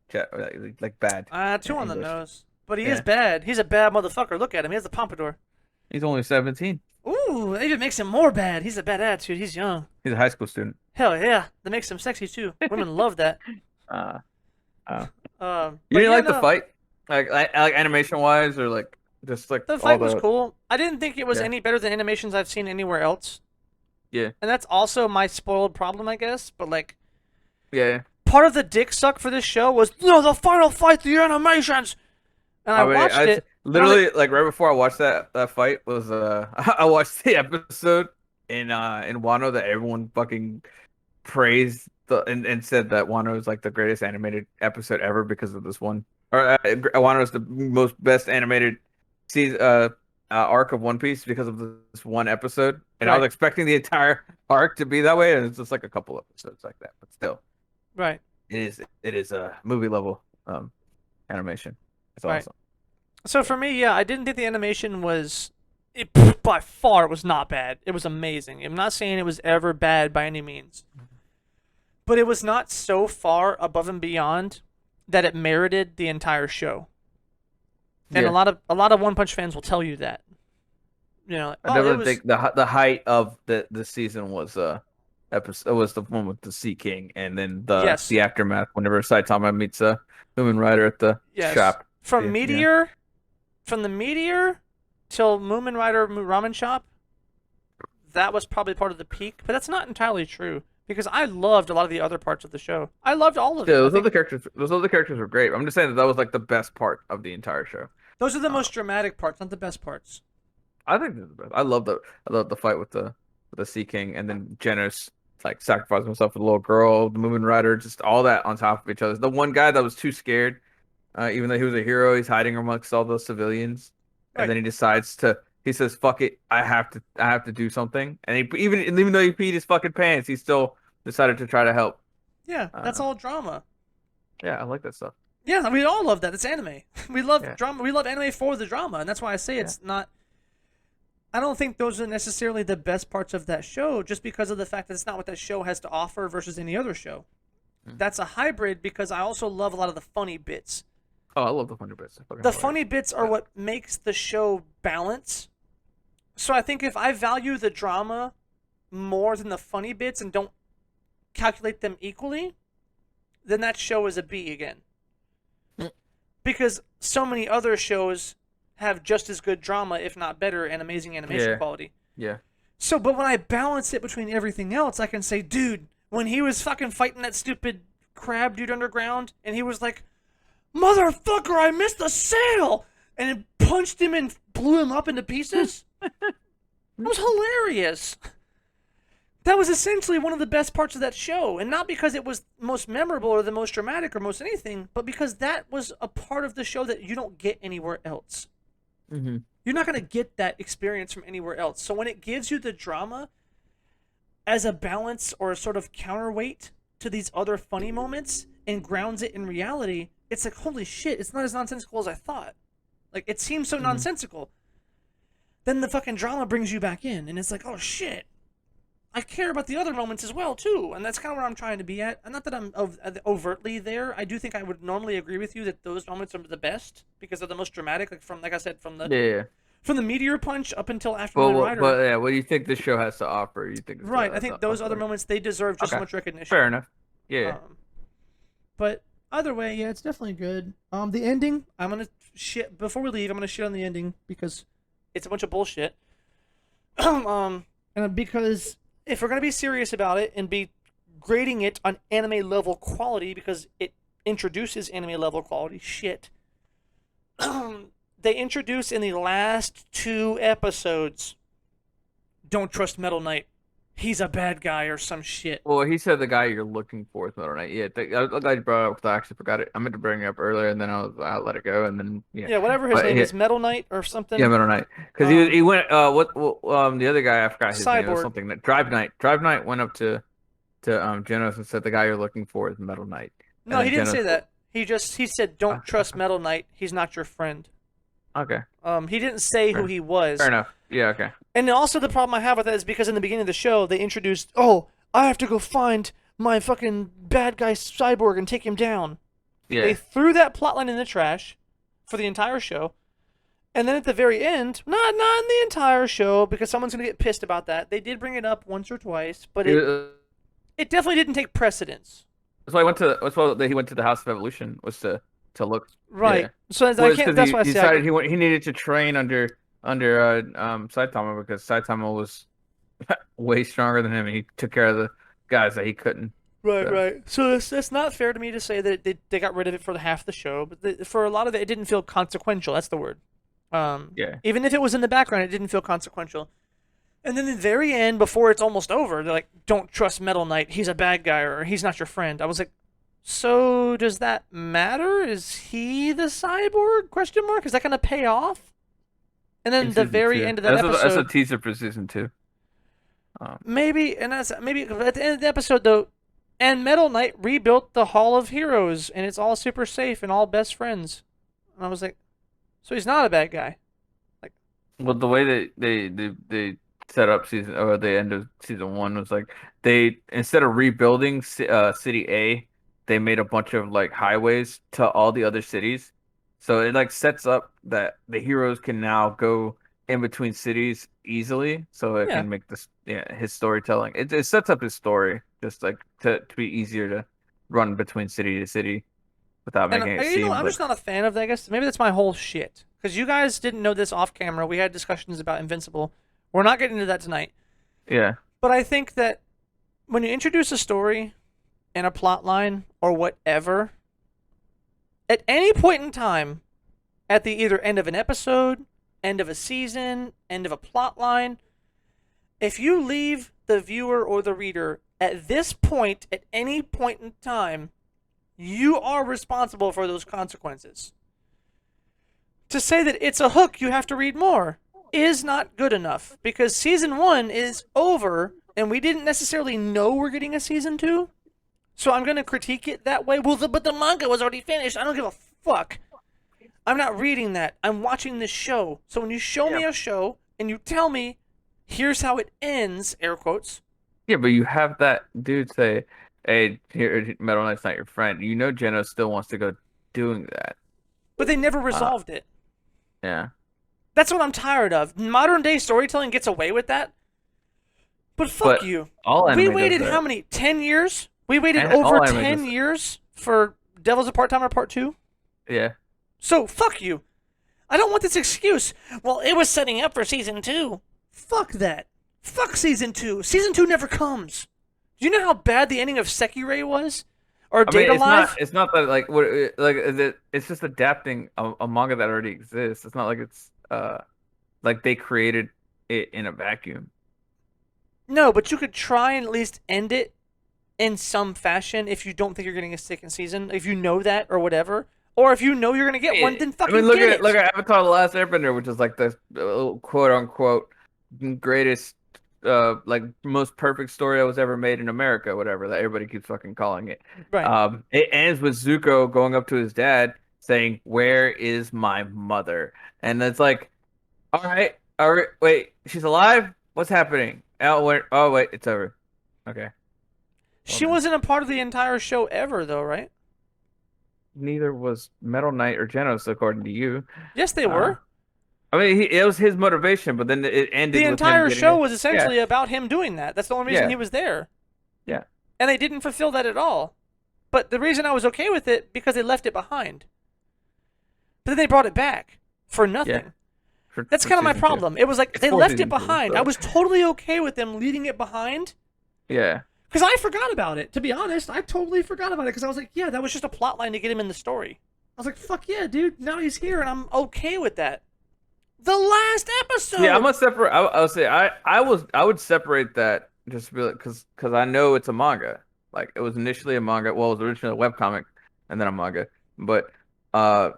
[SPEAKER 2] like bad in
[SPEAKER 1] 2 on the
[SPEAKER 2] English.
[SPEAKER 1] nose, but he is
[SPEAKER 2] Yeah.
[SPEAKER 1] bad. He's a bad motherfucker. Look at him. He has the pompadour.
[SPEAKER 2] He's only 17.
[SPEAKER 1] Ooh, that even makes him more bad. He's a bad attitude. He's young.
[SPEAKER 2] He's a high school student.
[SPEAKER 1] Hell yeah, that makes him sexy too. Women love that.
[SPEAKER 2] Uh, uh,
[SPEAKER 1] But
[SPEAKER 2] you didn't
[SPEAKER 1] yeah,
[SPEAKER 2] like the
[SPEAKER 1] no.
[SPEAKER 2] fight? Like animation wise, or like just like
[SPEAKER 1] The
[SPEAKER 2] all
[SPEAKER 1] fight was
[SPEAKER 2] the
[SPEAKER 1] cool. I didn't think it was
[SPEAKER 2] yeah
[SPEAKER 1] any better than animations I've seen anywhere else.
[SPEAKER 2] yeah
[SPEAKER 1] And that's also my spoiled problem, I guess. But like,
[SPEAKER 2] yeah.
[SPEAKER 1] part of the dick suck for this show was no, the final fight, the animations, and I
[SPEAKER 2] I mean,
[SPEAKER 1] watched it, and I was like,
[SPEAKER 2] literally like right before I watched that fight was I watched the episode in Wano that everyone fucking praised and said that Wano is like the greatest animated episode ever because of this one. Or Wano is the most best animated season arc of One Piece because of this one episode. And I was
[SPEAKER 1] right,
[SPEAKER 2] expecting the entire arc to be that way, and it's just like a couple episodes like that. But still,
[SPEAKER 1] right,
[SPEAKER 2] it is a movie level animation. It's
[SPEAKER 1] right.
[SPEAKER 2] awesome.
[SPEAKER 1] So for me, yeah, I didn't think the animation was. It, by far, it was not bad. It was amazing. I'm not saying it was ever bad by any means, but it was not so far above and beyond that it merited the entire show. And
[SPEAKER 2] Yeah.
[SPEAKER 1] a lot of One Punch fans will tell you that. You know, like,
[SPEAKER 2] I
[SPEAKER 1] oh, it
[SPEAKER 2] definitely
[SPEAKER 1] was
[SPEAKER 2] think the height of the season was episode was the one with the Sea King, and then
[SPEAKER 1] yes,
[SPEAKER 2] the aftermath whenever Saitama meets Moomin Rider at the
[SPEAKER 1] yes.
[SPEAKER 2] shop.
[SPEAKER 1] From
[SPEAKER 2] Yeah, yeah,
[SPEAKER 1] Meteor, from the Meteor till Moomin Rider Ramen Shop, that was probably part of the peak. But that's not entirely true because I loved a lot of the other parts of the show. I loved all of
[SPEAKER 2] yeah.
[SPEAKER 1] it. I think
[SPEAKER 2] Those other characters were great. I'm just saying that was like the best part of the entire show.
[SPEAKER 1] those are the
[SPEAKER 2] Um,
[SPEAKER 1] most dramatic parts, not the best parts.
[SPEAKER 2] I think this is the best. I love the fight with the Sea King, and then Genos like sacrificing himself for the little girl, the Moomin Rider, just all that on top of each other. The one guy that was too scared. Even though he was a hero, he's hiding amongst all those civilians, and
[SPEAKER 1] Right.
[SPEAKER 2] then he decides to. He says, "Fuck it, I have to do something." And even though he peed his fucking pants, he still decided to try to help.
[SPEAKER 1] Yeah, that's
[SPEAKER 2] Uh,
[SPEAKER 1] all drama.
[SPEAKER 2] yeah, I like that stuff.
[SPEAKER 1] Yeah, we all love that. It's anime. We love
[SPEAKER 2] Yeah,
[SPEAKER 1] drama. We love anime for the drama, and that's why I say
[SPEAKER 2] yeah,
[SPEAKER 1] it's not. I don't think those are necessarily the best parts of that show, just because of the fact that it's not what that show has to offer versus any other show.
[SPEAKER 2] mm.
[SPEAKER 1] That's a hybrid because I also love a lot of the funny bits.
[SPEAKER 2] Oh, I love the funny bits. They're fucking
[SPEAKER 1] The
[SPEAKER 2] hilarious.
[SPEAKER 1] funny bits are
[SPEAKER 2] Yeah.
[SPEAKER 1] what makes the show balance. So I think if I value the drama more than the funny bits and don't calculate them equally, then that show is a B again.
[SPEAKER 2] Mm.
[SPEAKER 1] Because so many other shows have just as good drama, if not better, and amazing animation
[SPEAKER 2] Yeah,
[SPEAKER 1] quality.
[SPEAKER 2] yeah.
[SPEAKER 1] So, but when I balance it between everything else, I can say, dude, when he was fucking fighting that stupid crab dude underground, and he was like, motherfucker, I missed the sail! And it punched him and blew him up into pieces? It was hilarious. That was essentially one of the best parts of that show. And not because it was most memorable or the most dramatic or most anything, but because that was a part of the show that you don't get anywhere else.
[SPEAKER 2] Hmm.
[SPEAKER 1] You're not going to get that experience from anywhere else. So when it gives you the drama as a balance or a sort of counterweight to these other funny moments and grounds it in reality, it's like, holy shit, it's not as nonsensical as I thought. Like, it seems so
[SPEAKER 2] Hmm.
[SPEAKER 1] nonsensical. Then the fucking drama brings you back in, and it's like, oh shit, I care about the other moments as well too, and that's kind of where I'm trying to be at. Not that I'm overtly there. I do think I would normally agree with you that those moments are the best because they're the most dramatic. Like I said,
[SPEAKER 2] Yeah, yeah.
[SPEAKER 1] from the meteor punch up until After Moon
[SPEAKER 2] But
[SPEAKER 1] Rider.
[SPEAKER 2] yeah, what do you think this show has to offer? You think it's
[SPEAKER 1] Right. I think those other
[SPEAKER 2] like
[SPEAKER 1] moments they deserve just as
[SPEAKER 2] okay,
[SPEAKER 1] much recognition.
[SPEAKER 2] fair enough. Yeah, yeah.
[SPEAKER 1] Um, but either way, yeah, it's definitely good. The ending, I'm gonna shit before we leave. I'm gonna shit on the ending because it's a bunch of bullshit. And because if we're gonna be serious about it and be grading it on anime level quality because it introduces anime level quality shit, they introduce in the last two episodes. Don't trust Metal Knight. He's a bad guy or some shit.
[SPEAKER 2] Well, he said the guy you're looking for is Metal Knight. Yeah, I'm glad you brought it up. 'Cause I actually forgot it. I meant to bring it up earlier, and then I let it go, and then yeah.
[SPEAKER 1] Yeah, whatever his
[SPEAKER 2] But
[SPEAKER 1] name
[SPEAKER 2] yeah,
[SPEAKER 1] is, Metal Knight or
[SPEAKER 2] yeah,
[SPEAKER 1] something.
[SPEAKER 2] Metal Knight. Because he
[SPEAKER 1] Um,
[SPEAKER 2] went the other guy I forgot his name. It was
[SPEAKER 1] Cyborg.
[SPEAKER 2] something that Drive Knight. Drive Knight went up to Genos and said the guy you're looking for is Metal Knight, and
[SPEAKER 1] No, he
[SPEAKER 2] then
[SPEAKER 1] didn't
[SPEAKER 2] Genos.
[SPEAKER 1] say that. He said
[SPEAKER 2] Uh,
[SPEAKER 1] don't trust Metal Knight. He's not your friend.
[SPEAKER 2] okay,
[SPEAKER 1] He didn't say who
[SPEAKER 2] fair,
[SPEAKER 1] he
[SPEAKER 2] fair
[SPEAKER 1] was.
[SPEAKER 2] enough. Yeah, okay.
[SPEAKER 1] And also the problem I have with that is because in the beginning of the show they introduced, oh, I have to go find my fucking bad guy Cyborg and take him down. They
[SPEAKER 2] Yeah,
[SPEAKER 1] threw that plotline in the trash for the entire show. And then at the very end, not in the entire show because someone's gonna get pissed about that. They did bring it up once or twice, but it definitely didn't take precedence.
[SPEAKER 2] that's why he went to the House of Evolution was to to look.
[SPEAKER 1] Right.
[SPEAKER 2] Yeah.
[SPEAKER 1] So I
[SPEAKER 2] Well, it's
[SPEAKER 1] can't.
[SPEAKER 2] because
[SPEAKER 1] That's why I
[SPEAKER 2] he
[SPEAKER 1] say I
[SPEAKER 2] decided
[SPEAKER 1] can.
[SPEAKER 2] he needed to train under Saitama because Saitama was way stronger than him and he took care of the guys that he couldn't.
[SPEAKER 1] Right,
[SPEAKER 2] So
[SPEAKER 1] right. So it's not fair to me to say that they got rid of it for the half the show, but for a lot of it, it didn't feel consequential. That's the word.
[SPEAKER 2] yeah.
[SPEAKER 1] Even if it was in the background, it didn't feel consequential. And then the very end, before it's almost over, they're like, "Don't trust Metal Knight. He's a bad guy, or he's not your friend." I was like, "So does that matter? Is he the cyborg? Question mark. Is that gonna pay off?" And
[SPEAKER 2] In
[SPEAKER 1] then the
[SPEAKER 2] season
[SPEAKER 1] very
[SPEAKER 2] two.
[SPEAKER 1] end of that
[SPEAKER 2] That's a
[SPEAKER 1] episode,
[SPEAKER 2] teaser for season two.
[SPEAKER 1] maybe, and that's maybe at the end of the episode though, and Metal Knight rebuilt the Hall of Heroes, and it's all super safe and all best friends. And I was like, so he's not a bad guy. Like,
[SPEAKER 2] Well, the way they set up season or the end of season one was like they instead of rebuilding city A, they made a bunch of like highways to all the other cities. So it like sets up that the heroes can now go in between cities easily, so it
[SPEAKER 1] yeah.
[SPEAKER 2] can make this his storytelling. It sets up his story just like to be easier to run between city to city without
[SPEAKER 1] And
[SPEAKER 2] making it
[SPEAKER 1] you know,
[SPEAKER 2] seem
[SPEAKER 1] I'm
[SPEAKER 2] like
[SPEAKER 1] just not a fan of that. I guess maybe that's my whole shit. Because you guys didn't know this off camera. We had discussions about Invincible. We're not getting into that tonight.
[SPEAKER 2] yeah.
[SPEAKER 1] But I think that when you introduce a story and a plot line or whatever, at any point in time, at the either end of an episode, end of a season, end of a plot line, if you leave the viewer or the reader at this point, at any point in time, you are responsible for those consequences. To say that it's a hook, you have to read more, is not good enough because season one is over and we didn't necessarily know we're getting a season two. So I'm going to critique it that way. Well, but the manga was already finished. I don't give a fuck. I'm not reading that. I'm watching this show. So when you show
[SPEAKER 2] Yeah.
[SPEAKER 1] me a show and you tell me, here's how it ends, air quotes.
[SPEAKER 2] Yeah, but you have that dude say, "Hey, here, Metal Knight's not your friend." You know, Geno still wants to go doing that.
[SPEAKER 1] But they never
[SPEAKER 2] Uh,
[SPEAKER 1] resolved it.
[SPEAKER 2] yeah.
[SPEAKER 1] That's what I'm tired of. Modern day storytelling gets away with that. But fuck
[SPEAKER 2] But
[SPEAKER 1] you.
[SPEAKER 2] all
[SPEAKER 1] We
[SPEAKER 2] anime does
[SPEAKER 1] waited how
[SPEAKER 2] that.
[SPEAKER 1] many? 10 years? We waited
[SPEAKER 2] And
[SPEAKER 1] over
[SPEAKER 2] all anime
[SPEAKER 1] 10
[SPEAKER 2] does that.
[SPEAKER 1] years for Devil's a Part-Timer Part 2?
[SPEAKER 2] Yeah.
[SPEAKER 1] So, fuck you. I don't want this excuse. Well, it was setting up for season 2. Fuck that. Fuck season 2. Season 2 never comes. Do you know how bad the ending of Sekirei was? Or
[SPEAKER 2] I mean,
[SPEAKER 1] Data Live?
[SPEAKER 2] it's not that like what it's just adapting a manga that already exists. It's not like it's like they created it in a vacuum.
[SPEAKER 1] No, but you could try and at least end it in some fashion if you don't think you're getting a second season. If you know that or whatever. Or if you know you're going to get one, then
[SPEAKER 2] I
[SPEAKER 1] fucking
[SPEAKER 2] mean, look
[SPEAKER 1] get
[SPEAKER 2] at
[SPEAKER 1] it.
[SPEAKER 2] look at Avatar: The Last Airbender, which is like the quote unquote greatest like most perfect story that was ever made in America, whatever that everybody keeps fucking calling it.
[SPEAKER 1] Right.
[SPEAKER 2] It ends with Zuko going up to his dad saying, "Where is my mother?" And it's like, all right, wait, she's alive? What's happening? Oh wait, it's over. Okay. Well
[SPEAKER 1] She
[SPEAKER 2] then.
[SPEAKER 1] wasn't a part of the entire show ever, though, right?
[SPEAKER 2] Neither was Metal Knight or Genos, according to you.
[SPEAKER 1] Yes, they
[SPEAKER 2] Uh,
[SPEAKER 1] were.
[SPEAKER 2] I mean, it was his motivation, but then it ended
[SPEAKER 1] The
[SPEAKER 2] with him
[SPEAKER 1] entire
[SPEAKER 2] getting
[SPEAKER 1] show
[SPEAKER 2] it.
[SPEAKER 1] was
[SPEAKER 2] Yeah,
[SPEAKER 1] essentially about him doing that. That's the only reason
[SPEAKER 2] yeah,
[SPEAKER 1] he was there.
[SPEAKER 2] yeah,
[SPEAKER 1] And they didn't fulfill that at all. But the reason I was okay with it, because they left it behind. But then they brought it back for
[SPEAKER 2] yeah.
[SPEAKER 1] nothing.
[SPEAKER 2] For
[SPEAKER 1] That's kind of my
[SPEAKER 2] season two.
[SPEAKER 1] problem. It was like
[SPEAKER 2] It's
[SPEAKER 1] they
[SPEAKER 2] for
[SPEAKER 1] left it
[SPEAKER 2] season two,
[SPEAKER 1] behind.
[SPEAKER 2] so
[SPEAKER 1] I was totally okay with them leaving it behind.
[SPEAKER 2] yeah.
[SPEAKER 1] Because I forgot about it. To be honest, I totally forgot about it. Because I was like, yeah, that was just a plot line to get him in the story. I was like, fuck yeah, dude. Now he's here, and I'm okay with that. The last episode.
[SPEAKER 2] Yeah, I'm gonna separate. I would say I would separate that just to be like because I know it's a manga. Like it was initially a manga. Well, it was originally a webcomic and then a manga. But I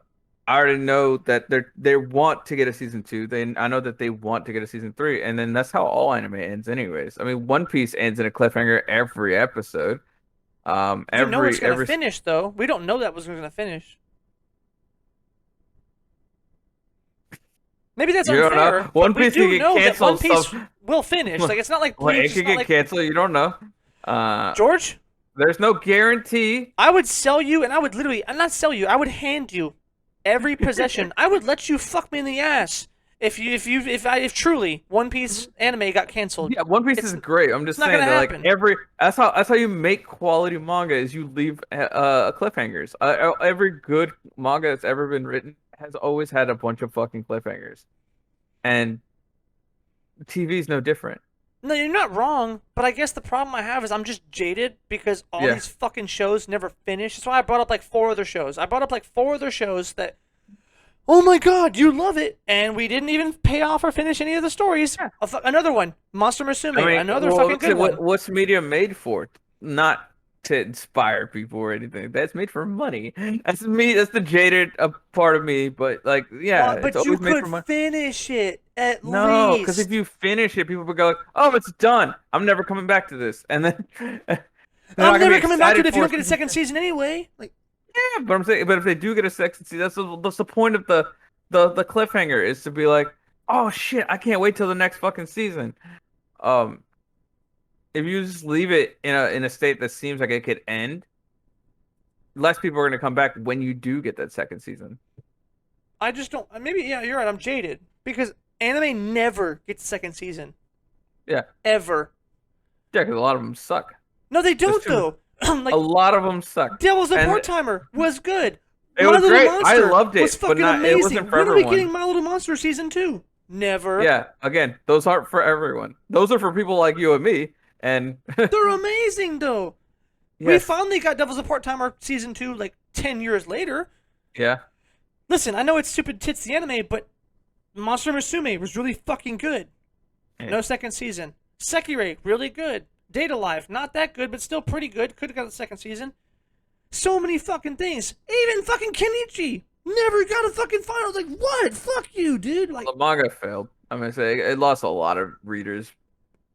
[SPEAKER 2] already know that they want to get a season two. I know that they want to get a season three, and then that's how all anime ends, anyways. I mean, One Piece ends in a cliffhanger every episode.
[SPEAKER 1] You know it's going to
[SPEAKER 2] Every
[SPEAKER 1] finish, though. We don't know that was going to finish. Maybe that's
[SPEAKER 2] you don't
[SPEAKER 1] unfair,
[SPEAKER 2] know.
[SPEAKER 1] but
[SPEAKER 2] One
[SPEAKER 1] we
[SPEAKER 2] Piece
[SPEAKER 1] do
[SPEAKER 2] can get
[SPEAKER 1] know that
[SPEAKER 2] canceled.
[SPEAKER 1] One Piece will finish. Like, it's not like
[SPEAKER 2] Well,
[SPEAKER 1] Bleach.
[SPEAKER 2] it
[SPEAKER 1] It's
[SPEAKER 2] could
[SPEAKER 1] not
[SPEAKER 2] get
[SPEAKER 1] like...
[SPEAKER 2] canceled. You don't know.
[SPEAKER 1] George,
[SPEAKER 2] There's no guarantee.
[SPEAKER 1] I would sell you, and I would literally... I'm not sell you. I would hand you every possession. I would let you fuck me in the ass If truly One Piece anime got canceled,
[SPEAKER 2] Yeah, One Piece
[SPEAKER 1] it's
[SPEAKER 2] is great. I'm
[SPEAKER 1] it's
[SPEAKER 2] just
[SPEAKER 1] not gonna
[SPEAKER 2] saying that like
[SPEAKER 1] happen.
[SPEAKER 2] every that's how you make quality manga is you leave cliffhangers. Every good manga that's ever been written has always had a bunch of fucking cliffhangers, and TV is no different.
[SPEAKER 1] No, you're not wrong, but I guess the problem I have is I'm just jaded because all
[SPEAKER 2] Yeah,
[SPEAKER 1] these fucking shows never finish. That's why I brought up like four other shows. I brought up like four other shows that, oh my god, you love it, and we didn't even pay off or finish any of the stories.
[SPEAKER 2] yeah.
[SPEAKER 1] Another one, Monster
[SPEAKER 2] I
[SPEAKER 1] Musume,
[SPEAKER 2] mean,
[SPEAKER 1] another
[SPEAKER 2] well,
[SPEAKER 1] fucking good one.
[SPEAKER 2] what's media made for? Not to inspire people or anything. That's made for money. That's me. That's the jaded part of me. But like, yeah,
[SPEAKER 1] What?
[SPEAKER 2] it's
[SPEAKER 1] But you
[SPEAKER 2] always made for
[SPEAKER 1] could
[SPEAKER 2] money.
[SPEAKER 1] finish it at
[SPEAKER 2] No, because if
[SPEAKER 1] least.
[SPEAKER 2] you finish it, people will go like, "Oh, it's done. I'm never coming back to this," and then they're not
[SPEAKER 1] I'm
[SPEAKER 2] gonna be
[SPEAKER 1] never coming back to it
[SPEAKER 2] excited
[SPEAKER 1] if you
[SPEAKER 2] for
[SPEAKER 1] don't get a
[SPEAKER 2] season
[SPEAKER 1] second
[SPEAKER 2] 2.
[SPEAKER 1] season anyway. Like,
[SPEAKER 2] Yeah, but I'm saying, but if they do get a second season, that's the point of the cliffhanger is to be like, "Oh shit, I can't wait till the next fucking season." Um, if you just leave it in a state that seems like it could end, less people are gonna come back when you do get that second season.
[SPEAKER 1] I just don't. Maybe yeah, you're right. I'm jaded because anime never gets a second season
[SPEAKER 2] Yeah,
[SPEAKER 1] ever.
[SPEAKER 2] yeah, because a lot of them suck.
[SPEAKER 1] No, they
[SPEAKER 2] There's
[SPEAKER 1] don't
[SPEAKER 2] too
[SPEAKER 1] though.
[SPEAKER 2] A
[SPEAKER 1] Like
[SPEAKER 2] lot of them suck,
[SPEAKER 1] Devil's a
[SPEAKER 2] and
[SPEAKER 1] Part Timer was good.
[SPEAKER 2] it
[SPEAKER 1] My
[SPEAKER 2] was
[SPEAKER 1] Little
[SPEAKER 2] great. I
[SPEAKER 1] Monster
[SPEAKER 2] loved
[SPEAKER 1] was
[SPEAKER 2] it, but
[SPEAKER 1] fucking
[SPEAKER 2] not it wasn't
[SPEAKER 1] amazing.
[SPEAKER 2] for
[SPEAKER 1] When are we getting
[SPEAKER 2] everyone.
[SPEAKER 1] My Little Monster season 2? Never.
[SPEAKER 2] Yeah, again, those aren't for everyone. Those are for people like you and me. And
[SPEAKER 1] They're amazing though. We
[SPEAKER 2] yes,
[SPEAKER 1] finally got Devil's a Part Timer season 2 like 10 years later.
[SPEAKER 2] yeah,
[SPEAKER 1] Listen, I know it's stupid tits the anime, but Monster Musume was really fucking good.
[SPEAKER 2] yeah.
[SPEAKER 1] No second season. Sekirei, really good. Data Life, not that good, but still pretty good. Could have got a second season. So many fucking things. Even fucking Kenichi never got a fucking final. Like, what? Fuck you, dude. Like,
[SPEAKER 2] The manga failed. I'm gonna say it lost a lot of readers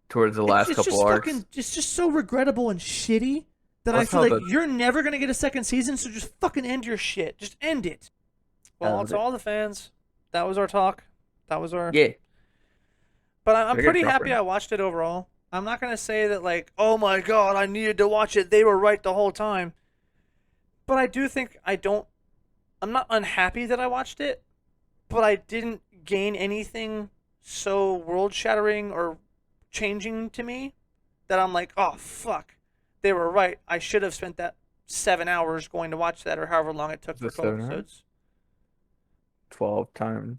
[SPEAKER 2] towards the last
[SPEAKER 1] it's
[SPEAKER 2] couple
[SPEAKER 1] just
[SPEAKER 2] arcs.
[SPEAKER 1] fucking, it's just so regrettable and shitty that I
[SPEAKER 2] That's
[SPEAKER 1] feel
[SPEAKER 2] how
[SPEAKER 1] like
[SPEAKER 2] the
[SPEAKER 1] you're never gonna get a second season. So just fucking end your shit. Just end it. Well, to all the fans, that was our talk. That was our.
[SPEAKER 2] yeah,
[SPEAKER 1] But I'm
[SPEAKER 2] they get
[SPEAKER 1] pretty happy
[SPEAKER 2] proper.
[SPEAKER 1] I watched it overall. I'm not gonna say that like, oh my god, I needed to watch it. They were right the whole time. But I do think I don't. I'm not unhappy that I watched it, but I didn't gain anything so world shattering or changing to me that I'm like, oh fuck, they were right. I should have spent that 7 hours going to watch that or however long it took
[SPEAKER 2] Is
[SPEAKER 1] for
[SPEAKER 2] it
[SPEAKER 1] 12
[SPEAKER 2] 7 hours?
[SPEAKER 1] episodes.
[SPEAKER 2] 12 times.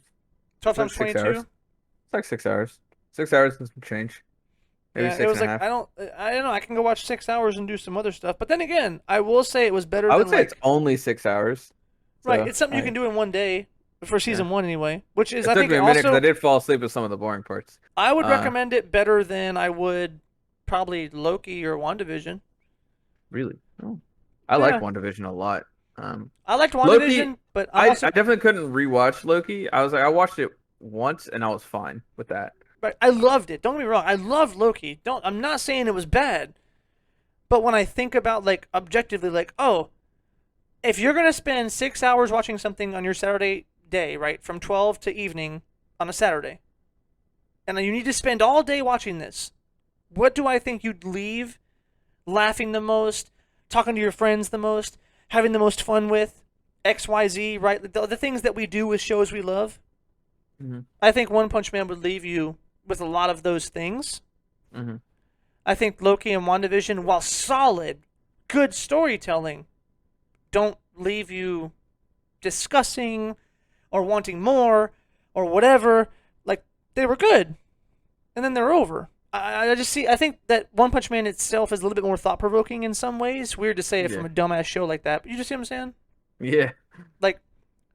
[SPEAKER 1] 12
[SPEAKER 2] It's like
[SPEAKER 1] times
[SPEAKER 2] 6 hours.
[SPEAKER 1] 22.
[SPEAKER 2] It's like 6 hours. 6 hours and some change. Maybe
[SPEAKER 1] Yeah, it
[SPEAKER 2] six
[SPEAKER 1] was
[SPEAKER 2] and a
[SPEAKER 1] like
[SPEAKER 2] half.
[SPEAKER 1] I don't know. I can go watch 6 hours and do some other stuff. But then again, I will say it was better
[SPEAKER 2] I
[SPEAKER 1] than
[SPEAKER 2] would say it's
[SPEAKER 1] like
[SPEAKER 2] only 6 hours.
[SPEAKER 1] right.
[SPEAKER 2] So
[SPEAKER 1] It's something you can do in one day for
[SPEAKER 2] yeah.
[SPEAKER 1] season one anyway. Which is
[SPEAKER 2] It
[SPEAKER 1] I
[SPEAKER 2] took
[SPEAKER 1] think
[SPEAKER 2] me a minute because I
[SPEAKER 1] also
[SPEAKER 2] did fall asleep with some of the boring parts.
[SPEAKER 1] I would
[SPEAKER 2] Uh,
[SPEAKER 1] recommend it better than I would probably Loki or WandaVision.
[SPEAKER 2] really? Oh. I like
[SPEAKER 1] Yeah,
[SPEAKER 2] WandaVision a lot.
[SPEAKER 1] I liked
[SPEAKER 2] Loki,
[SPEAKER 1] WandaVision, but I'm
[SPEAKER 2] I
[SPEAKER 1] also
[SPEAKER 2] definitely couldn't rewatch Loki. I was like, I watched it once and I was fine with that.
[SPEAKER 1] right. I loved it. Don't get me wrong. I loved Loki. Don't. I'm not saying it was bad, but when I think about like objectively, like oh, if you're gonna spend 6 hours watching something on your Saturday day, right, from 12 to evening on a Saturday, and you need to spend all day watching this, what do I think you'd leave laughing the most, talking to your friends the most, having the most fun with? XYZ, right? The things that we do with shows we love.
[SPEAKER 2] Hmm.
[SPEAKER 1] I think One Punch Man would leave you with a lot of those things.
[SPEAKER 2] Hmm.
[SPEAKER 1] I think Loki and WandaVision, while solid, good storytelling, don't leave you discussing or wanting more or whatever. Like, they were good. And then they're over. I just see. I think that One Punch Man itself is a little bit more thought provoking in some ways. Weird to say it
[SPEAKER 2] Yeah.
[SPEAKER 1] from a dumbass show like that, but you just see what I'm saying?
[SPEAKER 2] Yeah.
[SPEAKER 1] Like,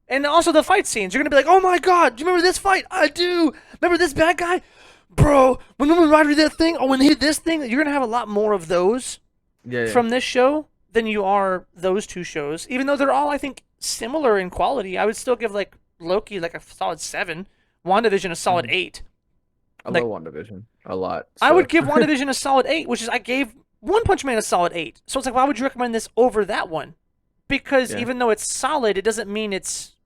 [SPEAKER 1] and also the fight scenes. You're gonna be like, oh my god, do you remember this fight? I do. Remember this bad guy, bro? When Ryder did that thing, oh, when he did this thing, you're gonna have a lot more of those
[SPEAKER 2] Yeah. Yeah.
[SPEAKER 1] from this show than you are those two shows. Even though they're all, I think, similar in quality, I would still give like Loki like a solid 7, WandaVision a solid
[SPEAKER 2] Mhm.
[SPEAKER 1] 8.
[SPEAKER 2] I
[SPEAKER 1] Like,
[SPEAKER 2] love WandaVision a lot.
[SPEAKER 1] I would
[SPEAKER 2] So
[SPEAKER 1] give WandaVision a solid 8, which is I gave One Punch Man a solid 8. So it's like, why would you recommend this over that one? Because
[SPEAKER 2] yeah.
[SPEAKER 1] even though it's solid, it doesn't mean it's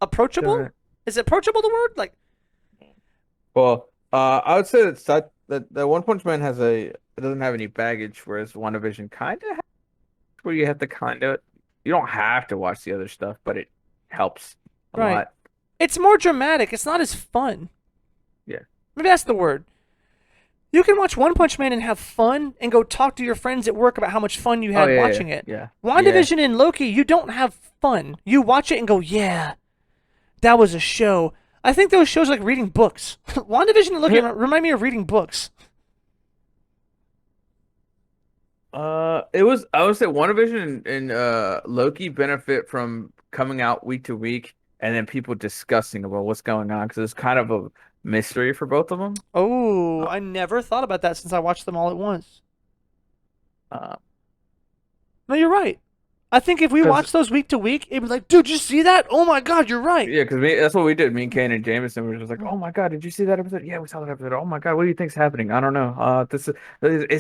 [SPEAKER 1] approachable.
[SPEAKER 2] Alright.
[SPEAKER 1] Is approachable the word? Like,
[SPEAKER 2] Well, I would say that One Punch Man it doesn't have any baggage, whereas WandaVision kind of where you have to kind of you don't have to watch the other stuff, but it helps a
[SPEAKER 1] right.
[SPEAKER 2] lot.
[SPEAKER 1] It's more dramatic. It's not as fun.
[SPEAKER 2] Yeah.
[SPEAKER 1] Maybe that's the word. You can watch One Punch Man and have fun and go talk to your friends at work about how much fun you
[SPEAKER 2] Oh
[SPEAKER 1] had
[SPEAKER 2] yeah,
[SPEAKER 1] watching it.
[SPEAKER 2] yeah, yeah.
[SPEAKER 1] WandaVision and Loki, you don't have fun. You watch it and go, yeah, that was a show. I think those shows are like reading books. WandaVision and Loki remind me of reading books.
[SPEAKER 2] It was I would say WandaVision and Loki benefit from coming out week to week and then people discussing about what's going on because it's kind of a mystery for both of them.
[SPEAKER 1] Oh,
[SPEAKER 2] Uh,
[SPEAKER 1] I never thought about that since I watched them all at once.
[SPEAKER 2] uh,
[SPEAKER 1] No, you're right. I think if we
[SPEAKER 2] 'Cause
[SPEAKER 1] watched those week to week, it'd be like, dude, did you see that? Oh my God, you're right.
[SPEAKER 2] yeah, because that's what we did. Me and Kane and Jameson were just like, "Oh my God, did you see that episode? Yeah, we saw that episode. Oh my God, what do you think's happening? I don't know. This is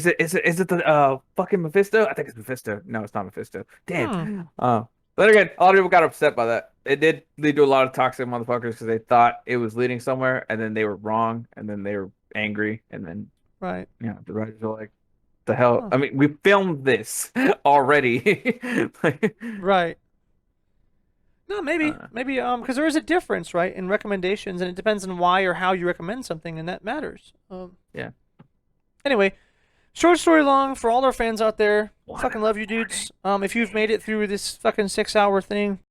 [SPEAKER 2] it the fucking Mephisto? I think it's Mephisto. No, it's not Mephisto.
[SPEAKER 1] Hmm.
[SPEAKER 2] Damn. But again, a lot of people got upset by that. It did lead to a lot of toxic motherfuckers because they thought it was leading somewhere, and then they were wrong, and then they were angry, and then
[SPEAKER 1] Right.
[SPEAKER 2] the writers were like, "The hell?
[SPEAKER 1] Huh.
[SPEAKER 2] I mean, we filmed this already." Like,
[SPEAKER 1] Right. No, maybe,
[SPEAKER 2] uh,
[SPEAKER 1] because there is a difference, right, in recommendations, and it depends on why or how you recommend something, and that matters.
[SPEAKER 2] yeah.
[SPEAKER 1] Anyway, short story long for all our fans out there.
[SPEAKER 2] One
[SPEAKER 1] Fucking love you,
[SPEAKER 2] morning.
[SPEAKER 1] dudes. If you've made it through this fucking 6 hour thing,